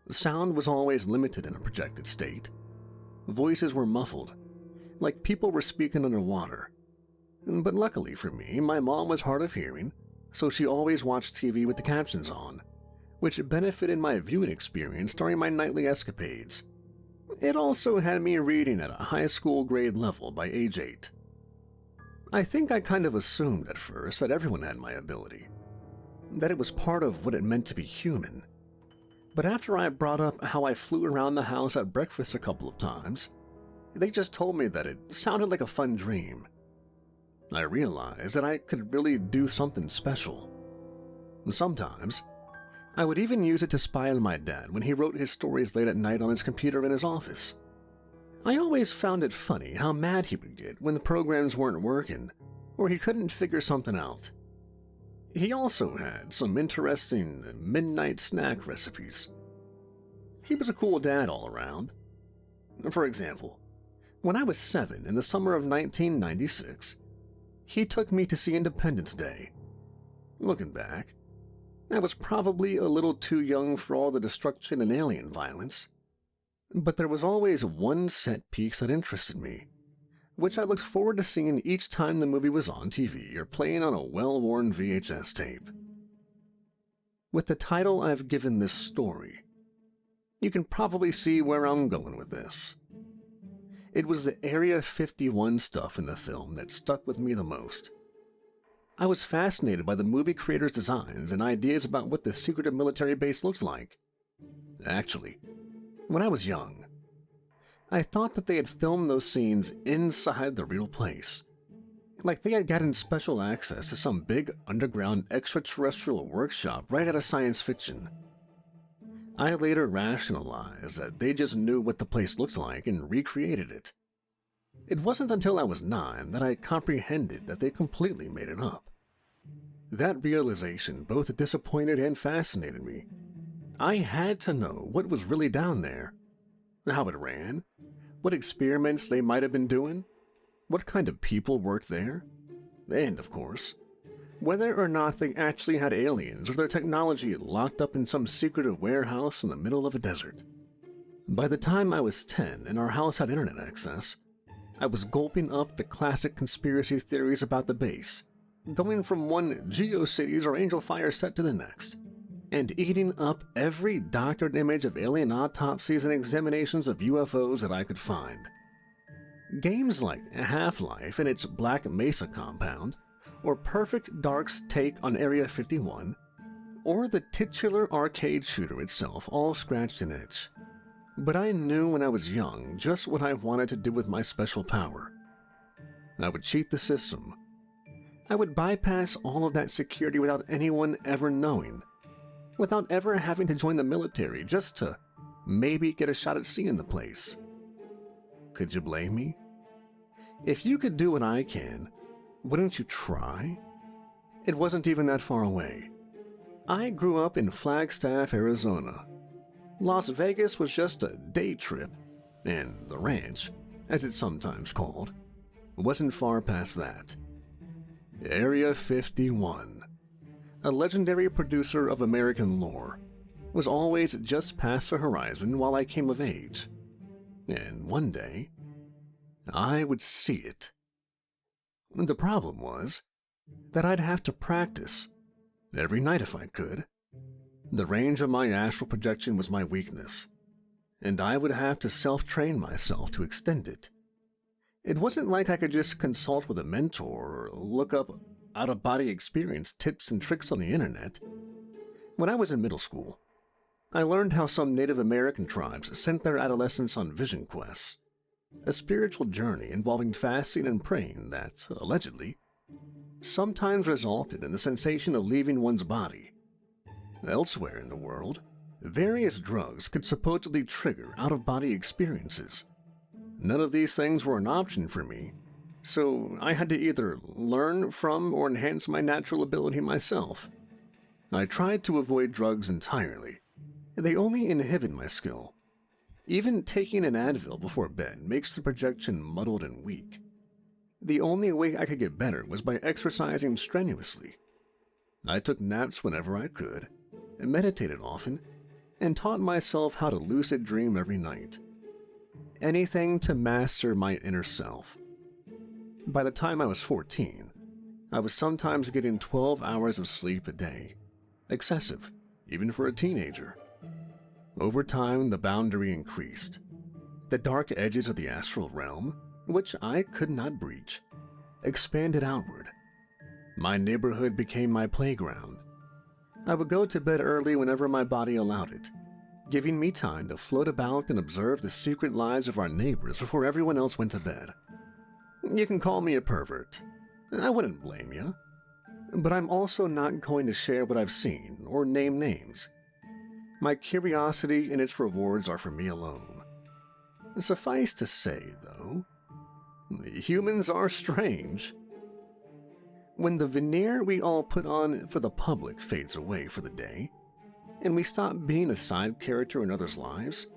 A: The sound was always limited in a projected state. Voices were muffled, like people were speaking underwater. But luckily for me, my mom was hard of hearing, so she always watched TV with the captions on, which benefited my viewing experience during my nightly escapades. It also had me reading at a high school grade level by age 8. I think I kind of assumed at first that everyone had my ability, that it was part of what it meant to be human. But after I brought up how I flew around the house at breakfast a couple of times, they just told me that it sounded like a fun dream. I realized that I could really do something special. Sometimes, I would even use it to spy on my dad when he wrote his stories late at night on his computer in his office. I always found it funny how mad he would get when the programs weren't working, or he couldn't figure something out. He also had some interesting midnight snack recipes. He was a cool dad all around. For example, when I was 7 in the summer of 1996, he took me to see Independence Day. Looking back, I was probably a little too young for all the destruction and alien violence, but there was always one set piece that interested me, which I looked forward to seeing each time the movie was on TV or playing on a well-worn VHS tape. With the title I've given this story, you can probably see where I'm going with this. It was the Area 51 stuff in the film that stuck with me the most. I was fascinated by the movie creators' designs and ideas about what the secretive military base looked like. Actually, when I was young, I thought that they had filmed those scenes inside the real place, like they had gotten special access to some big underground extraterrestrial workshop right out of science fiction. I later rationalized that they just knew what the place looked like and recreated it. It wasn't until I was 9 that I comprehended that they completely made it up. That realization both disappointed and fascinated me. I had to know what was really down there, how it ran, what experiments they might have been doing, what kind of people worked there, and, of course, whether or not they actually had aliens or their technology locked up in some secretive warehouse in the middle of a desert. By the time I was 10 and our house had internet access, I was gulping up the classic conspiracy theories about the base, going from one GeoCities or Angel Fire set to the next, and eating up every doctored image of alien autopsies and examinations of UFOs that I could find. Games like Half-Life and its Black Mesa compound, or Perfect Dark's take on Area 51, or the titular arcade shooter itself all scratched an itch. But I knew when I was young just what I wanted to do with my special power. I would cheat the system. I would bypass all of that security without anyone ever knowing, without ever having to join the military just to maybe get a shot at seeing the place. Could you blame me? If you could do what I can, wouldn't you try? It wasn't even that far away. I grew up in Flagstaff, Arizona. Las Vegas was just a day trip, and the ranch, as it's sometimes called, wasn't far past that. Area 51, a legendary producer of American lore, was always just past the horizon while I came of age. And one day, I would see it. The problem was that I'd have to practice every night if I could. The range of my astral projection was my weakness, and I would have to self-train myself to extend it. It wasn't like I could just consult with a mentor or look up out-of-body experience tips and tricks on the internet. When I was in middle school, I learned how some Native American tribes sent their adolescents on vision quests, a spiritual journey involving fasting and praying that, allegedly, sometimes resulted in the sensation of leaving one's body. Elsewhere in the world, various drugs could supposedly trigger out-of-body experiences. None of these things were an option for me, so I had to either learn from or enhance my natural ability myself. I tried to avoid drugs entirely. They only inhibit my skill. Even taking an Advil before bed makes the projection muddled and weak. The only way I could get better was by exercising strenuously. I took naps whenever I could, meditated often, and taught myself how to lucid dream every night. Anything to master my inner self. By the time I was 14, I was sometimes getting 12 hours of sleep a day. Excessive, even for a teenager. Over time, the boundary increased. The dark edges of the astral realm, which I could not breach, expanded outward. My neighborhood became my playground. I would go to bed early whenever my body allowed it, giving me time to float about and observe the secret lives of our neighbors before everyone else went to bed. You can call me a pervert. I wouldn't blame you. But I'm also not going to share what I've seen or name names. My curiosity and its rewards are for me alone. Suffice to say, though, humans are strange. When the veneer we all put on for the public fades away for the day, and we stop being a side character in others' lives,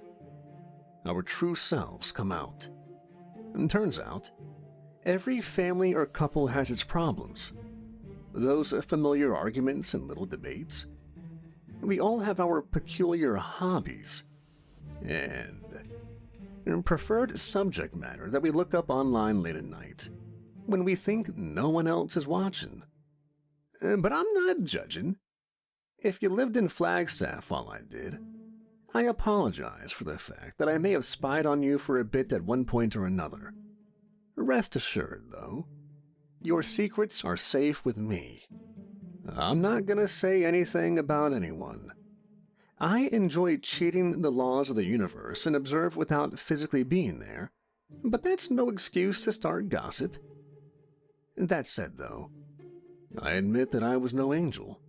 A: our true selves come out. And turns out, every family or couple has its problems. Those familiar arguments and little debates. We all have our peculiar hobbies and preferred subject matter that we look up online late at night when we think no one else is watching. But I'm not judging. If you lived in Flagstaff while I did, I apologize for the fact that I may have spied on you for a bit at one point or another. Rest assured, though, your secrets are safe with me. I'm not gonna say anything about anyone. I enjoy cheating the laws of the universe and observe without physically being there, but that's no excuse to start gossip. That said, though, I admit that I was no angel.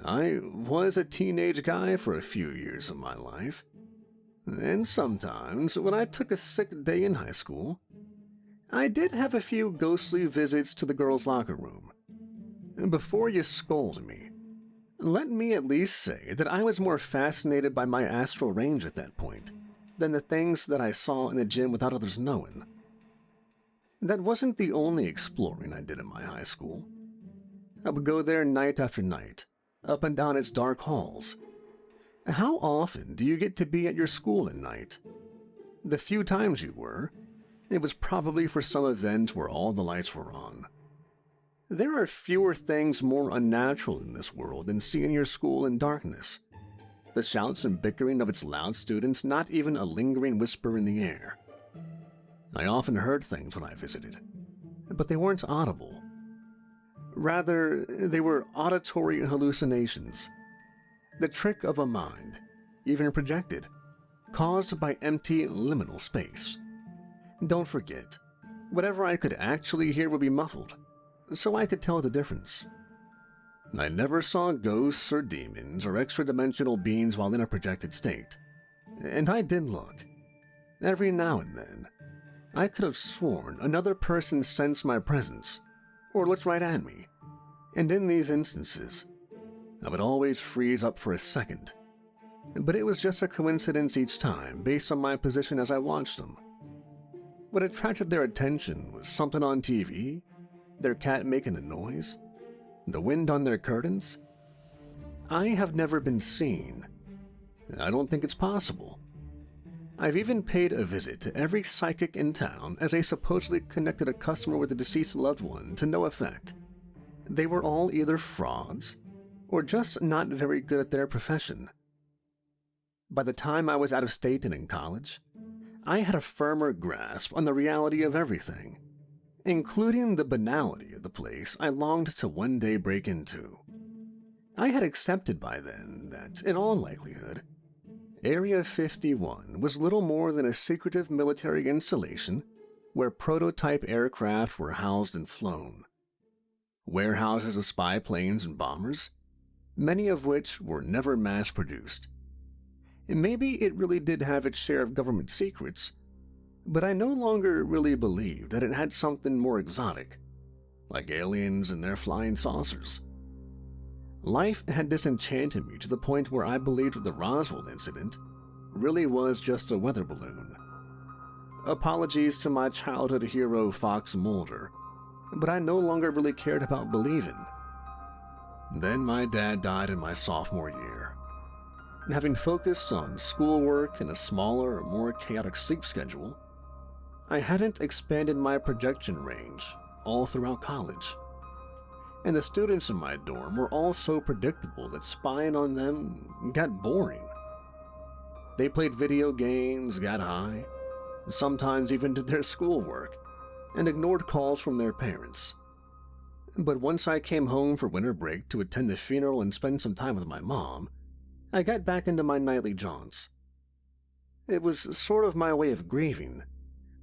A: I was a teenage guy for a few years of my life, and sometimes when I took a sick day in high school, I did have a few ghostly visits to the girls' locker room. Before you scold me, let me at least say that I was more fascinated by my astral range at that point than the things that I saw in the gym without others knowing. That wasn't the only exploring I did in my high school. I would go there night after night, up and down its dark halls. How often do you get to be at your school at night? The few times you were, it was probably for some event where all the lights were on. There are fewer things more unnatural in this world than seeing your school in darkness. The shouts and bickering of its loud students not even a lingering whisper in the air. I often heard things when I visited, but they weren't audible. Rather, they were auditory hallucinations. The trick of a mind, even projected, caused by empty liminal space. Don't forget, whatever I could actually hear would be muffled, so I could tell the difference. I never saw ghosts or demons or extra-dimensional beings while in a projected state. And I did look. Every now and then, I could have sworn another person sensed my presence, or looked right at me. And in these instances, I would always freeze up for a second. But it was just a coincidence each time, based on my position as I watched them. What attracted their attention was something on TV, their cat making a noise, the wind on their curtains. I have never been seen. I don't think it's possible. I've even paid a visit to every psychic in town as they supposedly connected a customer with a deceased loved one to no effect. They were all either frauds or just not very good at their profession. By the time I was out of state and in college, I had a firmer grasp on the reality of everything, including the banality of the place I longed to one day break into. I had accepted by then that, in all likelihood, Area 51 was little more than a secretive military installation where prototype aircraft were housed and flown. Warehouses of spy planes and bombers, many of which were never mass-produced. And maybe it really did have its share of government secrets, but I no longer really believed that it had something more exotic, like aliens and their flying saucers. Life had disenchanted me to the point where I believed the Roswell incident really was just a weather balloon. Apologies to my childhood hero Fox Mulder, but I no longer really cared about believing. Then my dad died in my sophomore year, and having focused on schoolwork and a smaller, more chaotic sleep schedule, I hadn't expanded my projection range all throughout college. And the students in my dorm were all so predictable that spying on them got boring. They played video games, got high, sometimes even did their schoolwork, and ignored calls from their parents. But once I came home for winter break to attend the funeral and spend some time with my mom, I got back into my nightly jaunts. It was sort of my way of grieving,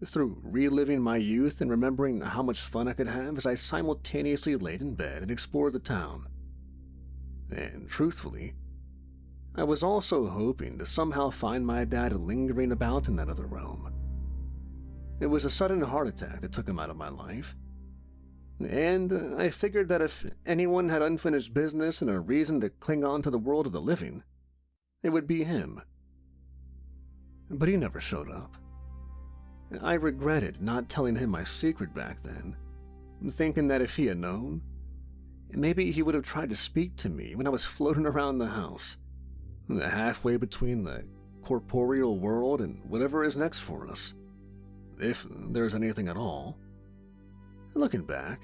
A: through reliving my youth and remembering how much fun I could have as I simultaneously laid in bed and explored the town. And truthfully, I was also hoping to somehow find my dad lingering about in that other realm. It was a sudden heart attack that took him out of my life, and I figured that if anyone had unfinished business and a reason to cling on to the world of the living, it would be him. But he never showed up. I regretted not telling him my secret back then, thinking that if he had known, maybe he would have tried to speak to me when I was floating around the house, halfway between the corporeal world and whatever is next for us, if there's anything at all. Looking back,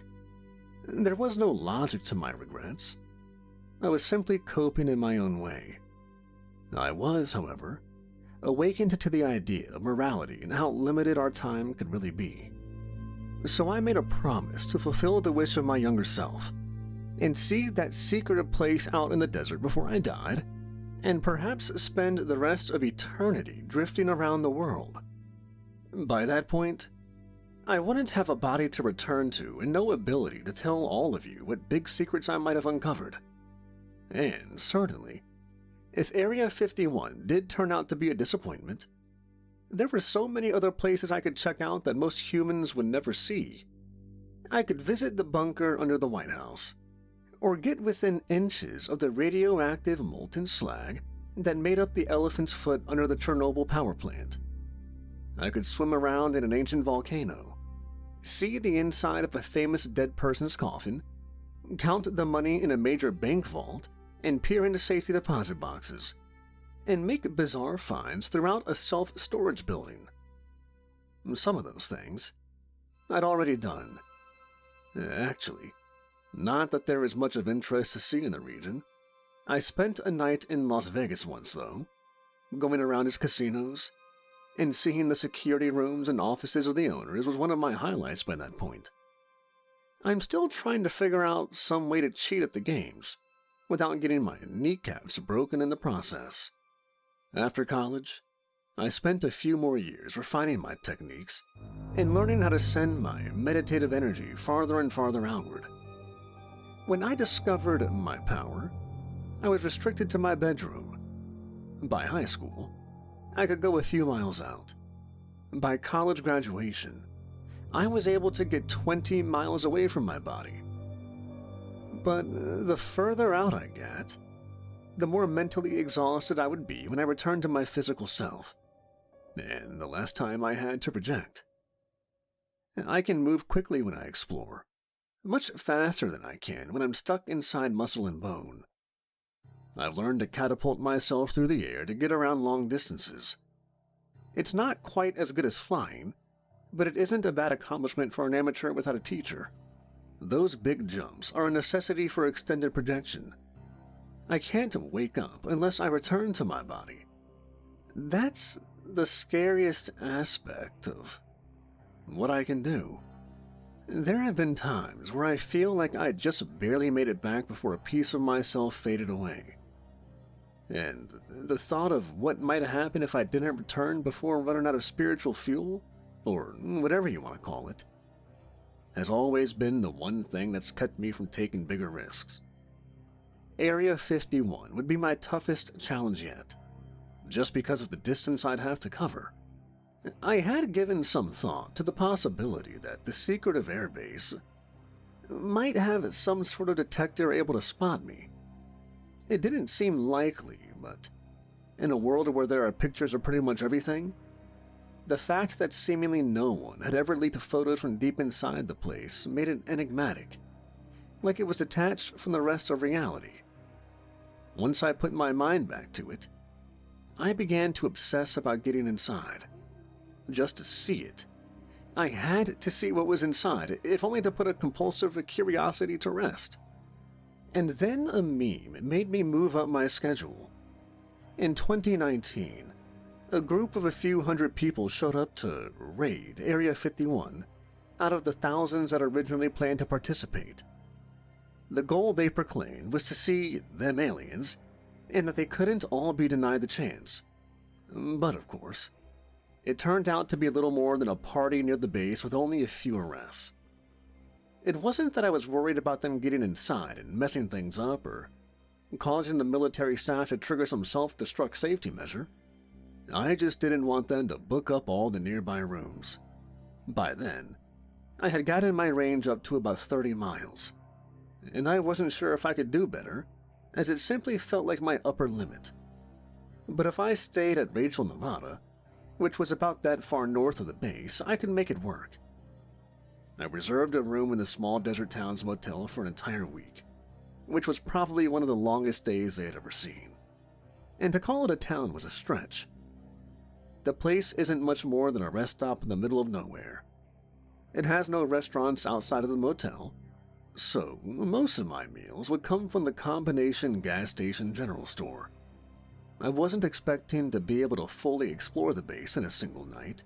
A: there was no logic to my regrets. I was simply coping in my own way. I was, however, awakened to the idea of morality and how limited our time could really be. So I made a promise to fulfill the wish of my younger self and see that secretive place out in the desert before I died, and perhaps spend the rest of eternity drifting around the world. By that point, I wouldn't have a body to return to and no ability to tell all of you what big secrets I might have uncovered. And certainly, if Area 51 did turn out to be a disappointment, there were so many other places I could check out that most humans would never see. I could visit the bunker under the White House, or get within inches of the radioactive molten slag that made up the elephant's foot under the Chernobyl power plant. I could swim around in an ancient volcano, see the inside of a famous dead person's coffin, count the money in a major bank vault, and peer into safety deposit boxes, and make bizarre finds throughout a self-storage building. Some of those things I'd already done. Actually, not that there is much of interest to see in the region. I spent a night in Las Vegas once, though, going around its casinos, and seeing the security rooms and offices of the owners was one of my highlights by that point. I'm still trying to figure out some way to cheat at the games, without getting my kneecaps broken in the process. After college, I spent a few more years refining my techniques and learning how to send my meditative energy farther and farther outward. When I discovered my power, I was restricted to my bedroom. By high school, I could go a few miles out. By college graduation, I was able to get 20 miles away from my body. But the further out I got, the more mentally exhausted I would be when I returned to my physical self, and the less time I had to project. I can move quickly when I explore, much faster than I can when I'm stuck inside muscle and bone. I've learned to catapult myself through the air to get around long distances. It's not quite as good as flying, but it isn't a bad accomplishment for an amateur without a teacher. Those big jumps are a necessity for extended projection. I can't wake up unless I return to my body. That's the scariest aspect of what I can do. There have been times where I feel like I just barely made it back before a piece of myself faded away. And the thought of what might happen if I didn't return before running out of spiritual fuel, or whatever you want to call it, has always been the one thing that's kept me from taking bigger risks. Area 51 would be my toughest challenge yet. just because of the distance I'd have to cover. I had given some thought to the possibility that the secretive airbase might have some sort of detector able to spot me. It didn't seem likely, but in a world where there are pictures of pretty much everything, the fact that seemingly no one had ever leaked photos from deep inside the place made it enigmatic, like it was detached from the rest of reality. Once I put my mind back to it, I began to obsess about getting inside, just to see it. I had to see what was inside, if only to put a compulsive curiosity to rest. And then a meme made me move up my schedule. In 2019, a group of a few hundred people showed up to raid Area 51 out of the thousands that originally planned to participate. The goal they proclaimed was to see them aliens, and that they couldn't all be denied the chance. But of course, it turned out to be little more than a party near the base with only a few arrests. It wasn't that I was worried about them getting inside and messing things up or causing the military staff to trigger some self-destruct safety measure. I just didn't want them to book up all the nearby rooms. By then, I had gotten my range up to about 30 miles, and I wasn't sure if I could do better, as it simply felt like my upper limit. But if I stayed at Rachel, Nevada, which was about that far north of the base, I could make it work. I reserved a room in the small desert town's motel for an entire week, which was probably one of the longest days they had ever seen. And to call it a town was a stretch. The place isn't much more than a rest stop in the middle of nowhere. It has no restaurants outside of the motel, so most of my meals would come from the Compilation gas station general store. I wasn't expecting to be able to fully explore the base in a single night,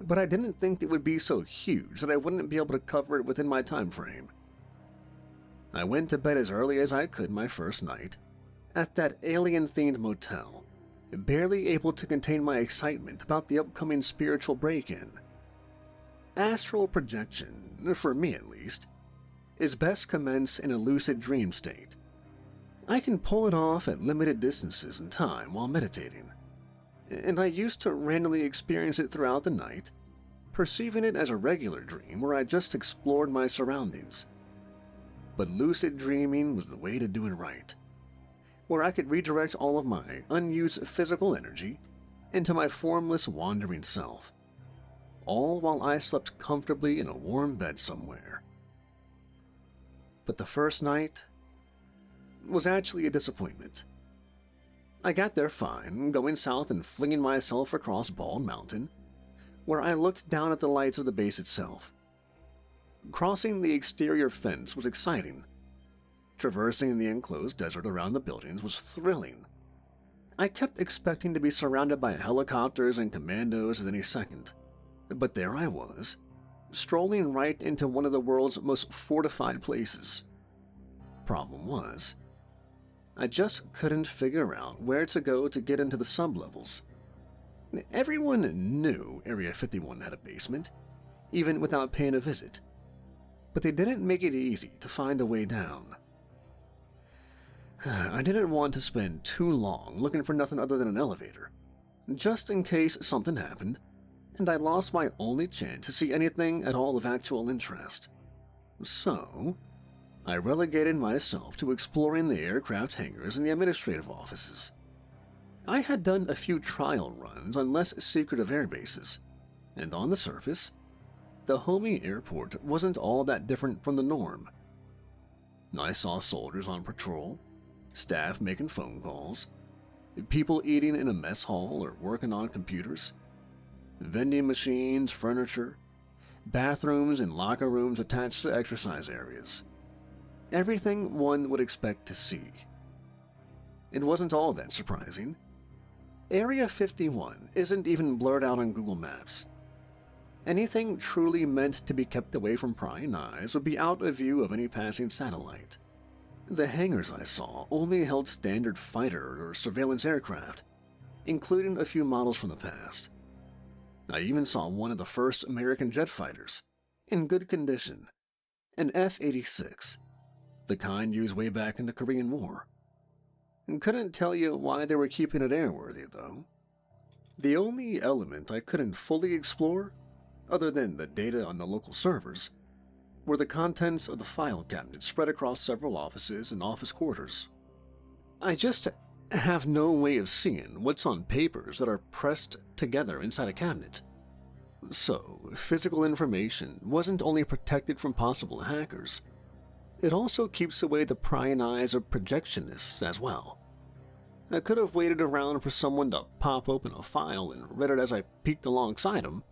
A: but I didn't think it would be so huge that I wouldn't be able to cover it within my time frame. I went to bed as early as I could my first night, at that alien-themed motel, barely able to contain my excitement about the upcoming spiritual break-in. Astral projection, for me at least, is best commenced in a lucid dream state. I can pull it off at limited distances in time while meditating, and I used to randomly experience it throughout the night, perceiving it as a regular dream where I just explored my surroundings. But lucid dreaming was the way to do it right, where I could redirect all of my unused physical energy into my formless wandering self, all while I slept comfortably in a warm bed somewhere. But the first night was actually a disappointment. I got there fine, going south and flinging myself across Bald Mountain, where I looked down at the lights of the base itself. Crossing the exterior fence was exciting. Traversing the enclosed desert around the buildings was thrilling. I kept expecting to be surrounded by helicopters and commandos at any second, but there I was, strolling right into one of the world's most fortified places. Problem was, I just couldn't figure out where to go to get into the sublevels. Everyone knew Area 51 had a basement, even without paying a visit, but they didn't make it easy to find a way down. I didn't want to spend too long looking for nothing other than an elevator, just in case something happened, and I lost my only chance to see anything at all of actual interest. So, I relegated myself to exploring the aircraft hangars and the administrative offices. I had done a few trial runs on less secretive airbases, and on the surface, the homing airport wasn't all that different from the norm. I saw soldiers on patrol, staff making phone calls, people eating in a mess hall or working on computers, vending machines, furniture, bathrooms and locker rooms attached to exercise areas. Everything one would expect to see. It wasn't all that surprising. Area 51 isn't even blurred out on Google Maps. Anything truly meant to be kept away from prying eyes would be out of view of any passing satellite. The hangars I saw only held standard fighter or surveillance aircraft, including a few models from the past. I even saw one of the first American jet fighters, in good condition, an F-86, the kind used way back in the Korean War. Couldn't tell you why they were keeping it airworthy, though. The only element I couldn't fully explore, other than the data on the local servers, were the contents of the file cabinet spread across several offices and office quarters. I just have no way of seeing what's on papers that are pressed together inside a cabinet. So, physical information wasn't only protected from possible hackers, it also keeps away the prying eyes of projectionists as well. I could have waited around for someone to pop open a file and read it as I peeked alongside him,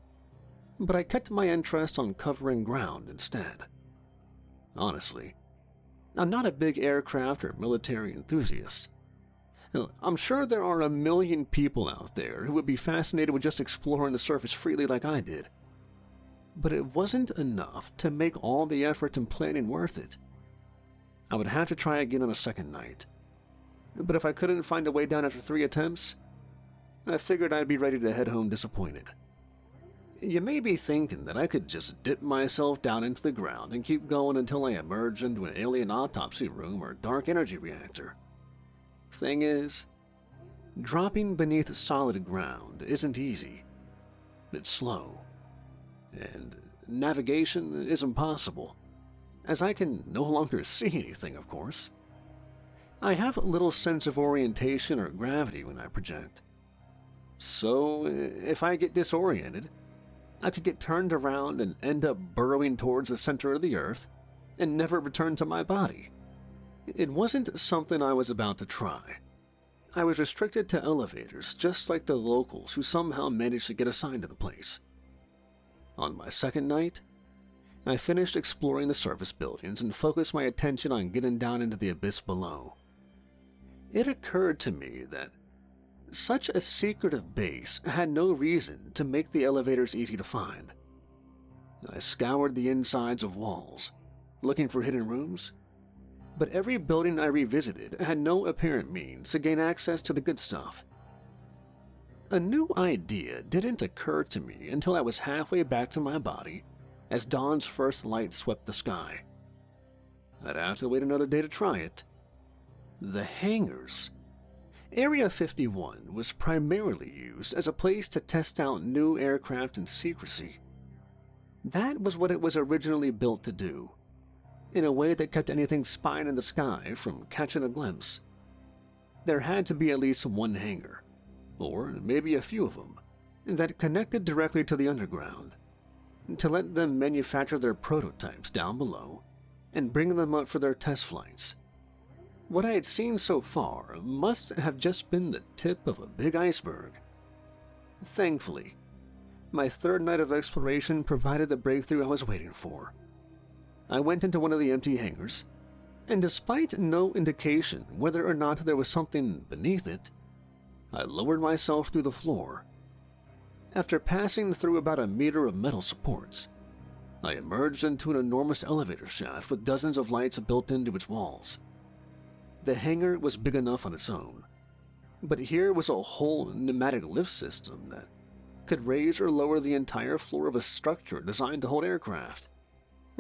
A: but I kept my interest on covering ground instead. Honestly, I'm not a big aircraft or military enthusiast. I'm sure there are a million people out there who would be fascinated with just exploring the surface freely like I did. But it wasn't enough to make all the effort and planning worth it. I would have to try again on a second night. But if I couldn't find a way down after 3 attempts, I figured I'd be ready to head home disappointed. You may be thinking that I could just dip myself down into the ground and keep going until I emerge into an alien autopsy room or dark energy reactor. Thing is, dropping beneath solid ground isn't easy. It's slow, and navigation is impossible, as I can no longer see anything, of course. I have little sense of orientation or gravity when I project. So, if I get disoriented, I could get turned around and end up burrowing towards the center of the earth and never return to my body. It wasn't something I was about to try. I was restricted to elevators, just like the locals who somehow managed to get assigned to the place. On my second night, I finished exploring the surface buildings and focused my attention on getting down into the abyss below. It occurred to me that such a secretive base had no reason to make the elevators easy to find. I scoured the insides of walls, looking for hidden rooms, but every building I revisited had no apparent means to gain access to the good stuff. A new idea didn't occur to me until I was halfway back to my body as dawn's first light swept the sky. I'd have to wait another day to try it. The hangars. Area 51 was primarily used as a place to test out new aircraft in secrecy. That was what it was originally built to do, in a way that kept anything spying in the sky from catching a glimpse. There had to be at least one hangar, or maybe a few of them, that connected directly to the underground, to let them manufacture their prototypes down below and bring them up for their test flights. What I had seen so far must have just been the tip of a big iceberg. Thankfully, my third night of exploration provided the breakthrough I was waiting for. I went into one of the empty hangars, and despite no indication whether or not there was something beneath it, I lowered myself through the floor. After passing through about a meter of metal supports, I emerged into an enormous elevator shaft with dozens of lights built into its walls. The hangar was big enough on its own, but here was a whole pneumatic lift system that could raise or lower the entire floor of a structure designed to hold aircraft.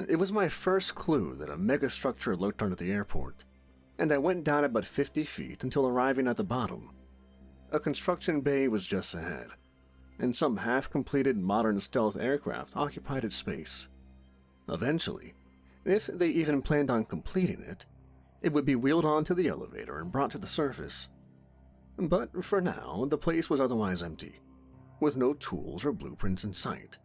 A: It was my first clue that a megastructure lurked under the airport, and I went down about 50 feet until arriving at the bottom. A construction bay was just ahead, and some half-completed modern stealth aircraft occupied its space. Eventually, if they even planned on completing it, it would be wheeled onto the elevator and brought to the surface. But for now, the place was otherwise empty, with no tools or blueprints in sight.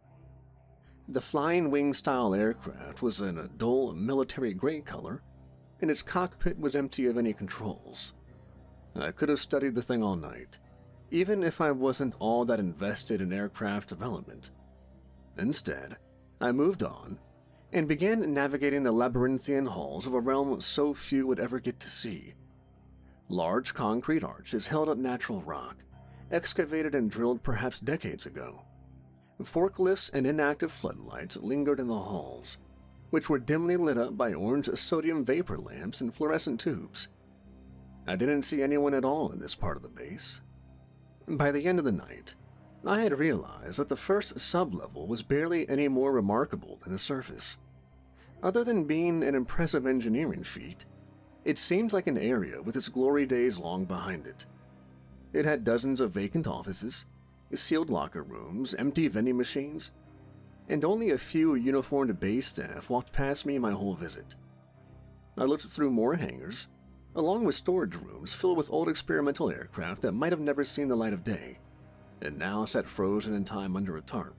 A: The flying wing-style aircraft was in a dull military gray color, and its cockpit was empty of any controls. I could have studied the thing all night, even if I wasn't all that invested in aircraft development. Instead, I moved on and began navigating the labyrinthian halls of a realm so few would ever get to see. Large concrete arches held up natural rock, excavated and drilled perhaps decades ago. Forklifts and inactive floodlights lingered in the halls, which were dimly lit up by orange sodium vapor lamps and fluorescent tubes. I didn't see anyone at all in this part of the base. By the end of the night, I had realized that the first sublevel was barely any more remarkable than the surface. Other than being an impressive engineering feat, It seemed like an area with its glory days long behind it. It had dozens of vacant offices, sealed locker rooms, empty vending machines, and only a few uniformed base staff walked past me my whole visit. I looked through more hangars, along with storage rooms filled with old experimental aircraft that might have never seen the light of day, and now sat frozen in time under a tarp.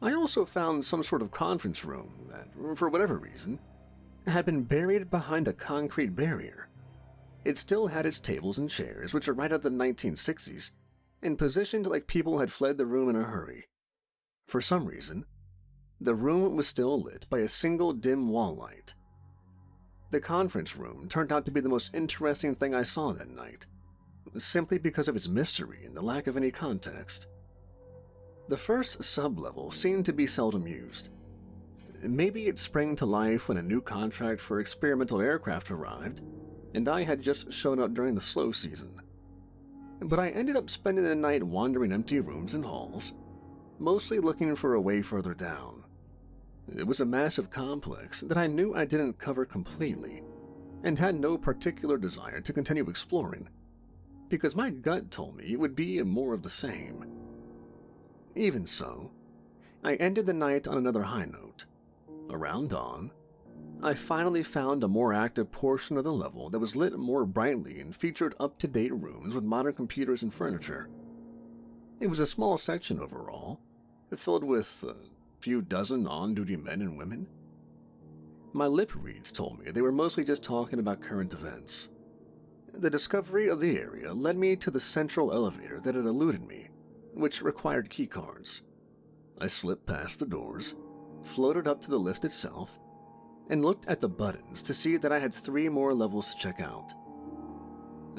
A: I also found some sort of conference room that, for whatever reason, had been buried behind a concrete barrier. It still had its tables and chairs, which are right out of the 1960s, and positioned like people had fled the room in a hurry. For some reason, the room was still lit by a single dim wall light. The conference room turned out to be the most interesting thing I saw that night, simply because of its mystery and the lack of any context. The first sub-level seemed to be seldom used. Maybe it sprang to life when a new contract for experimental aircraft arrived, and I had just shown up during the slow season. But I ended up spending the night wandering empty rooms and halls, mostly looking for a way further down. It was a massive complex that I knew I didn't cover completely, and had no particular desire to continue exploring, because my gut told me it would be more of the same. Even so, I ended the night on another high note. Around dawn, I finally found a more active portion of the level that was lit more brightly and featured up-to-date rooms with modern computers and furniture. It was a small section overall, filled with a few dozen on-duty men and women. My lip reads told me they were mostly just talking about current events. The discovery of the area led me to the central elevator that had eluded me, which required keycards. I slipped past the doors, floated up to the lift itself, and looked at the buttons to see that I had 3 more levels to check out.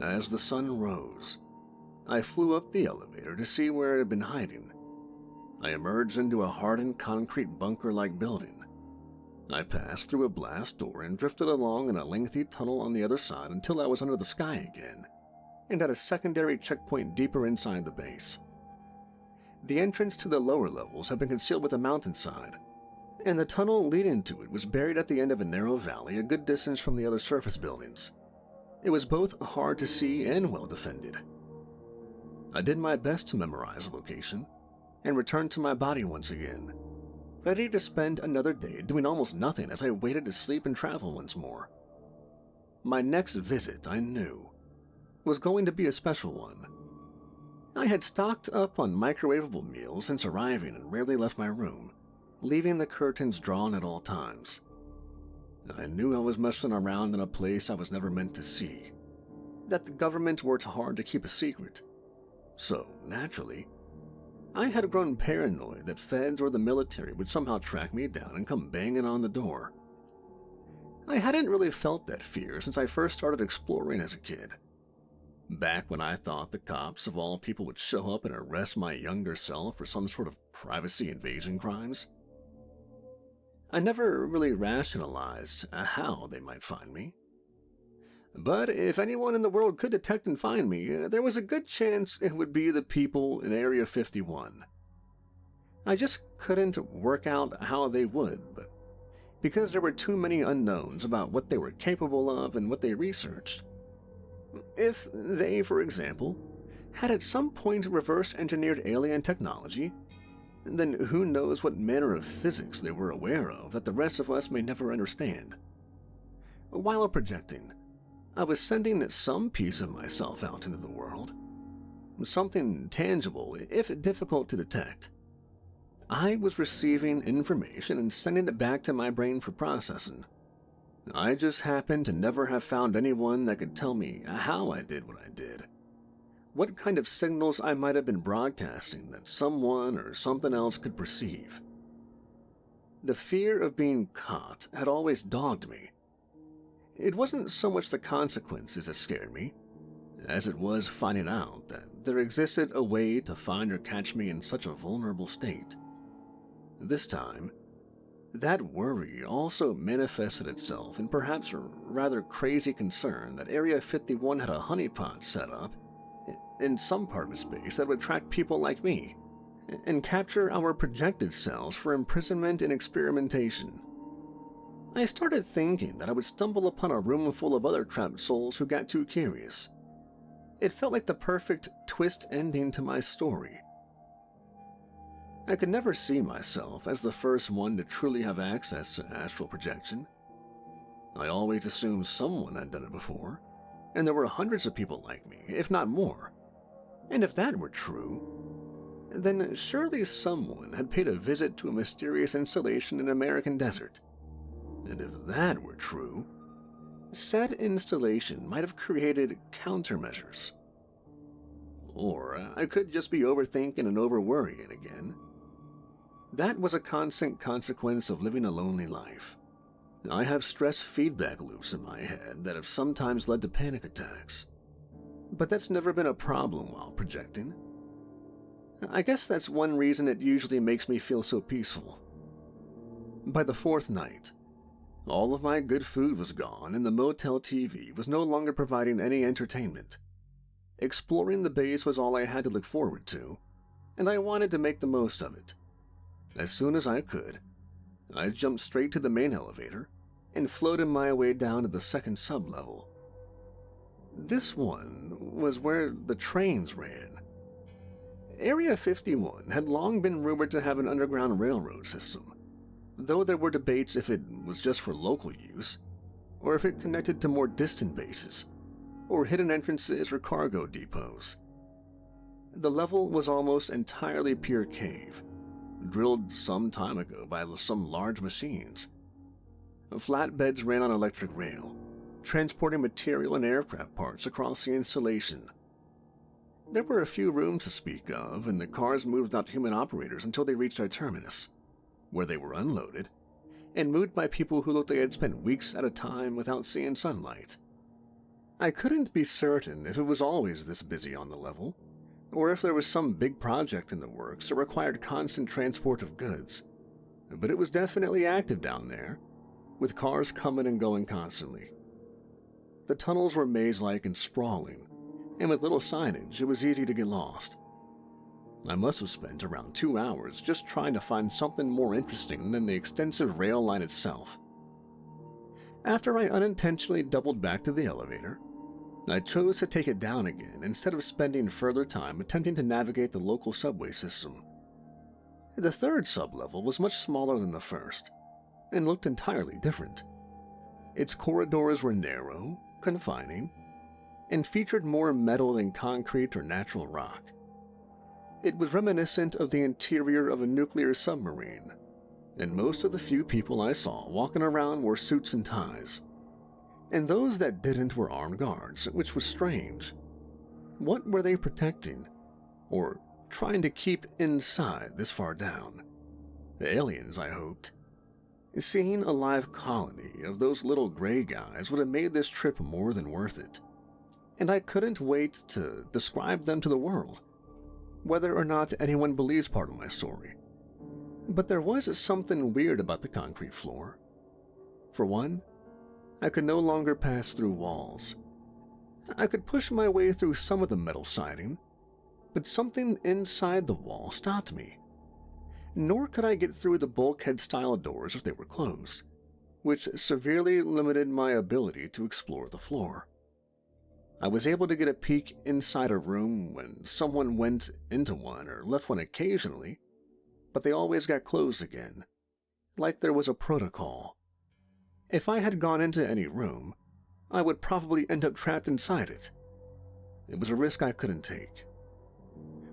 A: As the sun rose, I flew up the elevator to see where it had been hiding. I emerged into a hardened concrete bunker-like building. I passed through a blast door and drifted along in a lengthy tunnel on the other side until I was under the sky again, and at a secondary checkpoint deeper inside the base. The entrance to the lower levels had been concealed with a mountainside, and the tunnel leading to it was buried at the end of a narrow valley a good distance from the other surface buildings. It was both hard to see and well defended. I did my best to memorize the location, and returned to my body once again, ready to spend another day doing almost nothing as I waited to sleep and travel once more. My next visit, I knew, was going to be a special one. I had stocked up on microwavable meals since arriving and rarely left my room, leaving the curtains drawn at all times. I knew I was messing around in a place I was never meant to see, that the government worked hard to keep a secret. So, naturally, I had grown paranoid that feds or the military would somehow track me down and come banging on the door. I hadn't really felt that fear since I first started exploring as a kid. Back when I thought the cops of all people would show up and arrest my younger self for some sort of privacy invasion crimes. I never really rationalized how they might find me. But if anyone in the world could detect and find me, there was a good chance it would be the people in Area 51. I just couldn't work out how they would, but because there were too many unknowns about what they were capable of and what they researched. If they, for example, had at some point reverse-engineered alien technology, then who knows what manner of physics they were aware of that the rest of us may never understand. While projecting, I was sending some piece of myself out into the world. Something tangible, if difficult to detect. I was receiving information and sending it back to my brain for processing. I just happened to never have found anyone that could tell me how I did what I did. What kind of signals I might have been broadcasting that someone or something else could perceive. The fear of being caught had always dogged me. It wasn't so much the consequences that scared me, as it was finding out that there existed a way to find or catch me in such a vulnerable state. This time, that worry also manifested itself in perhaps a rather crazy concern that Area 51 had a honeypot set up in some part of space that would attract people like me and capture our projected selves for imprisonment and experimentation. I started thinking that I would stumble upon a room full of other trapped souls who got too curious. It felt like the perfect twist ending to my story. I could never see myself as the first one to truly have access to astral projection. I always assumed someone had done it before, and there were hundreds of people like me, if not more. And if that were true, then surely someone had paid a visit to a mysterious installation in an American desert. And if that were true, said installation might have created countermeasures. Or I could just be overthinking and overworrying again. That was a constant consequence of living a lonely life. I have stress feedback loops in my head that have sometimes led to panic attacks. But that's never been a problem while projecting. I guess that's one reason it usually makes me feel so peaceful. By the fourth night, all of my good food was gone and the motel TV was no longer providing any entertainment. Exploring the base was all I had to look forward to, and I wanted to make the most of it. As soon as I could, I jumped straight to the main elevator and floated my way down to the second sub-level. This one was where the trains ran. Area 51 had long been rumored to have an underground railroad system, though there were debates if it was just for local use, or if it connected to more distant bases, or hidden entrances or cargo depots. The level was almost entirely pure cave, drilled some time ago by some large machines. Flatbeds ran on electric rail, transporting material and aircraft parts across the installation. There were a few rooms to speak of, and the cars moved without human operators until they reached our terminus, where they were unloaded, and moved by people who looked like they had spent weeks at a time without seeing sunlight. I couldn't be certain if it was always this busy on the level, or if there was some big project in the works that required constant transport of goods, but it was definitely active down there, with cars coming and going constantly. The tunnels were maze-like and sprawling, and with little signage, it was easy to get lost. I must have spent around 2 hours just trying to find something more interesting than the extensive rail line itself. After I unintentionally doubled back to the elevator, I chose to take it down again instead of spending further time attempting to navigate the local subway system. The third sublevel was much smaller than the first, and looked entirely different. Its corridors were narrow, confining, and featured more metal than concrete or natural rock. It was reminiscent of the interior of a nuclear submarine, and most of the few people I saw walking around wore suits and ties. And those that didn't were armed guards, which was strange. What were they protecting, or trying to keep inside this far down? Aliens, I hoped. Seeing a live colony of those little gray guys would have made this trip more than worth it, and I couldn't wait to describe them to the world, whether or not anyone believes part of my story. But there was something weird about the concrete floor. For one, I could no longer pass through walls. I could push my way through some of the metal siding, but something inside the wall stopped me. Nor could I get through the bulkhead-style doors if they were closed, which severely limited my ability to explore the floor. I was able to get a peek inside a room when someone went into one or left one occasionally, but they always got closed again, like there was a protocol. If I had gone into any room, I would probably end up trapped inside it. It was a risk I couldn't take.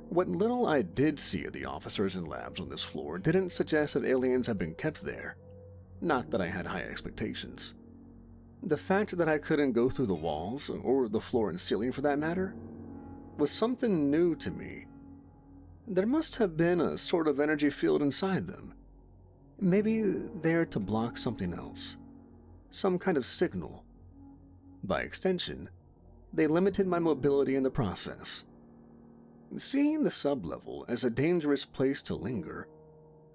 A: What little I did see of the officers and labs on this floor didn't suggest that aliens had been kept there, not that I had high expectations. The fact that I couldn't go through the walls, or the floor and ceiling for that matter, was something new to me. There must have been a sort of energy field inside them. Maybe there to block something else. Some kind of signal. By extension, they limited my mobility in the process. Seeing the sublevel as a dangerous place to linger,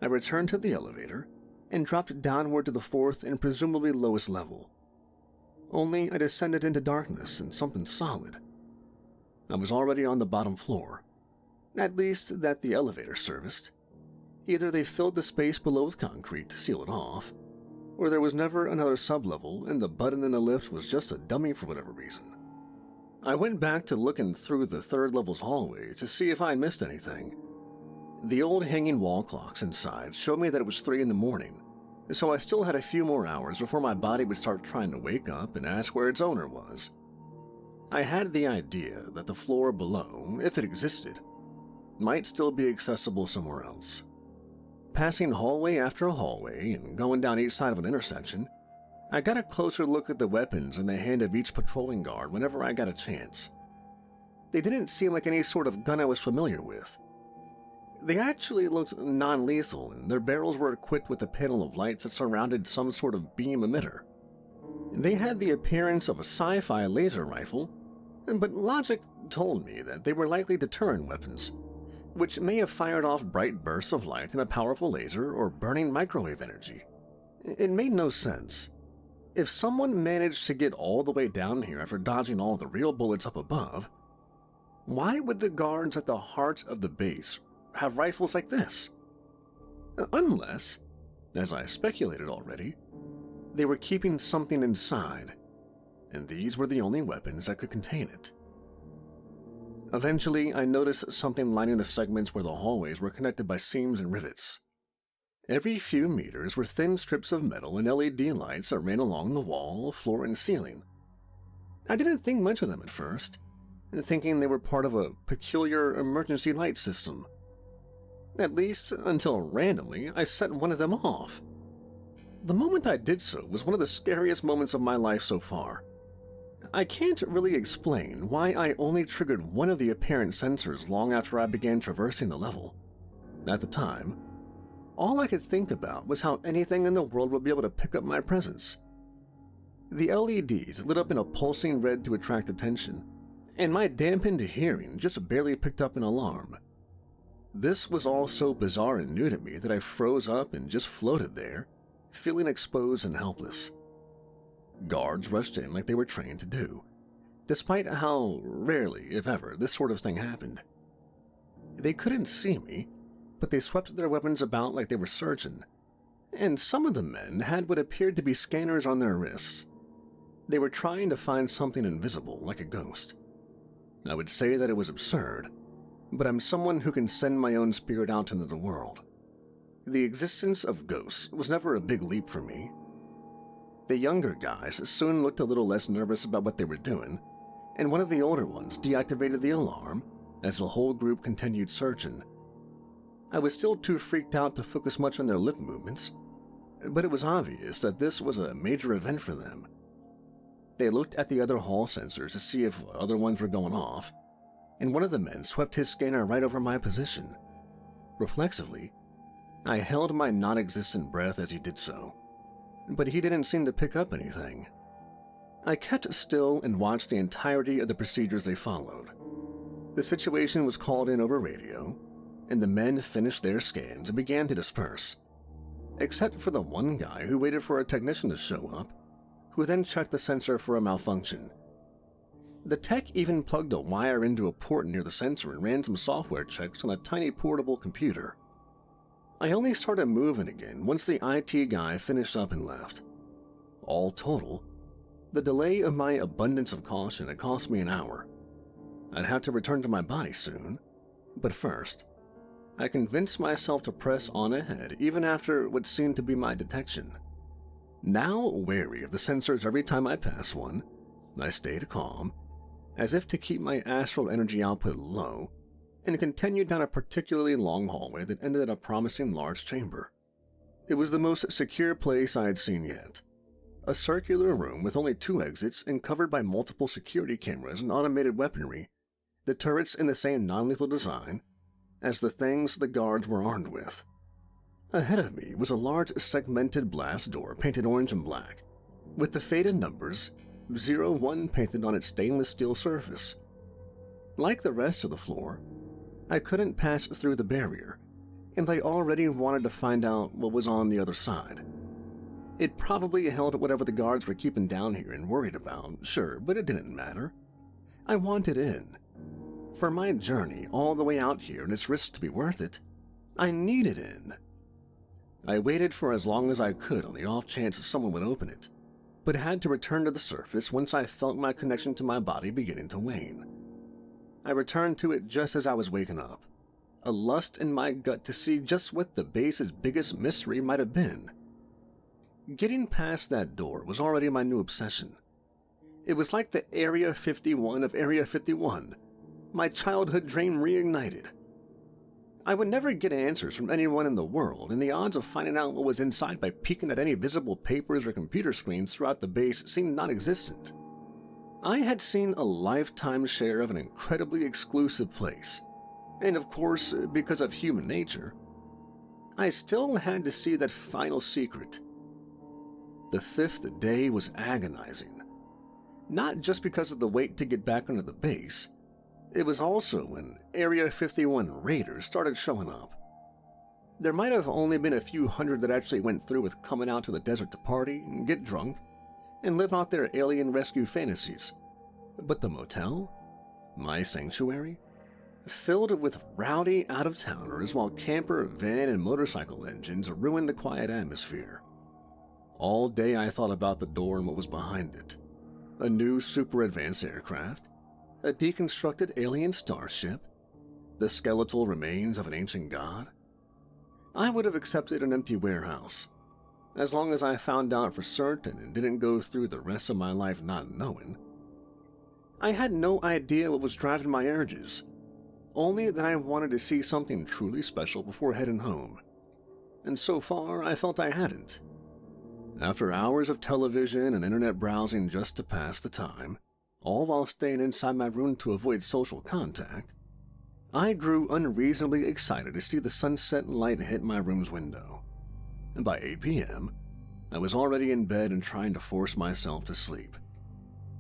A: I returned to the elevator and dropped downward to the fourth and presumably lowest level. Only I descended into darkness and something solid. I was already on the bottom floor, at least that the elevator serviced. Either they filled the space below with concrete to seal it off, or there was never another sublevel and the button in the lift was just a dummy for whatever reason. I went back to looking through the third level's hallway to see if I had missed anything. The old hanging wall clocks inside showed me that it was 3 in the morning, so I still had a few more hours before my body would start trying to wake up and ask where its owner was. I had the idea that the floor below, if it existed, might still be accessible somewhere else. Passing hallway after hallway and going down each side of an intersection, I got a closer look at the weapons in the hand of each patrolling guard whenever I got a chance. They didn't seem like any sort of gun I was familiar with. They actually looked non-lethal, and their barrels were equipped with a panel of lights that surrounded some sort of beam emitter. They had the appearance of a sci-fi laser rifle, but logic told me that they were likely deterrent weapons, which may have fired off bright bursts of light in a powerful laser or burning microwave energy. It made no sense. If someone managed to get all the way down here after dodging all the real bullets up above, why would the guards at the heart of the base have rifles like this? Unless, as I speculated already, they were keeping something inside, and these were the only weapons that could contain it. Eventually, I noticed something lining the segments where the hallways were connected by seams and rivets. Every few meters were thin strips of metal and LED lights that ran along the wall, floor, and ceiling. I didn't think much of them at first, thinking they were part of a peculiar emergency light system. At least until randomly I set one of them off. The moment I did so was one of the scariest moments of my life so far. I can't really explain why I only triggered one of the apparent sensors long after I began traversing the level. At the time, all I could think about was how anything in the world would be able to pick up my presence. The LEDs lit up in a pulsing red to attract attention, and my dampened hearing just barely picked up an alarm. This was all so bizarre and new to me that I froze up and just floated there, feeling exposed and helpless. Guards rushed in like they were trained to do, despite how rarely, if ever, this sort of thing happened. They couldn't see me, but they swept their weapons about like they were searching, and some of the men had what appeared to be scanners on their wrists. They were trying to find something invisible, like a ghost. I would say that it was absurd, but I'm someone who can send my own spirit out into the world. The existence of ghosts was never a big leap for me. The younger guys soon looked a little less nervous about what they were doing, and one of the older ones deactivated the alarm as the whole group continued searching. I was still too freaked out to focus much on their lip movements, but it was obvious that this was a major event for them. They looked at the other hall sensors to see if other ones were going off, and one of the men swept his scanner right over my position. Reflexively, I held my non-existent breath as he did so, but he didn't seem to pick up anything. I kept still and watched the entirety of the procedures they followed. The situation was called in over radio, and the men finished their scans and began to disperse, except for the one guy who waited for a technician to show up, who then checked the sensor for a malfunction. The tech even plugged a wire into a port near the sensor and ran some software checks on a tiny portable computer. I only started moving again once the IT guy finished up and left. All total, the delay of my abundance of caution had cost me an hour. I'd have to return to my body soon, but first, I convinced myself to press on ahead even after what seemed to be my detection. Now wary of the sensors every time I passed one, I stayed calm, as if to keep my astral energy output low, and continued down a particularly long hallway that ended in a promising large chamber. It was the most secure place I had seen yet. A circular room with only 2 exits and covered by multiple security cameras and automated weaponry, the turrets in the same non-lethal design as the things the guards were armed with. Ahead of me was a large segmented blast door painted orange and black, with the faded numbers 01 painted on its stainless steel surface. Like the rest of the floor, I couldn't pass through the barrier, and I already wanted to find out what was on the other side. It probably held whatever the guards were keeping down here and worried about, sure, but it didn't matter. I wanted in. For my journey all the way out here and its risks to be worth it, I needed in. I waited for as long as I could on the off chance someone would open it, but had to return to the surface once I felt my connection to my body beginning to wane. I returned to it just as I was waking up, a lust in my gut to see just what the base's biggest mystery might have been. Getting past that door was already my new obsession. It was like the Area 51 of Area 51, my childhood dream reignited. I would never get answers from anyone in the world, and the odds of finding out what was inside by peeking at any visible papers or computer screens throughout the base seemed non-existent. I had seen a lifetime share of an incredibly exclusive place, and of course, because of human nature, I still had to see that final secret. The fifth day was agonizing, not just because of the wait to get back onto the base. It was also when Area 51 raiders started showing up. There might have only been a few hundred that actually went through with coming out to the desert to party, get drunk, and live out their alien rescue fantasies. But the motel, my sanctuary, filled with rowdy out-of-towners while camper, van, and motorcycle engines ruined the quiet atmosphere. All day I thought about the door and what was behind it. A new super-advanced aircraft, a deconstructed alien starship, the skeletal remains of an ancient god. I would have accepted an empty warehouse, as long as I found out for certain and didn't go through the rest of my life not knowing. I had no idea what was driving my urges, only that I wanted to see something truly special before heading home, and so far I felt I hadn't. After hours of television and internet browsing just to pass the time, all while staying inside my room to avoid social contact, I grew unreasonably excited to see the sunset light hit my room's window. And by 8 p.m., I was already in bed and trying to force myself to sleep.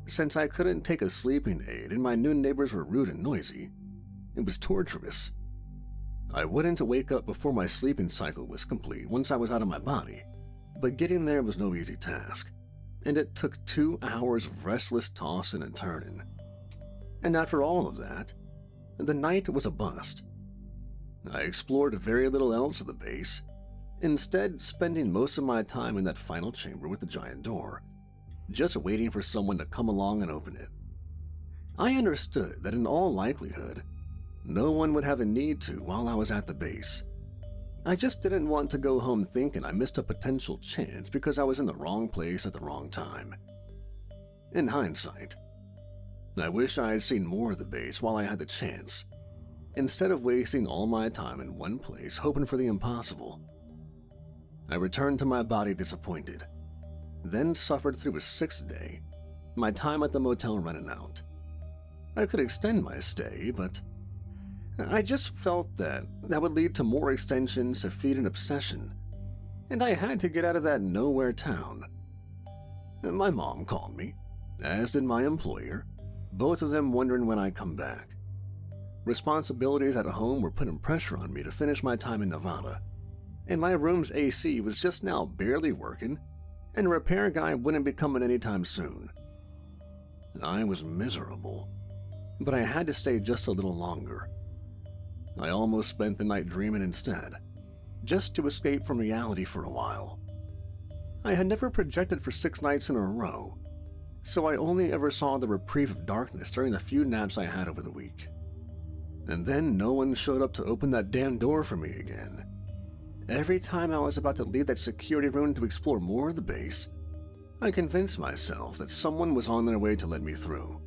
A: Since I couldn't take a sleeping aid and my new neighbors were rude and noisy, it was torturous. I wouldn't wake up before my sleeping cycle was complete once I was out of my body, but getting there was no easy task, and it took 2 hours of restless tossing and turning. And after all of that, the night was a bust. I explored very little else of the base, instead spending most of my time in that final chamber with the giant door, just waiting for someone to come along and open it. I understood that in all likelihood, no one would have a need to while I was at the base. I just didn't want to go home thinking I missed a potential chance because I was in the wrong place at the wrong time. In hindsight, I wish I had seen more of the base while I had the chance, instead of wasting all my time in one place hoping for the impossible. I returned to my body disappointed, then suffered through a 6th day, my time at the motel running out. I could extend my stay, but I just felt that would lead to more extensions to feed an obsession, and I had to get out of that nowhere town. My mom called me, as did my employer, both of them wondering when I'd come back. Responsibilities at home were putting pressure on me to finish my time in Nevada, and my room's AC was just now barely working, and a repair guy wouldn't be coming anytime soon. I was miserable, but I had to stay just a little longer. I almost spent the night dreaming instead, just to escape from reality for a while. I had never projected for 6 nights in a row, so I only ever saw the reprieve of darkness during the few naps I had over the week. And then no one showed up to open that damn door for me again. Every time I was about to leave that security room to explore more of the base, I convinced myself that someone was on their way to let me through.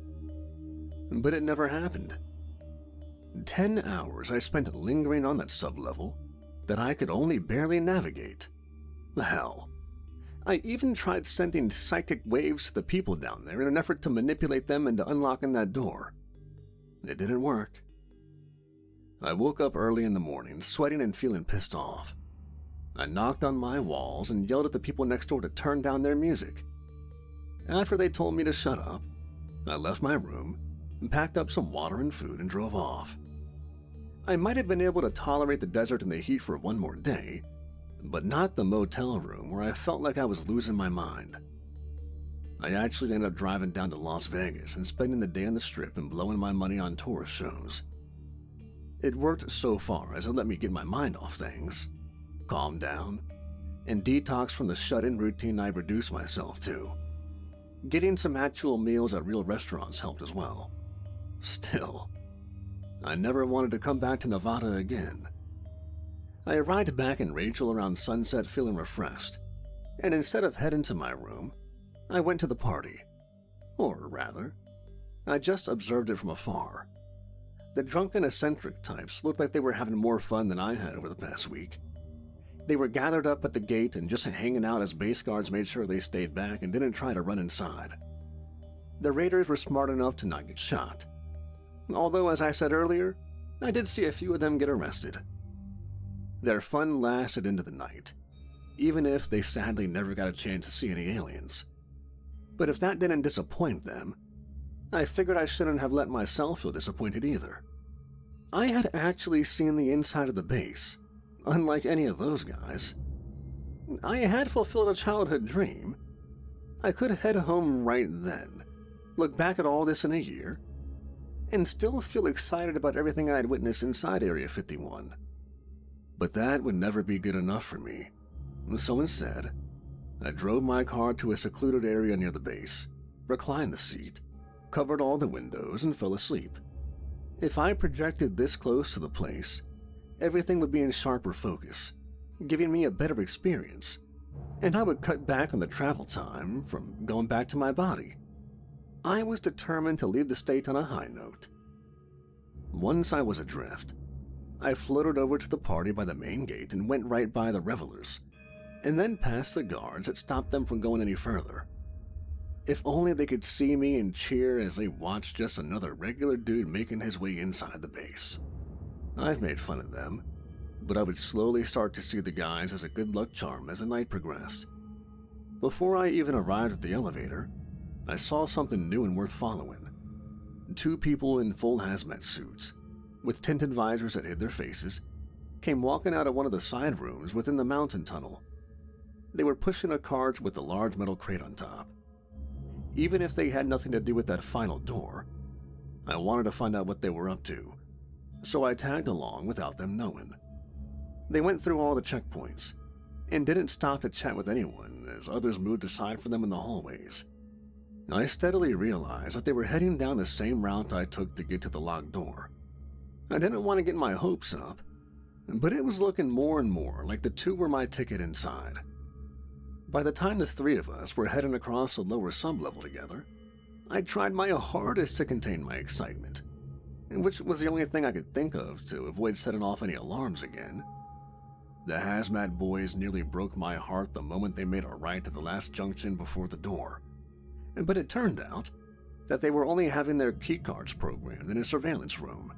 A: But it never happened. 10 hours I spent lingering on that sublevel that I could only barely navigate. Hell, I even tried sending psychic waves to the people down there in an effort to manipulate them into unlocking that door. It didn't work. I woke up early in the morning, sweating and feeling pissed off. I knocked on my walls and yelled at the people next door to turn down their music. After they told me to shut up, I left my room, packed up some water and food, and drove off. I might have been able to tolerate the desert and the heat for one more day, but not the motel room where I felt like I was losing my mind. I actually ended up driving down to Las Vegas and spending the day on the Strip and blowing my money on tourist shows. It worked so far as it let me get my mind off things, calm down, and detox from the shut-in routine I reduced myself to. Getting some actual meals at real restaurants helped as well. Still, I never wanted to come back to Nevada again. I arrived back in Rachel around sunset feeling refreshed, and instead of heading to my room, I went to the party. Or rather, I just observed it from afar. The drunken eccentric types looked like they were having more fun than I had over the past week. They were gathered up at the gate and just hanging out as base guards made sure they stayed back and didn't try to run inside. The raiders were smart enough to not get shot. Although, as I said earlier, I did see a few of them get arrested. Their fun lasted into the night, even if they sadly never got a chance to see any aliens. But if that didn't disappoint them, I figured I shouldn't have let myself feel disappointed either. I had actually seen the inside of the base, unlike any of those guys. I had fulfilled a childhood dream. I could head home right then, look back at all this in a year, and still feel excited about everything I had witnessed inside Area 51. But that would never be good enough for me. So instead, I drove my car to a secluded area near the base, reclined the seat, covered all the windows, and fell asleep. If I projected this close to the place, everything would be in sharper focus, giving me a better experience, and I would cut back on the travel time from going back to my body. I was determined to leave the state on a high note. Once I was adrift, I floated over to the party by the main gate and went right by the revelers, and then past the guards that stopped them from going any further. If only they could see me and cheer as they watched just another regular dude making his way inside the base. I've made fun of them, but I would slowly start to see the guys as a good luck charm as the night progressed. Before I even arrived at the elevator, I saw something new and worth following. Two people in full hazmat suits, with tinted visors that hid their faces, came walking out of one of the side rooms within the mountain tunnel. They were pushing a cart with a large metal crate on top. Even if they had nothing to do with that final door, I wanted to find out what they were up to, so I tagged along without them knowing. They went through all the checkpoints, and didn't stop to chat with anyone as others moved aside from them in the hallways. I steadily realized that they were heading down the same route I took to get to the locked door. I didn't want to get my hopes up, but it was looking more and more like the two were my ticket inside. By the time the three of us were heading across the lower sublevel together, I tried my hardest to contain my excitement, which was the only thing I could think of to avoid setting off any alarms again. The hazmat boys nearly broke my heart the moment they made a right to the last junction before the door, but it turned out that they were only having their keycards programmed in a surveillance room.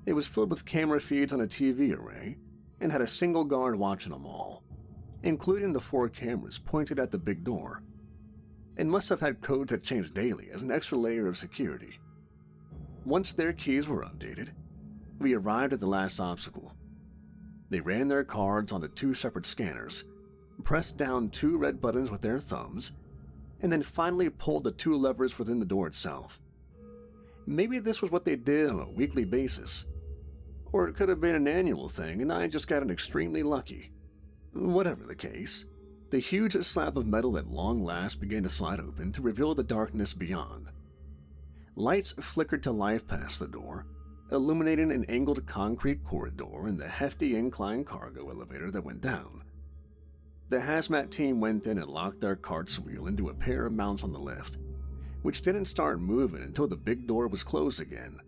A: It was filled with camera feeds on a TV array and had a single guard watching them all, including the 4 cameras pointed at the big door, and must have had codes that changed daily as an extra layer of security. Once their keys were updated, we arrived at the last obstacle. They ran their cards onto 2 separate scanners, pressed down 2 red buttons with their thumbs, and then finally pulled the 2 levers within the door itself. Maybe this was what they did on a weekly basis, or it could have been an annual thing and I just gotten extremely lucky. Whatever the case, the huge slab of metal at long last began to slide open to reveal the darkness beyond. Lights flickered to life past the door, illuminating an angled concrete corridor and the hefty incline cargo elevator that went down. The hazmat team went in and locked their cart's wheel into a pair of mounts on the lift, which didn't start moving until the big door was closed again.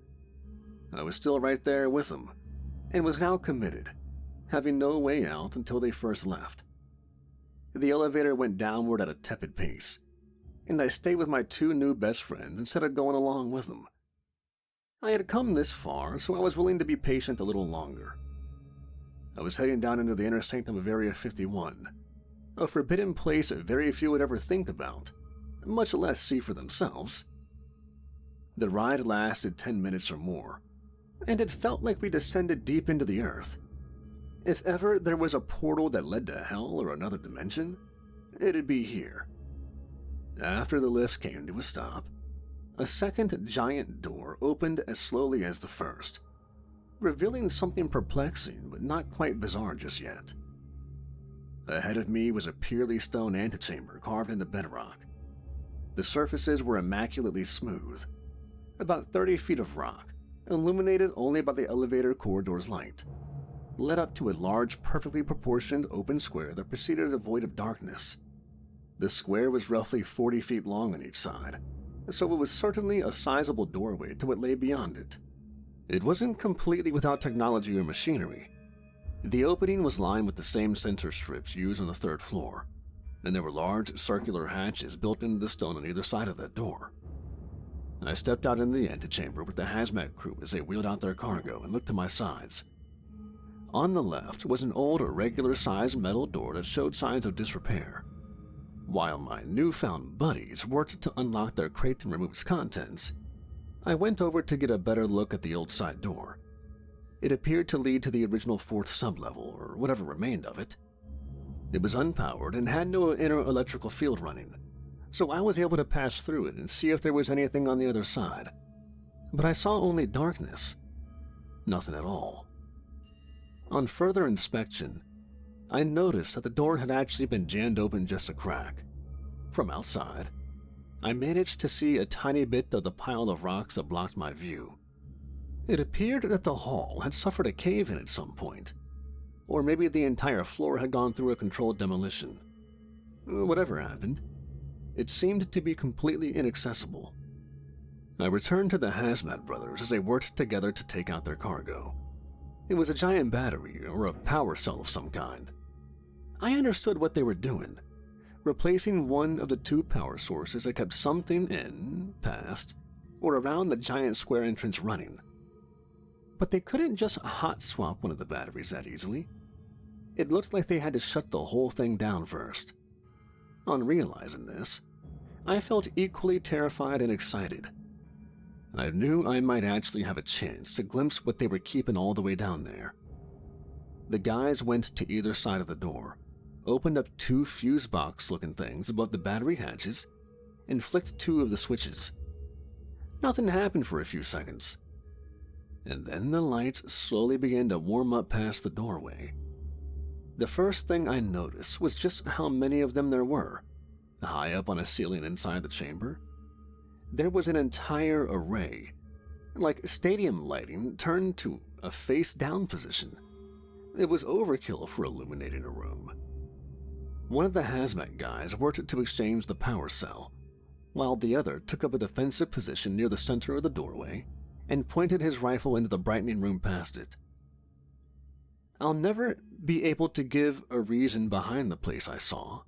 A: I was still right there with them, and was now committed, having no way out until they first left. The elevator went downward at a tepid pace, and I stayed with my 2 new best friends instead of going along with them. I had come this far, so I was willing to be patient a little longer. I was heading down into the inner sanctum of Area 51, a forbidden place that very few would ever think about, much less see for themselves. The ride lasted 10 minutes or more, and it felt like we descended deep into the earth. If ever there was a portal that led to hell or another dimension, it'd be here. After the lift came to a stop, a second giant door opened as slowly as the first, revealing something perplexing but not quite bizarre just yet. Ahead of me was a purely stone antechamber carved into bedrock. The surfaces were immaculately smooth, about 30 feet of rock, illuminated only by the elevator corridor's light, led up to a large, perfectly proportioned open square that proceeded a void of darkness. The square was roughly 40 feet long on each side, so it was certainly a sizable doorway to what lay beyond it. It wasn't completely without technology or machinery. The opening was lined with the same sensor strips used on the third floor, and there were large circular hatches built into the stone on either side of that door. I stepped out into the antechamber with the hazmat crew as they wheeled out their cargo and looked to my sides. On the left was an old, irregular-sized metal door that showed signs of disrepair, while my newfound buddies worked to unlock their crate and remove its contents. I went over to get a better look at the old side door. It appeared to lead to the original 4th sublevel, or whatever remained of it. It was unpowered and had no inner electrical field running, so I was able to pass through it and see if there was anything on the other side. But I saw only darkness. Nothing at all. On further inspection, I noticed that the door had actually been jammed open just a crack. From outside, I managed to see a tiny bit of the pile of rocks that blocked my view. It appeared that the hall had suffered a cave-in at some point, or maybe the entire floor had gone through a controlled demolition. Whatever happened, it seemed to be completely inaccessible. I returned to the hazmat brothers as they worked together to take out their cargo. It was a giant battery or a power cell of some kind. I understood what they were doing, replacing one of the 2 power sources that kept something in, past, or around the giant square entrance running. But they couldn't just hot swap one of the batteries that easily. It looked like they had to shut the whole thing down first. On realizing this, I felt equally terrified and excited. I knew I might actually have a chance to glimpse what they were keeping all the way down there. The guys went to either side of the door, opened up 2 fuse box-looking things above the battery hatches, and flicked 2 of the switches. Nothing happened for a few seconds, and then the lights slowly began to warm up past the doorway. The first thing I noticed was just how many of them there were. High up on a ceiling inside the chamber, there was an entire array, like stadium lighting turned to a face-down position. It was overkill for illuminating a room. One of the hazmat guys worked to exchange the power cell, while the other took up a defensive position near the center of the doorway and pointed his rifle into the brightening room past it. I'll never be able to give a reason behind the place I saw.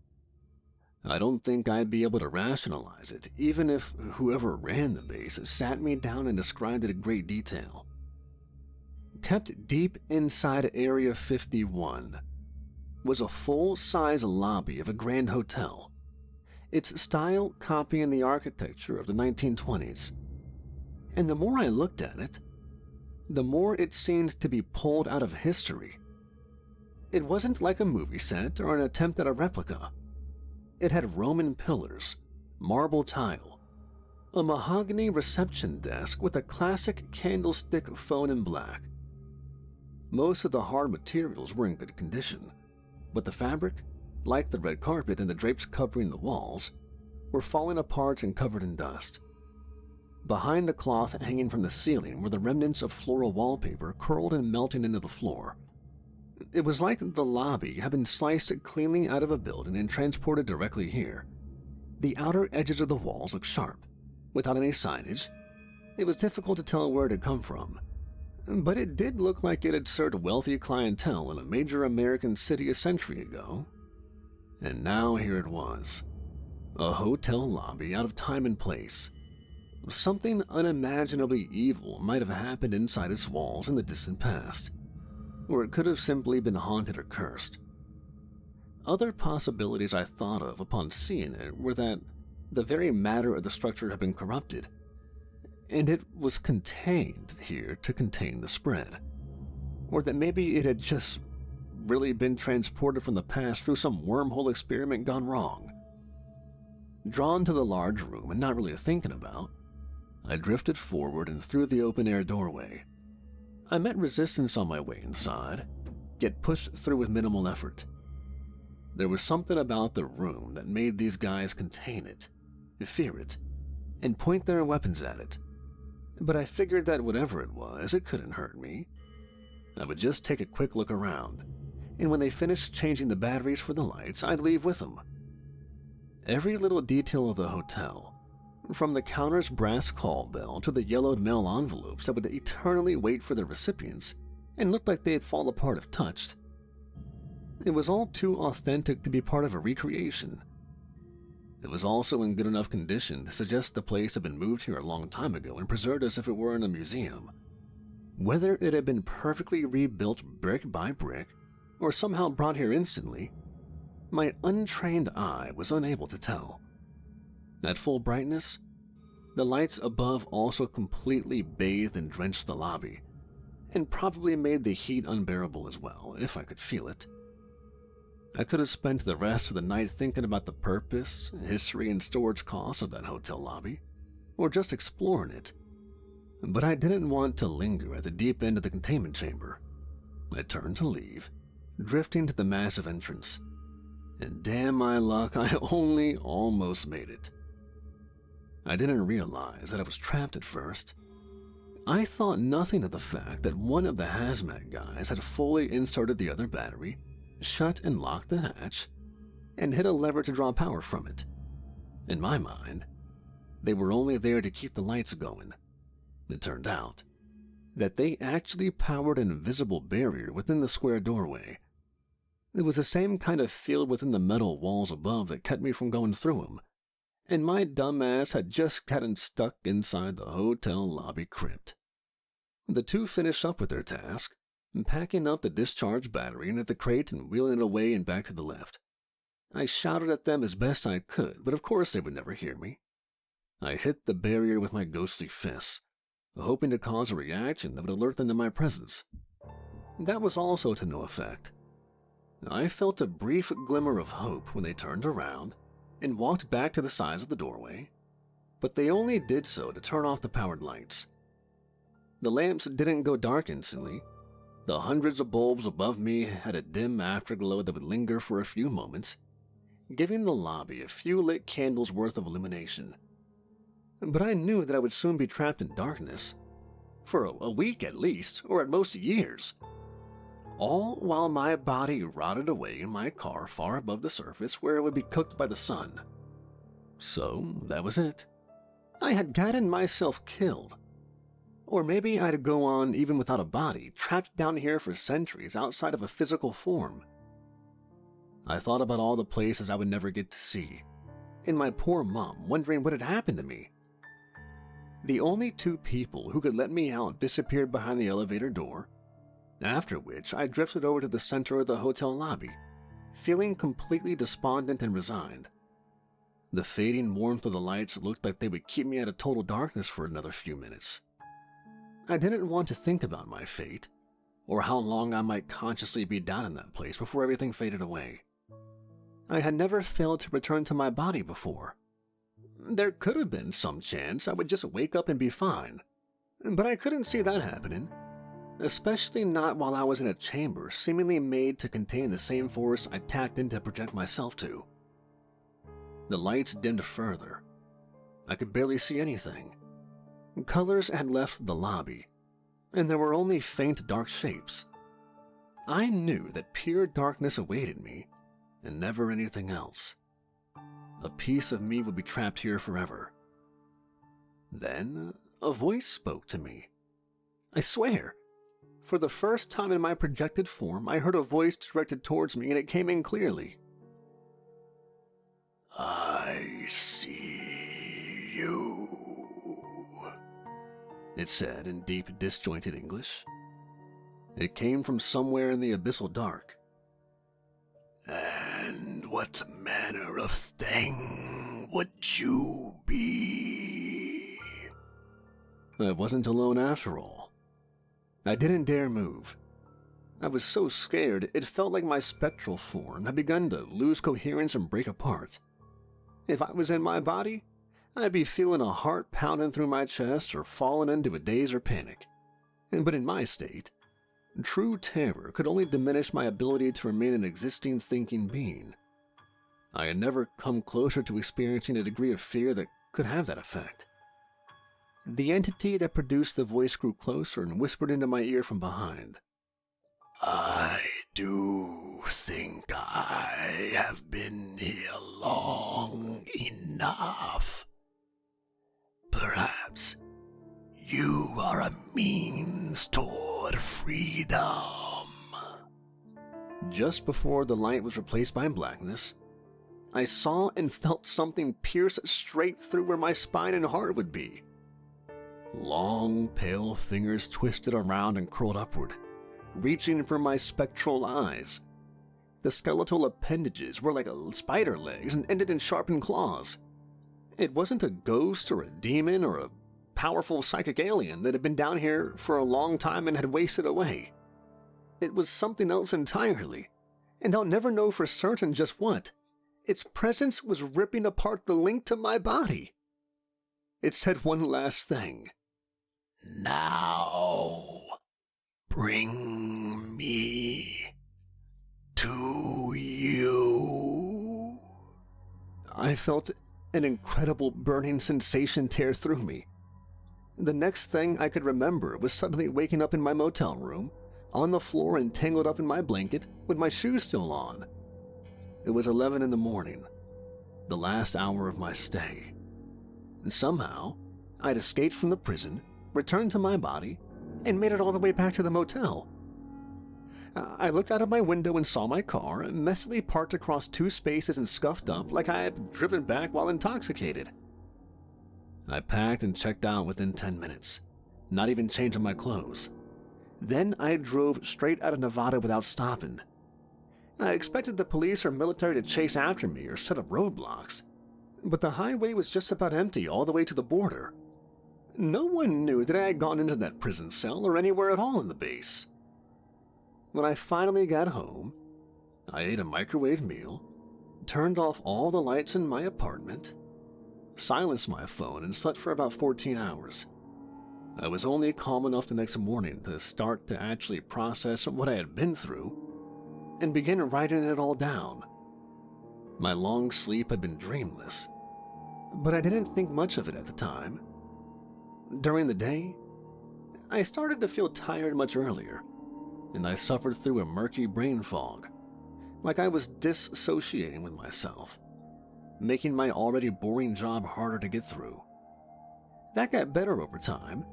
A: I don't think I'd be able to rationalize it, even if whoever ran the base sat me down and described it in great detail. Kept deep inside Area 51 was a full-size lobby of a grand hotel, its style copying the architecture of the 1920s. And the more I looked at it, the more it seemed to be pulled out of history. It wasn't like a movie set or an attempt at a replica. It had Roman pillars, marble tile, a mahogany reception desk with a classic candlestick phone in black. Most of the hard materials were in good condition, but the fabric, like the red carpet and the drapes covering the walls, were falling apart and covered in dust. Behind the cloth hanging from the ceiling were the remnants of floral wallpaper curled and melting into the floor. It was like the lobby had been sliced cleanly out of a building and transported directly here. The outer edges of the walls looked sharp, without any signage. It was difficult to tell where it had come from, but it did look like it had served wealthy clientele in a major American city a century ago. And now here it was, a hotel lobby out of time and place. Something unimaginably evil might have happened inside its walls in the distant past, or it could have simply been haunted or cursed. Other possibilities I thought of upon seeing it were that the very matter of the structure had been corrupted, and it was contained here to contain the spread, or that maybe it had just really been transported from the past through some wormhole experiment gone wrong. Drawn to the large room and not really thinking about, I drifted forward and through the open-air doorway. I met resistance on my way inside, yet pushed through with minimal effort. There was something about the room that made these guys contain it, fear it, and point their weapons at it. But I figured that whatever it was, it couldn't hurt me. I would just take a quick look around, and when they finished changing the batteries for the lights, I'd leave with them. Every little detail of the hotel, from the counter's brass call bell to the yellowed mail envelopes that would eternally wait for their recipients and looked like they'd fall apart if touched. It was all too authentic to be part of a recreation. It was also in good enough condition to suggest the place had been moved here a long time ago and preserved as if it were in a museum. Whether it had been perfectly rebuilt brick by brick, or somehow brought here instantly, my untrained eye was unable to tell. At full brightness, the lights above also completely bathed and drenched the lobby, and probably made the heat unbearable as well, if I could feel it. I could have spent the rest of the night thinking about the purpose, history, and storage costs of that hotel lobby, or just exploring it. But I didn't want to linger at the deep end of the containment chamber. I turned to leave, drifting to the massive entrance. And damn my luck, I only almost made it. I didn't realize that I was trapped at first. I thought nothing of the fact that one of the hazmat guys had fully inserted the other battery, shut and locked the hatch, and hit a lever to draw power from it. In my mind, they were only there to keep the lights going. It turned out that they actually powered an invisible barrier within the square doorway. It was the same kind of field within the metal walls above that kept me from going through them, and my dumbass had just gotten stuck inside the hotel lobby crypt. The two finished up with their task, packing up the discharged battery into the crate and wheeling it away and back to the lift. I shouted at them as best I could, but of course they would never hear me. I hit the barrier with my ghostly fists, hoping to cause a reaction that would alert them to my presence. That was also to no effect. I felt a brief glimmer of hope when they turned around and walked back to the sides of the doorway, but they only did so to turn off the powered lights. The lamps didn't go dark instantly. The hundreds of bulbs above me had a dim afterglow that would linger for a few moments, giving the lobby a few lit candles worth of illumination. But I knew that I would soon be trapped in darkness, for a week at least, or at most years. All while my body rotted away in my car far above the surface where it would be cooked by the sun. So that was it. I had gotten myself killed. Or maybe I'd go on even without a body, trapped down here for centuries outside of a physical form. I thought about all the places I would never get to see, and my poor mom wondering what had happened to me. The only two people who could let me out disappeared behind the elevator door, after which I drifted over to the center of the hotel lobby, feeling completely despondent and resigned. The fading warmth of the lights looked like they would keep me out of total darkness for another few minutes. I didn't want to think about my fate, or how long I might consciously be down in that place before everything faded away. I had never failed to return to my body before. There could have been some chance I would just wake up and be fine, but I couldn't see that happening, especially not while I was in a chamber seemingly made to contain the same force I tapped in to project myself to. The lights dimmed further. I could barely see anything. Colors had left the lobby, and there were only faint dark shapes. I knew that pure darkness awaited me, and never anything else. A piece of me would be trapped here forever. Then a voice spoke to me. I swear, for the first time in my projected form, I heard a voice directed towards me, and it came in clearly. "I see you," it said in deep, disjointed English. It came from somewhere in the abyssal dark. "And what manner of thing would you be?" I wasn't alone after all. I didn't dare move. I was so scared it felt like my spectral form had begun to lose coherence and break apart. If I was in my body, I'd be feeling a heart pounding through my chest or falling into a daze or panic. But in my state, true terror could only diminish my ability to remain an existing thinking being. I had never come closer to experiencing a degree of fear that could have that effect. The entity that produced the voice grew closer and whispered into my ear from behind. "I do think I have been here long enough. Perhaps you are a means toward freedom." Just before the light was replaced by blackness, I saw and felt something pierce straight through where my spine and heart would be. Long, pale fingers twisted around and curled upward, reaching for my spectral eyes. The skeletal appendages were like spider legs and ended in sharpened claws. It wasn't a ghost or a demon or a powerful psychic alien that had been down here for a long time and had wasted away. It was something else entirely, and I'll never know for certain just what. Its presence was ripping apart the link to my body. It said one last thing. "Now, bring me to you." I felt an incredible burning sensation tear through me. The next thing I could remember was suddenly waking up in my motel room, on the floor and tangled up in my blanket, with my shoes still on. It was 11 in the morning, the last hour of my stay. And somehow, I'd escaped from the prison, returned to my body, and made it all the way back to the motel. I looked out of my window and saw my car, messily parked across two spaces and scuffed up like I had driven back while intoxicated. I packed and checked out within 10 minutes, not even changing my clothes. Then I drove straight out of Nevada without stopping. I expected the police or military to chase after me or set up roadblocks, but the highway was just about empty all the way to the border. No one knew that I had gone into that prison cell or anywhere at all in the base. When I finally got home, I ate a microwave meal, turned off all the lights in my apartment, silenced my phone, and slept for about 14 hours. I was only calm enough the next morning to start to actually process what I had been through and begin writing it all down. My long sleep had been dreamless, but I didn't think much of it at the time. During the day, I started to feel tired much earlier, and I suffered through a murky brain fog, like I was dissociating with myself, making my already boring job harder to get through. That got better over time,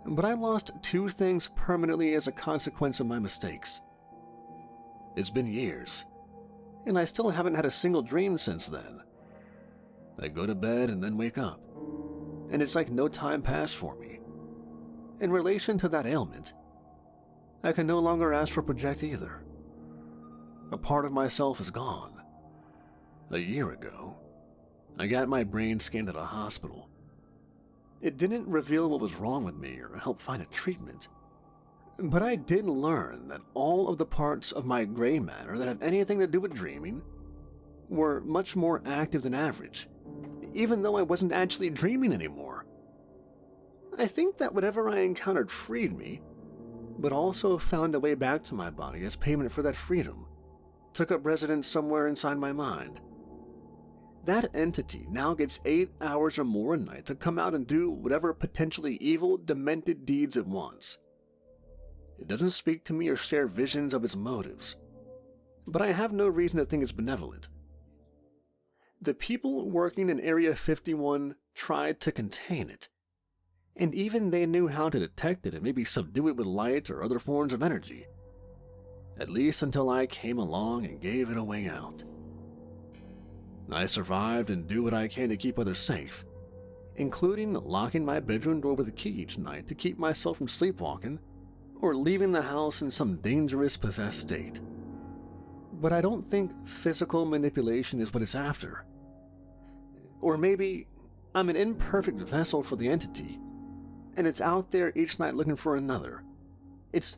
A: but I lost two things permanently as a consequence of my mistakes. It's been years, and I still haven't had a single dream since then. I go to bed and then wake up, and it's like no time passed for me. In relation to that ailment, I can no longer astral project either. A part of myself is gone. A year ago, I got my brain scanned at a hospital. It didn't reveal what was wrong with me or help find a treatment, but I did learn that all of the parts of my gray matter that have anything to do with dreaming were much more active than average, even though I wasn't actually dreaming anymore. I think that whatever I encountered freed me, but also found a way back to my body as payment for that freedom, took up residence somewhere inside my mind. That entity now gets 8 hours or more a night to come out and do whatever potentially evil, demented deeds it wants. It doesn't speak to me or share visions of its motives, but I have no reason to think it's benevolent. The people working in Area 51 tried to contain it, and even they knew how to detect it and maybe subdue it with light or other forms of energy, at least until I came along and gave it a way out. I survived and do what I can to keep others safe, including locking my bedroom door with a key each night to keep myself from sleepwalking or leaving the house in some dangerous possessed state. But I don't think physical manipulation is what it's after. Or maybe I'm an imperfect vessel for the entity, and it's out there each night looking for another. It's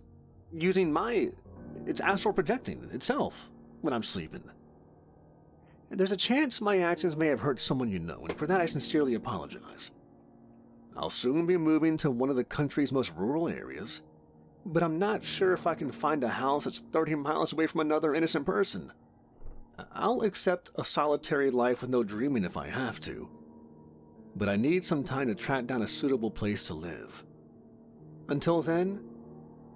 A: astral projecting itself when I'm sleeping. There's a chance my actions may have hurt someone you know, and for that I sincerely apologize. I'll soon be moving to one of the country's most rural areas, but I'm not sure if I can find a house that's 30 miles away from another innocent person. I'll accept a solitary life with no dreaming if I have to, but I need some time to track down a suitable place to live. Until then,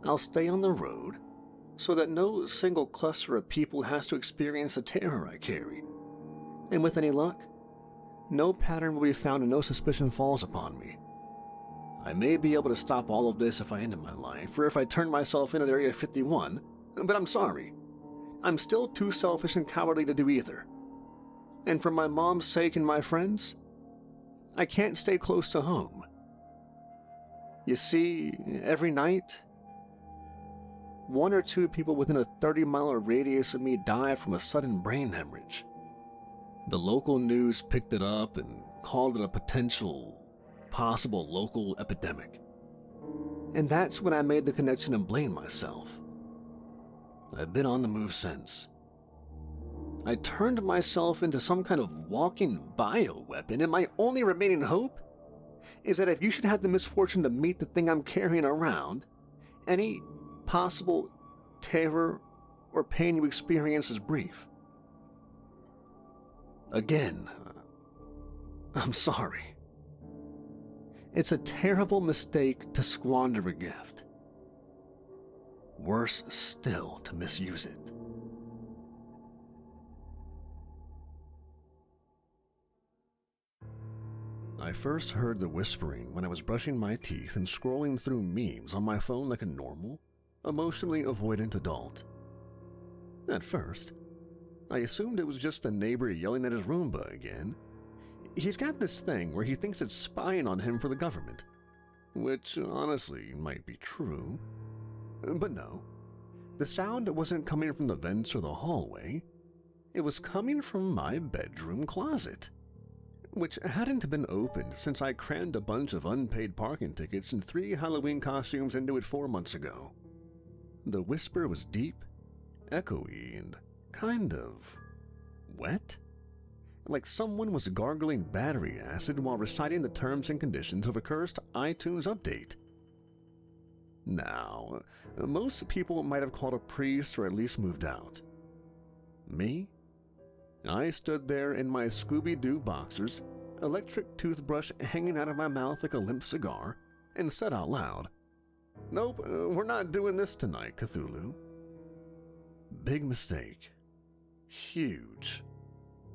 A: I'll stay on the road so that no single cluster of people has to experience the terror I carry. And with any luck, no pattern will be found and no suspicion falls upon me. I may be able to stop all of this if I ended my life, or if I turned myself in at Area 51, but I'm sorry. I'm still too selfish and cowardly to do either. And for my mom's sake and my friends, I can't stay close to home. You see, every night, 1 or 2 people within a 30-mile radius of me die from a sudden brain hemorrhage. The local news picked it up and called it a possible local epidemic. And that's when I made the connection and blamed myself. I've been on the move since. I turned myself into some kind of walking bioweapon, and my only remaining hope is that if you should have the misfortune to meet the thing I'm carrying around, any possible terror or pain you experience is brief. Again, I'm sorry. It's a terrible mistake to squander a gift. Worse still to misuse it. I first heard the whispering when I was brushing my teeth and scrolling through memes on my phone like a normal, emotionally avoidant adult. At first, I assumed it was just the neighbor yelling at his Roomba again. He's got this thing where he thinks it's spying on him for the government, which honestly might be true. But no, the sound wasn't coming from the vents or the hallway. It was coming from my bedroom closet, which hadn't been opened since I crammed a bunch of unpaid parking tickets and 3 Halloween costumes into it 4 months ago. The whisper was deep, echoey, and kind of wet, like someone was gargling battery acid while reciting the terms and conditions of a cursed iTunes update. Now, most people might have called a priest or at least moved out. Me? I stood there in my Scooby-Doo boxers, electric toothbrush hanging out of my mouth like a limp cigar, and said out loud, "Nope, we're not doing this tonight, Cthulhu." Big mistake. Huge.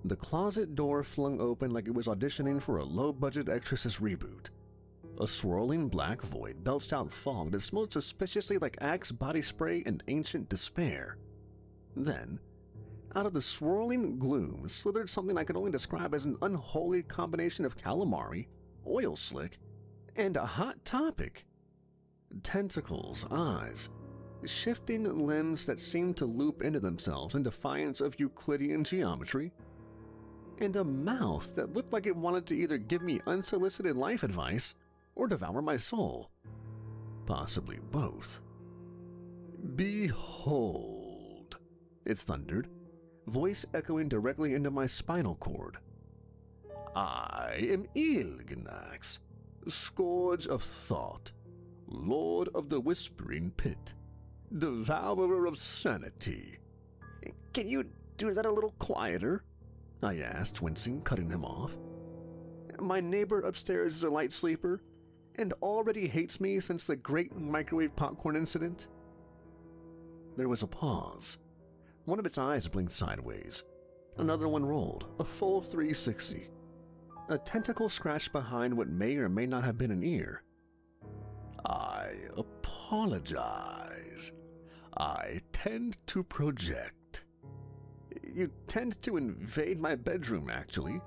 A: The closet door flung open like it was auditioning for a low-budget Exorcist reboot. A swirling black void belched out fog that smelled suspiciously like Axe body spray and ancient despair. Then, out of the swirling gloom slithered something I could only describe as an unholy combination of calamari, oil slick, and a hot topic. Tentacles, eyes, shifting limbs that seemed to loop into themselves in defiance of Euclidean geometry, and a mouth that looked like it wanted to either give me unsolicited life advice or devour my soul. Possibly both. "Behold," it thundered, voice echoing directly into my spinal cord. "I am Icarax, scourge of thought, lord of the whispering pit, devourer of sanity." "Can you do that a little quieter?" I asked, wincing, cutting him off. "My neighbor upstairs is a light sleeper, and already hates me since the great microwave popcorn incident." There was a pause. One of its eyes blinked sideways. Another one rolled, a full 360. A tentacle scratched behind what may or may not have been an ear. "I apologize. I tend to project." "You tend to invade my bedroom, actually,"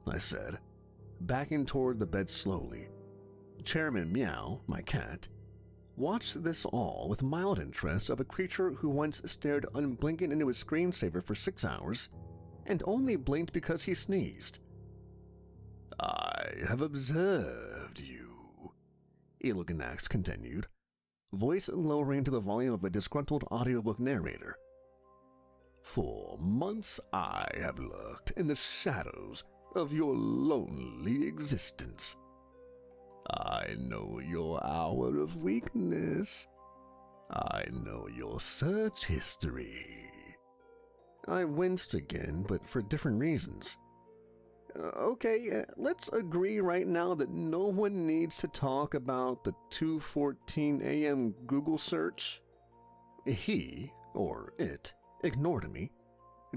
A: I said, backing toward the bed slowly. Chairman Meow, my cat, watched this all with mild interest of a creature who once stared unblinking into his screensaver for 6 hours and only blinked because he sneezed. "I have observed you," Icarax continued, voice lowering to the volume of a disgruntled audiobook narrator. "For months I have lurked in the shadows of your lonely existence. I know your hour of weakness. I know your search history. I winced again, but for different reasons. Okay, let's agree right now that no one needs to talk about the 2:14 a.m. Google search. He, or it, ignored me,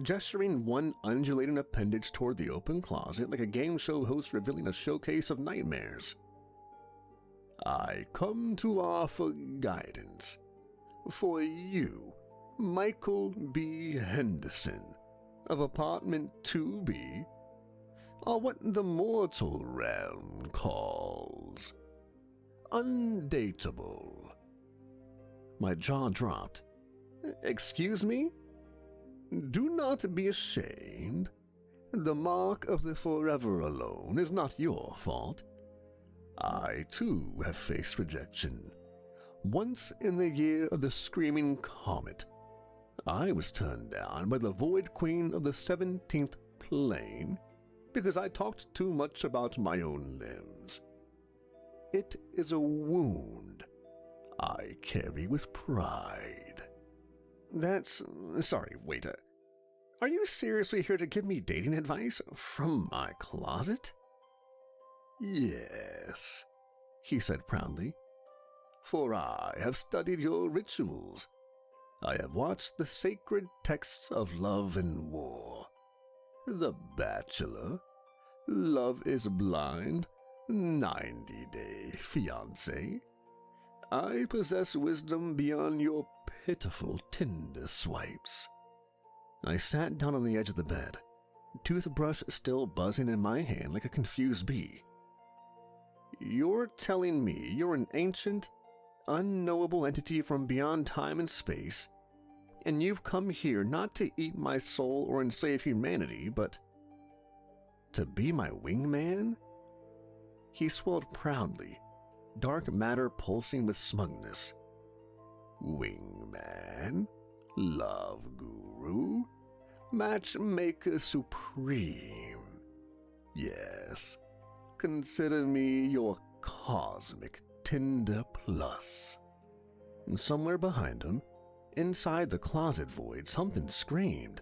A: gesturing one undulating appendage toward the open closet like a game show host revealing a showcase of nightmares. I come to offer guidance for you, Michael B. Henderson, of apartment 2B, are what the mortal realm calls undateable. My jaw dropped. Excuse me? Do not be ashamed. The mark of the forever alone is not your fault. I, too, have faced rejection. Once in the year of the Screaming Comet, I was turned down by the Void Queen of the 17th Plane because I talked too much about my own limbs. It is a wound I carry with pride. Sorry, wait. Are you seriously here to give me dating advice from my closet? Yes, he said proudly, for I have studied your rituals. I have watched the sacred texts of love and war. The Bachelor, Love is Blind, 90-Day Fiancé. I possess wisdom beyond your pitiful Tinder swipes. I sat down on the edge of the bed, toothbrush still buzzing in my hand like a confused bee. You're telling me you're an ancient, unknowable entity from beyond time and space, and you've come here not to eat my soul or enslave humanity, but to be my wingman? He swelled proudly, dark matter pulsing with smugness. Wingman? Love guru? Matchmaker supreme? Yes. Consider me your cosmic Tinder plus. And somewhere behind him, inside the closet void, something screamed.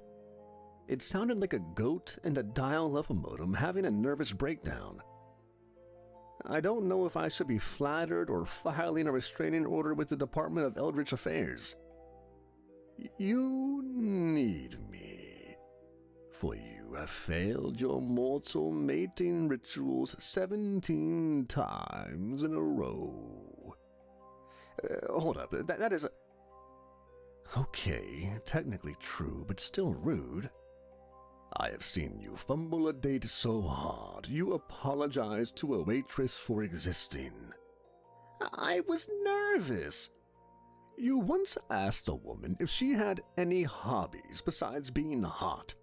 A: It sounded like a goat and a dial-up modem having a nervous breakdown. I don't know if I should be flattered or filing a restraining order with the Department of Eldritch Affairs. You need me, for you have failed your mortal mating rituals 17 times in a row. Hold up, that is a... Okay, technically true, but still rude. I have seen you fumble a date so hard, you apologize to a waitress for existing. I was nervous. You once asked a woman if she had any hobbies besides being hot,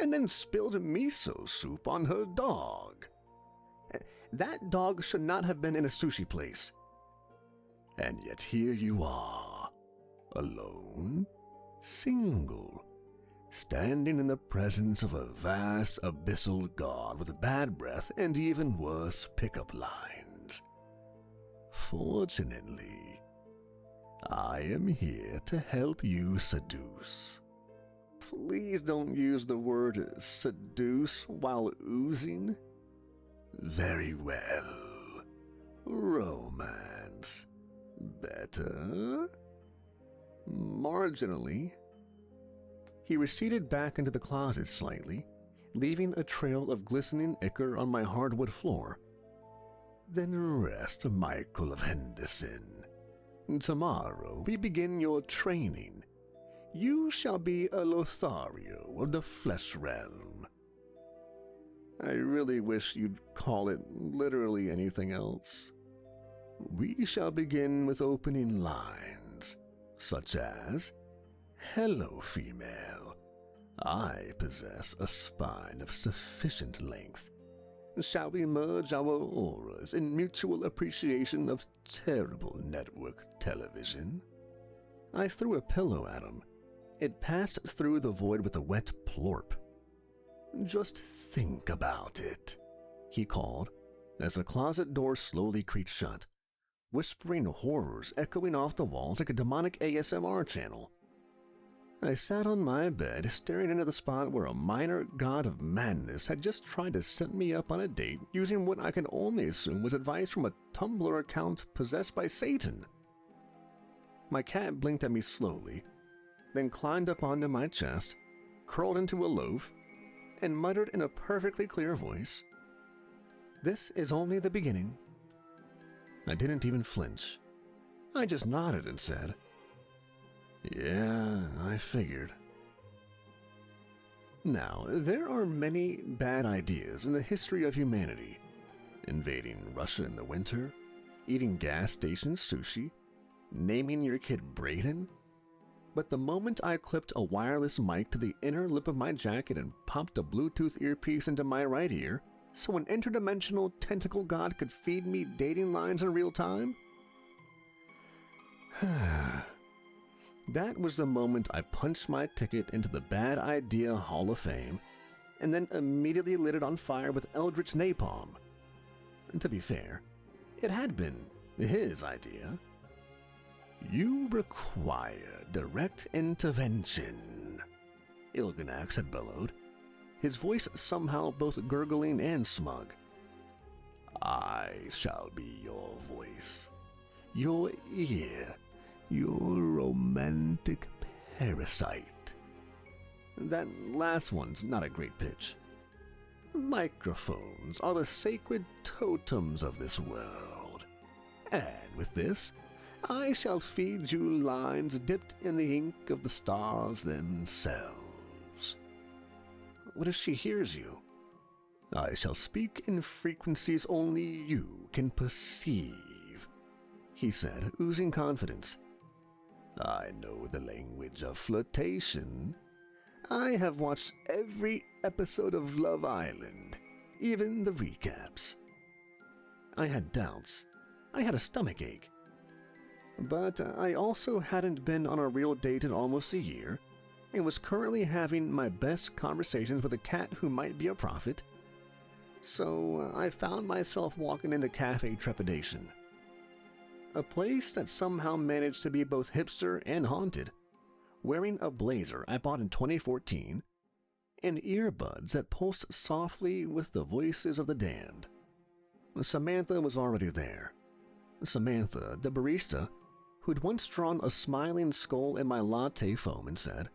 A: and then spilled miso soup on her dog. That dog should not have been in a sushi place. And yet here you are, alone, single, standing in the presence of a vast abyssal god with bad breath and even worse pickup lines. Fortunately, I am here to help you seduce. Please don't use the word seduce while oozing. Very well. Romance. Better? Marginally. He receded back into the closet slightly, leaving a trail of glistening ichor on my hardwood floor. Then rest, Michael of Henderson. Tomorrow we begin your training. You shall be a Lothario of the flesh realm. I really wish you'd call it literally anything else. We shall begin with opening lines, such as, Hello, female. I possess a spine of sufficient length. Shall we merge our auras in mutual appreciation of terrible network television? I threw a pillow at him. It passed through the void with a wet plorp. Just think about it, he called, as the closet door slowly creaked shut, whispering horrors echoing off the walls like a demonic ASMR channel. I sat on my bed, staring into the spot where a minor god of madness had just tried to set me up on a date using what I can only assume was advice from a Tumblr account possessed by Satan. My cat blinked at me slowly, then climbed up onto my chest, curled into a loaf, and muttered in a perfectly clear voice, "This is only the beginning." I didn't even flinch. I just nodded and said, "Yeah, I figured." Now, there are many bad ideas in the history of humanity. Invading Russia in the winter, eating gas station sushi, naming your kid Brayden. But the moment I clipped a wireless mic to the inner lip of my jacket and popped a Bluetooth earpiece into my right ear, so an interdimensional tentacle god could feed me dating lines in real time, that was the moment I punched my ticket into the Bad Idea Hall of Fame, and then immediately lit it on fire with eldritch napalm. And to be fair, it had been his idea. "You require direct intervention," Icarax had bellowed, his voice somehow both gurgling and smug. "I shall be your voice, your ear, your romantic parasite." That last one's not a great pitch. Microphones are the sacred totems of this world. And with this, I shall feed you lines dipped in the ink of the stars themselves. What if she hears you? I shall speak in frequencies only you can perceive, he said, oozing confidence. I know the language of flirtation. I have watched every episode of Love Island, even the recaps. I had doubts. I had a stomachache. But I also hadn't been on a real date in almost a year, and was currently having my best conversations with a cat who might be a prophet. So I found myself walking into Cafe Trepidation, a place that somehow managed to be both hipster and haunted, wearing a blazer I bought in 2014, and earbuds that pulsed softly with the voices of the damned. Samantha was already there. Samantha, the barista, who'd once drawn a smiling skull in my latte foam and said,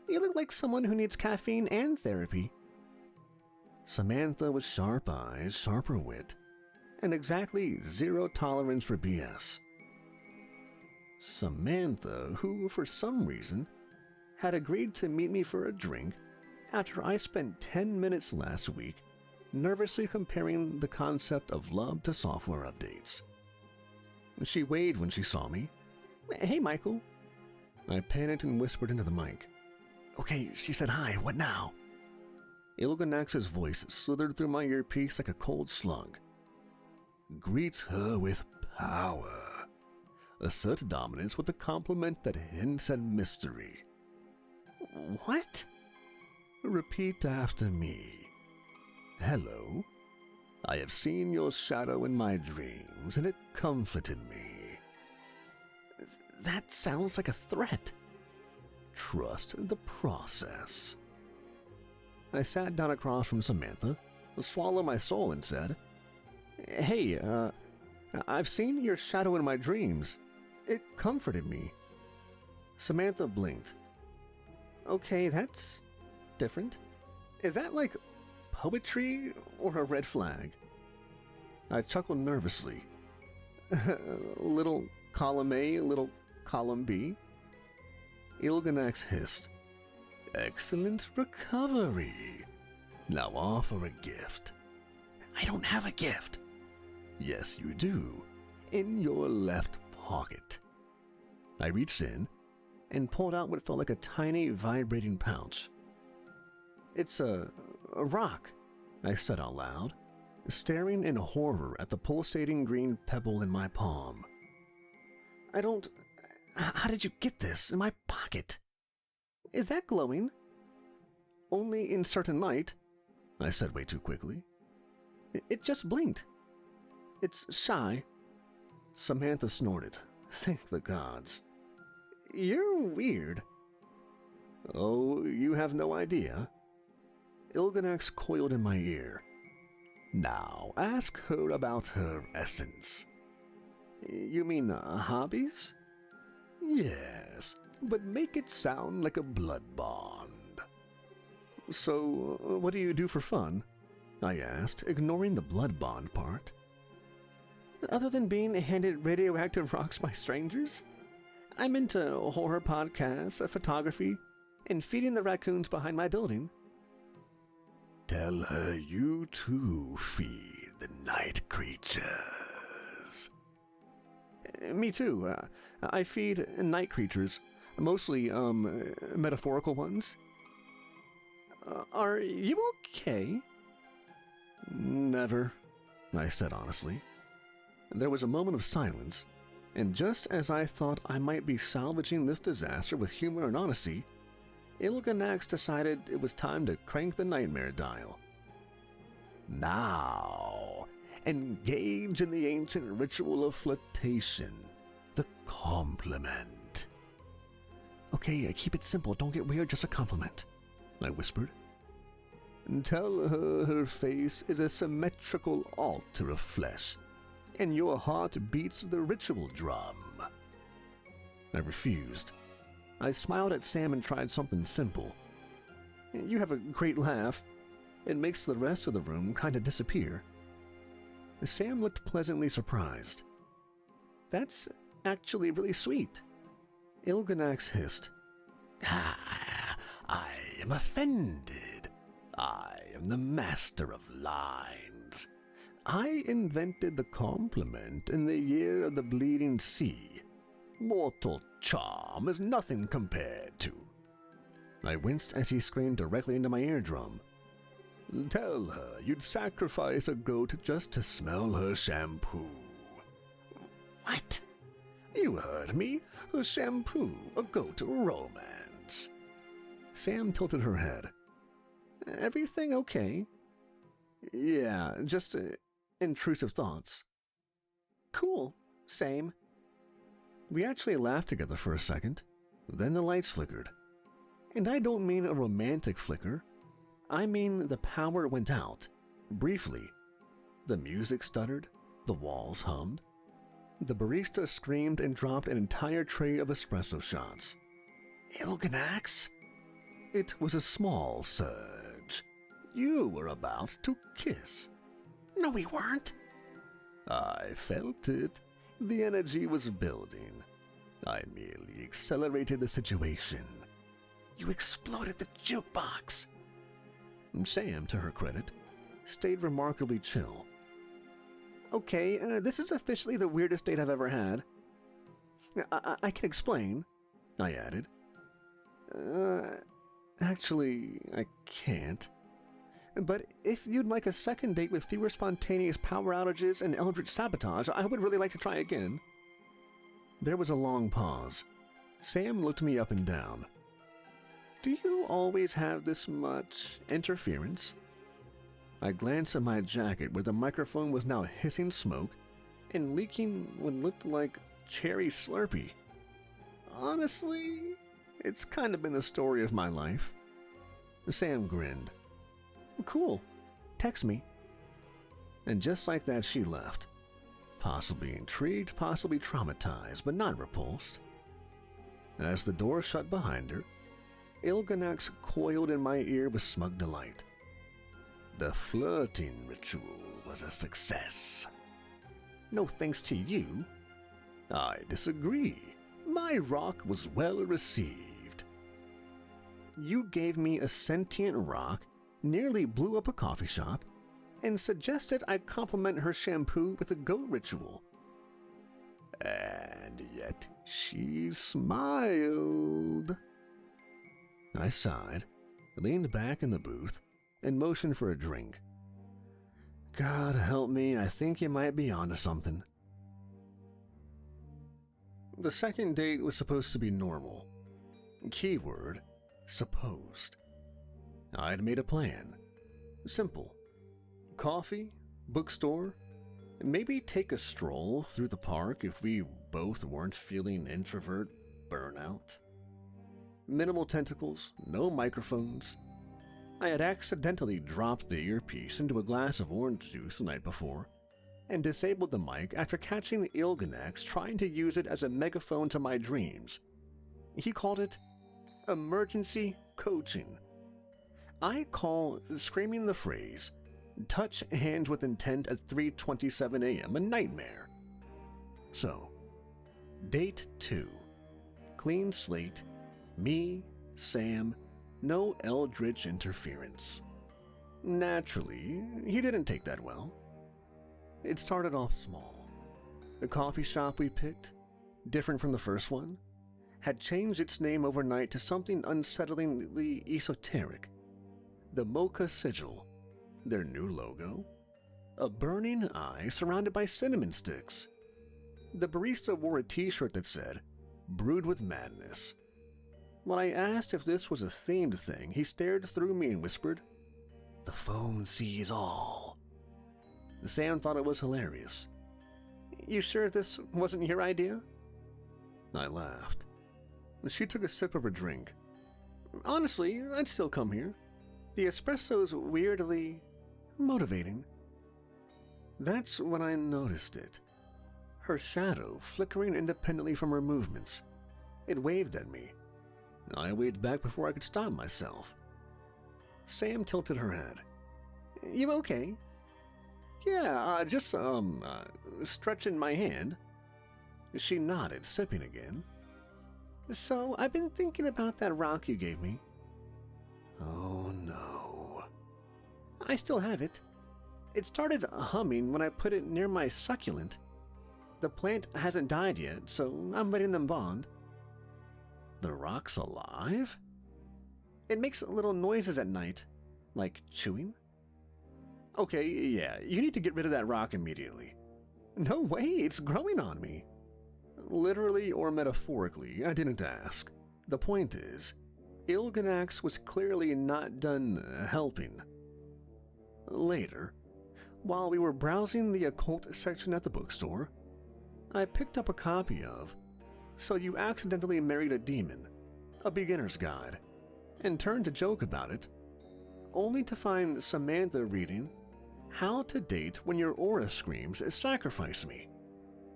A: "You look like someone who needs caffeine and therapy." Samantha with sharp eyes, sharper wit, and exactly zero tolerance for BS. Samantha, who, for some reason, had agreed to meet me for a drink after I spent 10 minutes last week nervously comparing the concept of love to software updates. She waved when she saw me. "Hey, Michael." I panicked and whispered into the mic. "Okay, she said hi, what now?" Icarax's voice slithered through my earpiece like a cold slug. "Greet her with power. Assert dominance with a compliment that hints at mystery." "What?" "Repeat after me. Hello. I have seen your shadow in my dreams, and it comforted me." "That sounds like a threat." "Trust the process." I sat down across from Samantha, swallowed my soul, and said, "Hey, I've seen your shadow in my dreams. It comforted me." Samantha blinked. "Okay, that's different. Is that like poetry or a red flag?" I chuckled nervously. "Little column A, little column B." Icarax hissed, "Excellent recovery. Now offer a gift." "I don't have a gift." "Yes, you do. In your left pocket." I reached in and pulled out what felt like a tiny vibrating pouch. "It's a rock," I said out loud, staring in horror at the pulsating green pebble in my palm. How did you get this in my pocket?" "Is that glowing?" "Only in certain light," I said way too quickly. It just blinked. It's shy." Samantha snorted. "Thank the gods." "You're weird." Oh, you have no idea? Ilganax coiled in my ear. Now, ask her about her essence. You mean hobbies? Yes, but make it sound like a blood bond. So, what do you do for fun? I asked, ignoring the blood bond part. Other than being handed radioactive rocks by strangers, I'm into horror podcasts, photography, and feeding the raccoons behind my building. Tell her you too feed the night creatures. Me too. I feed night creatures, mostly, metaphorical ones. Are you okay? Never, I said honestly. There was a moment of silence, and just as I thought I might be salvaging this disaster with humor and honesty, Ilganax decided it was time to crank the nightmare dial. Now, engage in the ancient ritual of flirtation, the compliment. Okay, keep it simple, don't get weird, just a compliment, I whispered. Tell her her face is a symmetrical altar of flesh, and your heart beats the ritual drum. I refused. I smiled at Sam and tried something simple. You have a great laugh. It makes the rest of the room kind of disappear. Sam looked pleasantly surprised. That's actually really sweet. Ilganax hissed. I am offended. I am the master of lines. I invented the compliment in the year of the Bleeding Sea. Mortal charm is nothing compared to. I winced as he screamed directly into my eardrum. Tell her you'd sacrifice a goat just to smell her shampoo. What? You heard me. A shampoo, a goat romance. Sam tilted her head. Everything okay? Yeah, just intrusive thoughts. Cool. Same. We actually laughed together for a second. Then the lights flickered. And I don't mean a romantic flicker. I mean the power went out. Briefly. The music stuttered. The walls hummed. The barista screamed and dropped an entire tray of espresso shots. Ilganax? It was a small surge. You were about to kiss. No, we weren't. I felt it. The energy was building. I merely accelerated the situation. You exploded the jukebox. Sam, to her credit, stayed remarkably chill. Okay, this is officially the weirdest date I've ever had. I can explain, I added. Actually, I can't. But if you'd like a second date with fewer spontaneous power outages and eldritch sabotage, I would really like to try again. There was a long pause. Sam looked me up and down. Do you always have this much interference? I glanced at my jacket where the microphone was now hissing smoke and leaking what looked like cherry Slurpee. Honestly, it's kind of been the story of my life. Sam grinned. Cool. Text me. And just like that, she left. Possibly intrigued, possibly traumatized, but not repulsed. As the door shut behind her, Ilganax coiled in my ear with smug delight. The flirting ritual was a success. No thanks to you. I disagree. My rock was well received. You gave me a sentient rock, nearly blew up a coffee shop, and suggested I compliment her shampoo with a goat ritual. And yet she smiled. I sighed, leaned back in the booth, and motioned for a drink. God help me, I think you might be onto something. The second date was supposed to be normal. Keyword, supposed. I'd made a plan. Simple. Coffee, bookstore, maybe take a stroll through the park if we both weren't feeling introvert burnout. Minimal tentacles, no microphones. I had accidentally dropped the earpiece into a glass of orange juice the night before, and disabled the mic after catching Icarax trying to use it as a megaphone to my dreams. He called it emergency coaching. I call screaming the phrase, touch hands with intent at 3:27 a.m. a nightmare. So, date 2. Clean slate, me, Sam, no eldritch interference. Naturally, he didn't take that well. It started off small. The coffee shop we picked, different from the first one, had changed its name overnight to something unsettlingly esoteric. The Mocha Sigil, their new logo, a burning eye surrounded by cinnamon sticks. The barista wore a t-shirt that said, "Brewed with Madness." When I asked if this was a themed thing, he stared through me and whispered, "The phone sees all." Sam thought it was hilarious. "You sure this wasn't your idea?" I laughed. She took a sip of her drink. "Honestly, I'd still come here. The espresso's weirdly motivating." That's when I noticed it. Her shadow flickering independently from her movements. It waved at me. I waved back before I could stop myself. Sam tilted her head. "You okay?" "Yeah, just, stretching my hand." She nodded, sipping again. "So, I've been thinking about that rock you gave me." "Oh no." "I still have it. It started humming when I put it near my succulent. The plant hasn't died yet, so I'm letting them bond." "The rock's alive?" "It makes little noises at night, like chewing." "Okay, yeah, you need to get rid of that rock immediately." "No way, it's growing on me." Literally or metaphorically, I didn't ask. The point is, Icarax was clearly not done helping. Later, while we were browsing the occult section at the bookstore, I picked up a copy of "So You Accidentally Married a Demon," a beginner's guide, and turned to joke about it, only to find Samantha reading "How to Date When Your Aura Screams Sacrifice Me."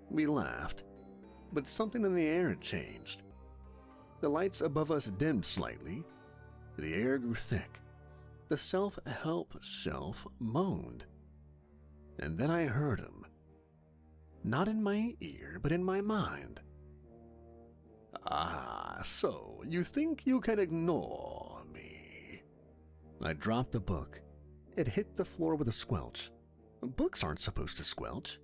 A: We laughed, but something in the air had changed. The lights above us dimmed slightly, the air grew thick, the self-help shelf moaned, and then I heard him. Not in my ear, but in my mind. "Ah, so you think you can ignore me?" I dropped the book. It hit the floor with a squelch. Books aren't supposed to squelch.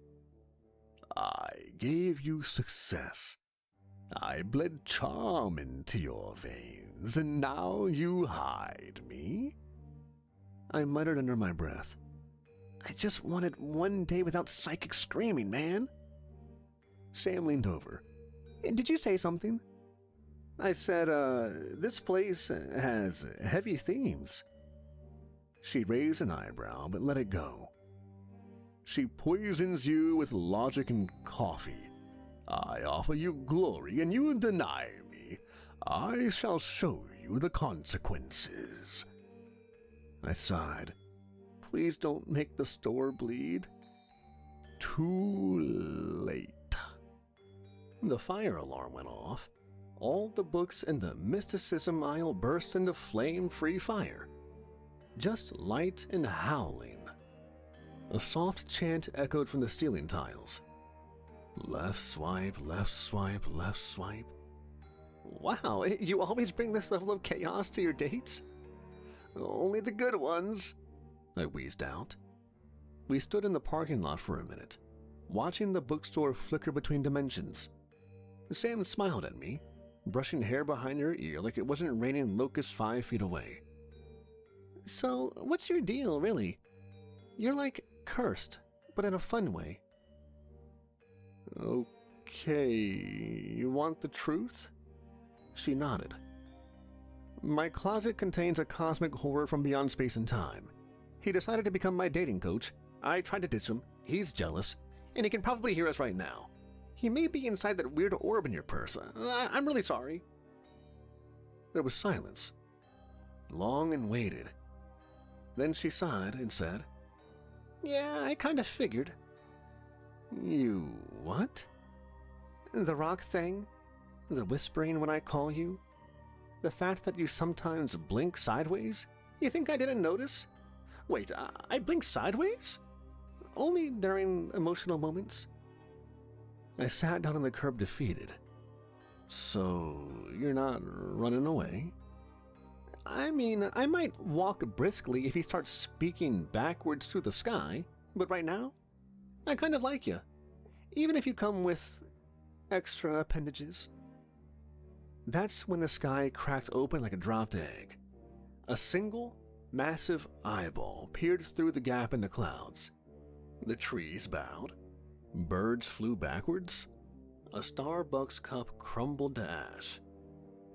A: "I gave you success. I bled charm into your veins, and now you hide me?" I muttered under my breath. "I just wanted one day without psychic screaming, man." Sam leaned over. "Did you say something?" I said, "This place has heavy themes." She raised an eyebrow, but let it go. "She poisons you with logic and coffee. I offer you glory, and you deny me. I shall show you the consequences." I sighed. Please don't make the store bleed. Too late. The fire alarm went off. All the books in the mysticism aisle burst into flame-free fire. Just light and howling. A soft chant echoed from the ceiling tiles. Left swipe, left swipe, left swipe. Wow, you always bring this level of chaos to your dates? Only the good ones, I wheezed out. We stood in the parking lot for a minute, watching the bookstore flicker between dimensions. Sam smiled at me, brushing hair behind her ear like it wasn't raining locusts 5 feet away. "So, what's your deal, really? You're like cursed, but in a fun way." "Okay, you want the truth?" She nodded. "My closet contains a cosmic horror from beyond space and time. He decided to become my dating coach. I tried to ditch him. He's jealous, and he can probably hear us right now. He may be inside that weird orb in your purse. I'm really sorry." There was silence, long and weighted. Then she sighed and said, "Yeah, I kind of figured." "You what?" "The rock thing, the whispering when I call you, the fact that you sometimes blink sideways. You think I didn't notice? Wait, I blink sideways? Only during emotional moments?" I sat down on the curb defeated. "So, you're not running away?" "I mean, I might walk briskly if he starts speaking backwards through the sky, but right now, I kind of like you, even if you come with extra appendages." That's when the sky cracked open like a dropped egg. A single, massive eyeball peered through the gap in the clouds. The trees bowed. Birds flew backwards. A Starbucks cup crumbled to ash.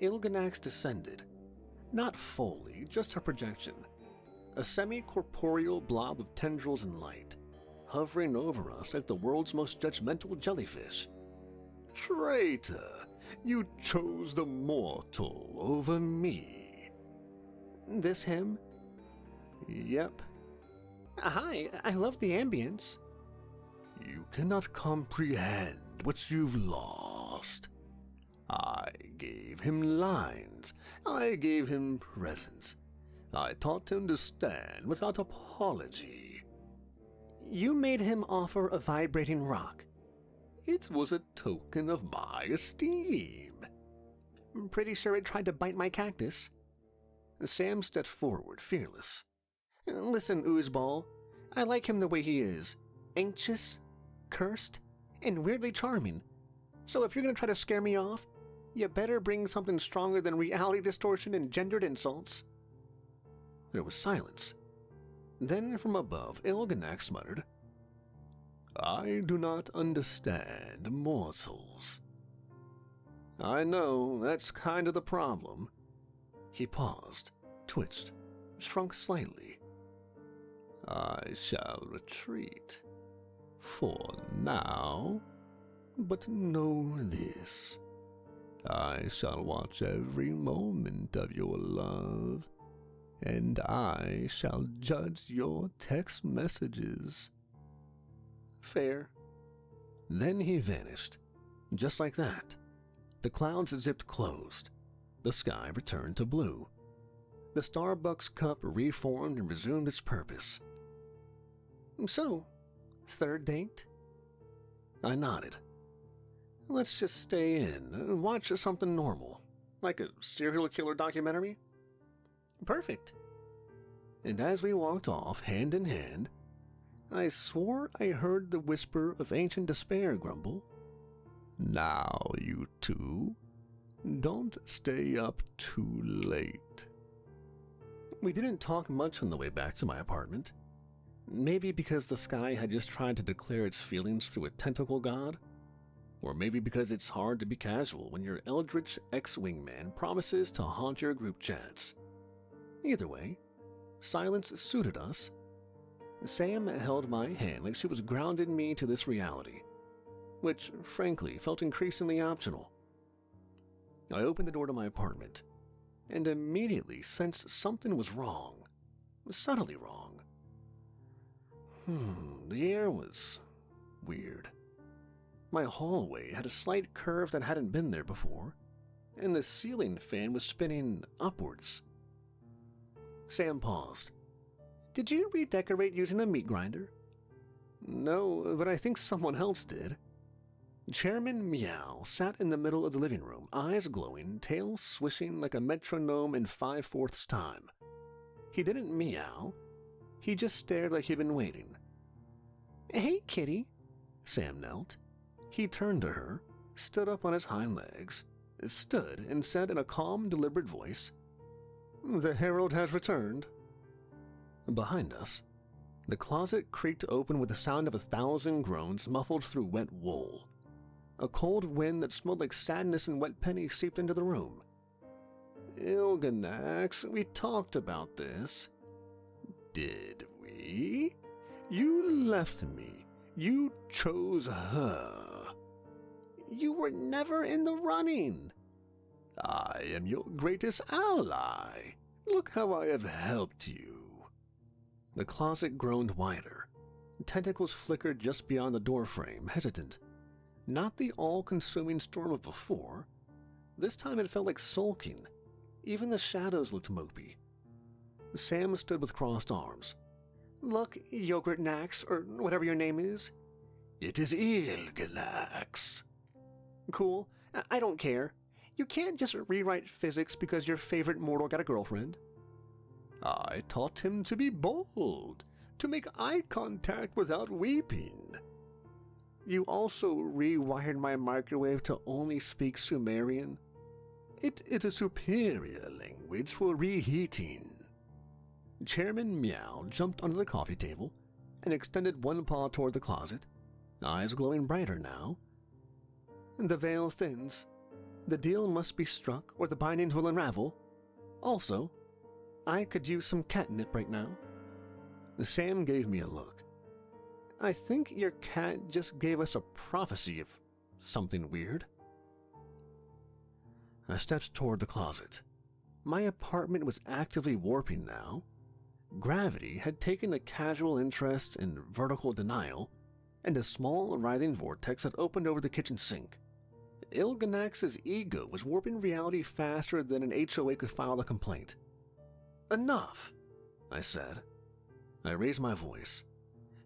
A: Icarax descended. Not fully, just a projection. A semi-corporeal blob of tendrils and light, hovering over us like the world's most judgmental jellyfish. "Traitor! You chose the mortal over me." "This him?" "Yep." "Hi, I love the ambience." "You cannot comprehend what you've lost. I gave him lines. I gave him presence. I taught him to stand without apology." "You made him offer a vibrating rock." "It was a token of my esteem." "I'm pretty sure it tried to bite my cactus." Sam stepped forward, fearless. "Listen, Oozeball, I like him the way he is. Anxious, cursed, and weirdly charming. So if you're gonna try to scare me off, you better bring something stronger than reality distortion and gendered insults." There was silence. Then from above, Icarax muttered, "I do not understand mortals." "I know, that's kind of the problem." He paused, twitched, shrunk slightly. "I shall retreat. For now. But know this. I shall watch every moment of your love, and I shall judge your text messages." "Fair." Then he vanished, just like that. The clouds zipped closed. The sky returned to blue. The Starbucks cup reformed and resumed its purpose. "So, third date?" I nodded. "Let's just stay in and watch something normal, like a serial killer documentary." "Perfect." And as we walked off, hand in hand, I swore I heard the whisper of ancient despair grumble, "Now, you two, don't stay up too late." We didn't talk much on the way back to my apartment. Maybe because the sky had just tried to declare its feelings through a tentacle god, or maybe because it's hard to be casual when your eldritch ex-wingman promises to haunt your group chats. Either way, silence suited us. Sam held my hand like she was grounding me to this reality, which, frankly, felt increasingly optional. I opened the door to my apartment, and immediately sensed something was wrong, subtly wrong. The air was weird. My hallway had a slight curve that hadn't been there before, and the ceiling fan was spinning upwards. Sam paused. "Did you redecorate using a meat grinder?" "No, but I think someone else did." Chairman Meow sat in the middle of the living room, eyes glowing, tail swishing like a metronome in 5/4 time. He didn't meow. He just stared like he'd been waiting. "Hey, kitty." Sam knelt. He turned to her, stood up on his hind legs, stood and said in a calm, deliberate voice, "The herald has returned." Behind us, the closet creaked open with the sound of 1,000 groans muffled through wet wool. A cold wind that smelled like sadness and wet pennies seeped into the room. "Icarax, we talked about this." "Did we? You left me. You chose her." "You were never in the running." I am your greatest ally. Look how I have helped you. The closet groaned wider. Tentacles flickered just beyond the doorframe, hesitant. Not the all-consuming storm of before. This time it felt like sulking. Even the shadows looked mopey. Sam stood with crossed arms. Look, Yogurt Nax, or whatever your name is. It is Icarax. Cool. I don't care. You can't just rewrite physics because your favorite mortal got a girlfriend. I taught him to be bold, to make eye contact without weeping. You also rewired my microwave to only speak Sumerian. It is a superior language for reheating. Chairman Meow jumped under the coffee table and extended one paw toward the closet, eyes glowing brighter now. The veil thins. The deal must be struck or the bindings will unravel. Also, I could use some catnip right now. Sam gave me a look. I think your cat just gave us a prophecy of something weird. I stepped toward the closet. My apartment was actively warping now. Gravity had taken a casual interest in vertical denial, and a small writhing vortex had opened over the kitchen sink. Ilganax's ego was warping reality faster than an HOA could file a complaint. Enough, I said. I raised my voice.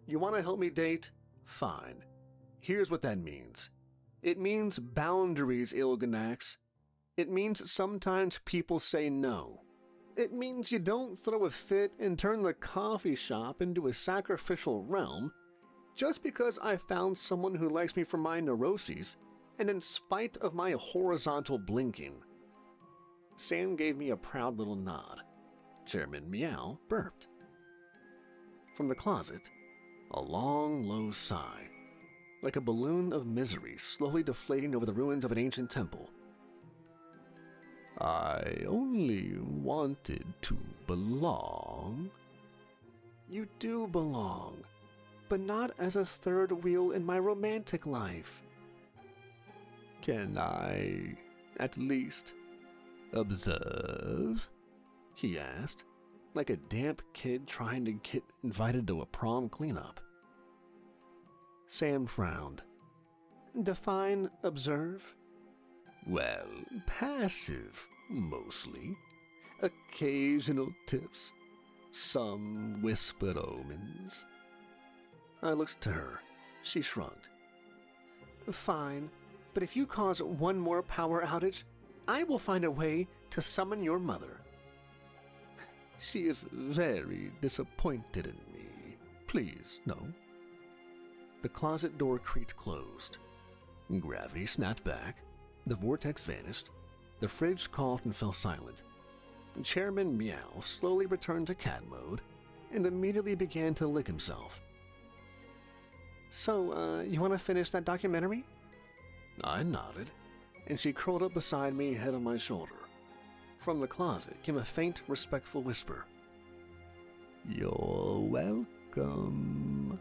A: You want to help me date? Fine. Here's what that means. It means boundaries, Ilganax. It means sometimes people say no. It means you don't throw a fit and turn the coffee shop into a sacrificial realm just because I found someone who likes me for my neuroses and in spite of my horizontal blinking. Sam gave me a proud little nod. Chairman Meow burped. From the closet, a long, low sigh, like a balloon of misery slowly deflating over the ruins of an ancient temple. I only wanted to belong. You do belong, but not as a third wheel in my romantic life. Can I, at least, observe? He asked, like a damp kid trying to get invited to a prom cleanup. Sam frowned. Define observe? Well, passive, mostly. Occasional tips. Some whispered omens. I looked to her. She shrugged. Fine, but if you cause one more power outage, I will find a way to summon your mother. She is very disappointed in me. Please, no. The closet door creaked closed. Gravity snapped back. The vortex vanished. The fridge coughed and fell silent. Chairman Meow slowly returned to cat mode and immediately began to lick himself. So, you want to finish that documentary? I nodded, and she curled up beside me, head on my shoulder. From the closet came a faint, respectful whisper. You're welcome.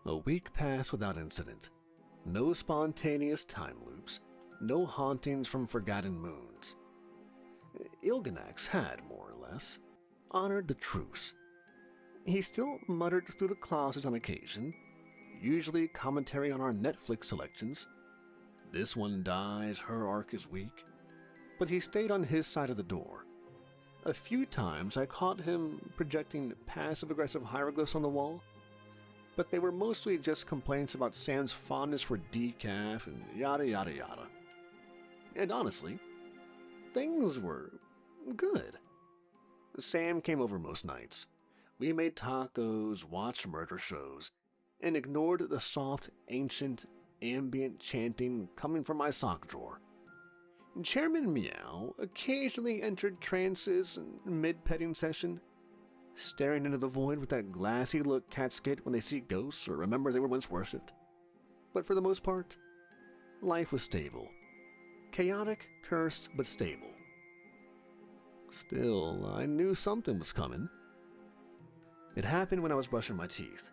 A: A week passed without incident. No spontaneous time loops, no hauntings from forgotten moons. Ilganax had, more or less, honored the truce. He still muttered through the closet on occasion, usually commentary on our Netflix selections. This one dies, her arc is weak. But he stayed on his side of the door. A few times I caught him projecting passive-aggressive hieroglyphs on the wall, but they were mostly just complaints about Sam's fondness for decaf and yada yada yada. And honestly, things were good. Sam came over most nights. We made tacos, watched murder shows, and ignored the soft, ancient, ambient chanting coming from my sock drawer. Chairman Meow occasionally entered trances in mid-petting session, staring into the void with that glassy look cats get when they see ghosts or remember they were once worshipped. But for the most part, life was stable. Chaotic, cursed, but stable. Still, I knew something was coming. It happened when I was brushing my teeth.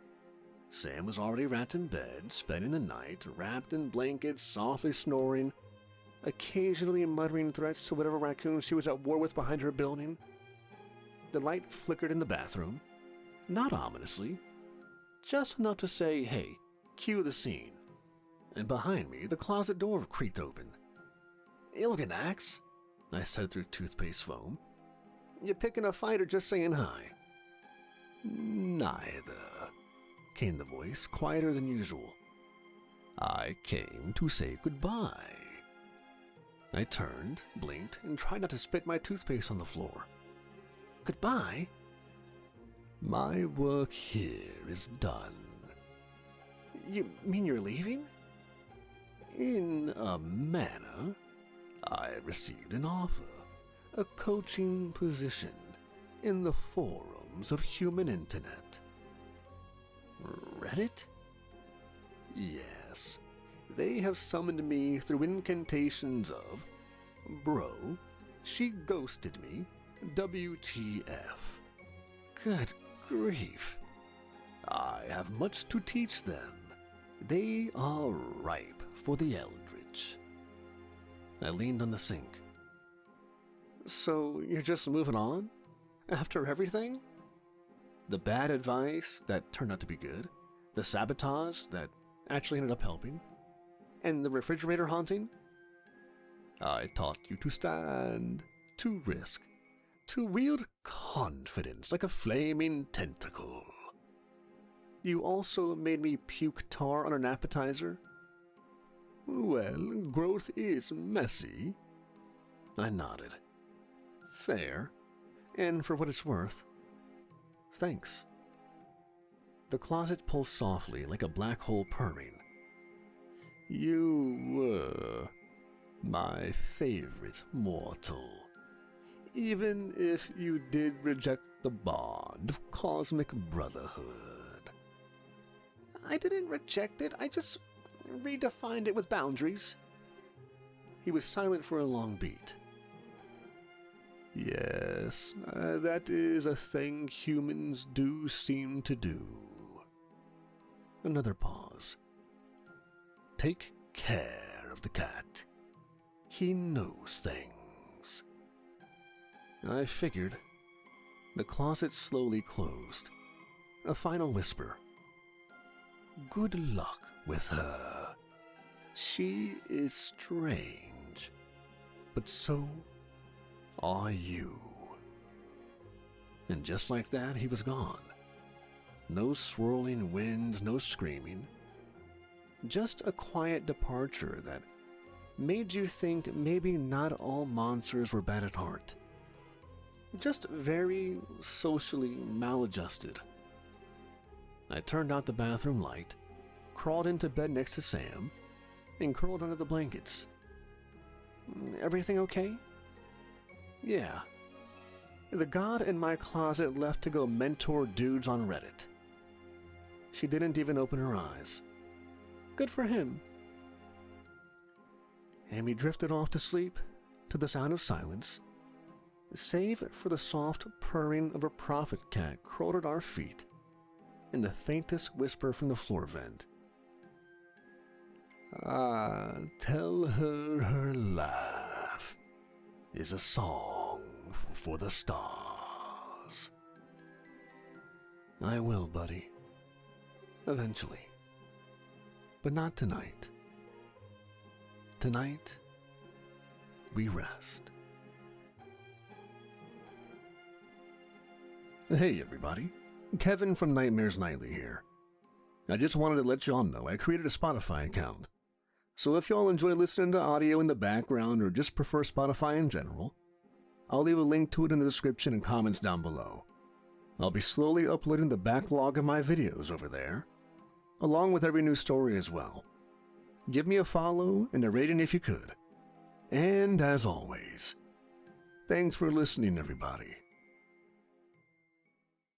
A: Sam was already wrapped in bed, spending the night, wrapped in blankets, softly snoring, occasionally muttering threats to whatever raccoon she was at war with behind her building. The light flickered in the bathroom, not ominously, just enough to say, hey, cue the scene. And behind me, the closet door creaked open. "Hey, looking, Axe," I said through toothpaste foam. "You picking a fight or just saying hi?" "Neither," came the voice, quieter than usual. "I came to say goodbye." I turned, blinked, and tried not to spit my toothpaste on the floor. "Goodbye?" "My work here is done." "You mean you're leaving?" "In a manner. I received an offer, a coaching position in the forums of human internet." "Reddit?" "Yes. They have summoned me through incantations of, 'Bro, she ghosted me, WTF. Good grief. I have much to teach them. They are ripe for the eldritch." I leaned on the sink. "So you're just moving on? After everything? The bad advice that turned out to be good, the sabotage that actually ended up helping, and the refrigerator haunting?" "I taught you to stand, to risk, to wield confidence like a flaming tentacle." "You also made me puke tar on an appetizer?" "Well, growth is messy." I nodded. "Fair. And for what it's worth, thanks." The closet pulsed softly like a black hole purring. "You were my favorite mortal, even if you did reject the bond of cosmic brotherhood." "I didn't reject it, I just redefined it with boundaries." He was silent for a long beat. "Yes, that is a thing humans do seem to do." Another pause. "Take care of the cat. He knows things." I figured. The closet slowly closed. A final whisper. "Good luck with her. She is strange, but so are you." And just like that, he was gone. No swirling winds, no screaming. Just a quiet departure that made you think maybe not all monsters were bad at heart. Just very socially maladjusted. I turned out the bathroom light, crawled into bed next to Sam, and curled under the blankets. "Everything okay?" "Yeah. The god in my closet left to go mentor dudes on Reddit." She didn't even open her eyes. Good for him. And we drifted off to sleep, to the sound of silence, save for the soft purring of a prophet cat curled at our feet, and the faintest whisper from the floor vent. "Ah, tell her her laugh is a song for the stars." "I will, buddy. Eventually. But not tonight. Tonight, we rest." Hey everybody, Kevin from Nightmares Nightly here. I just wanted to let y'all know I created a Spotify account. So if y'all enjoy listening to audio in the background or just prefer Spotify in general, I'll leave a link to it in the description and comments down below. I'll be slowly uploading the backlog of my videos over there, along with every new story as well. Give me a follow and a rating if you could. And as always, thanks for listening everybody.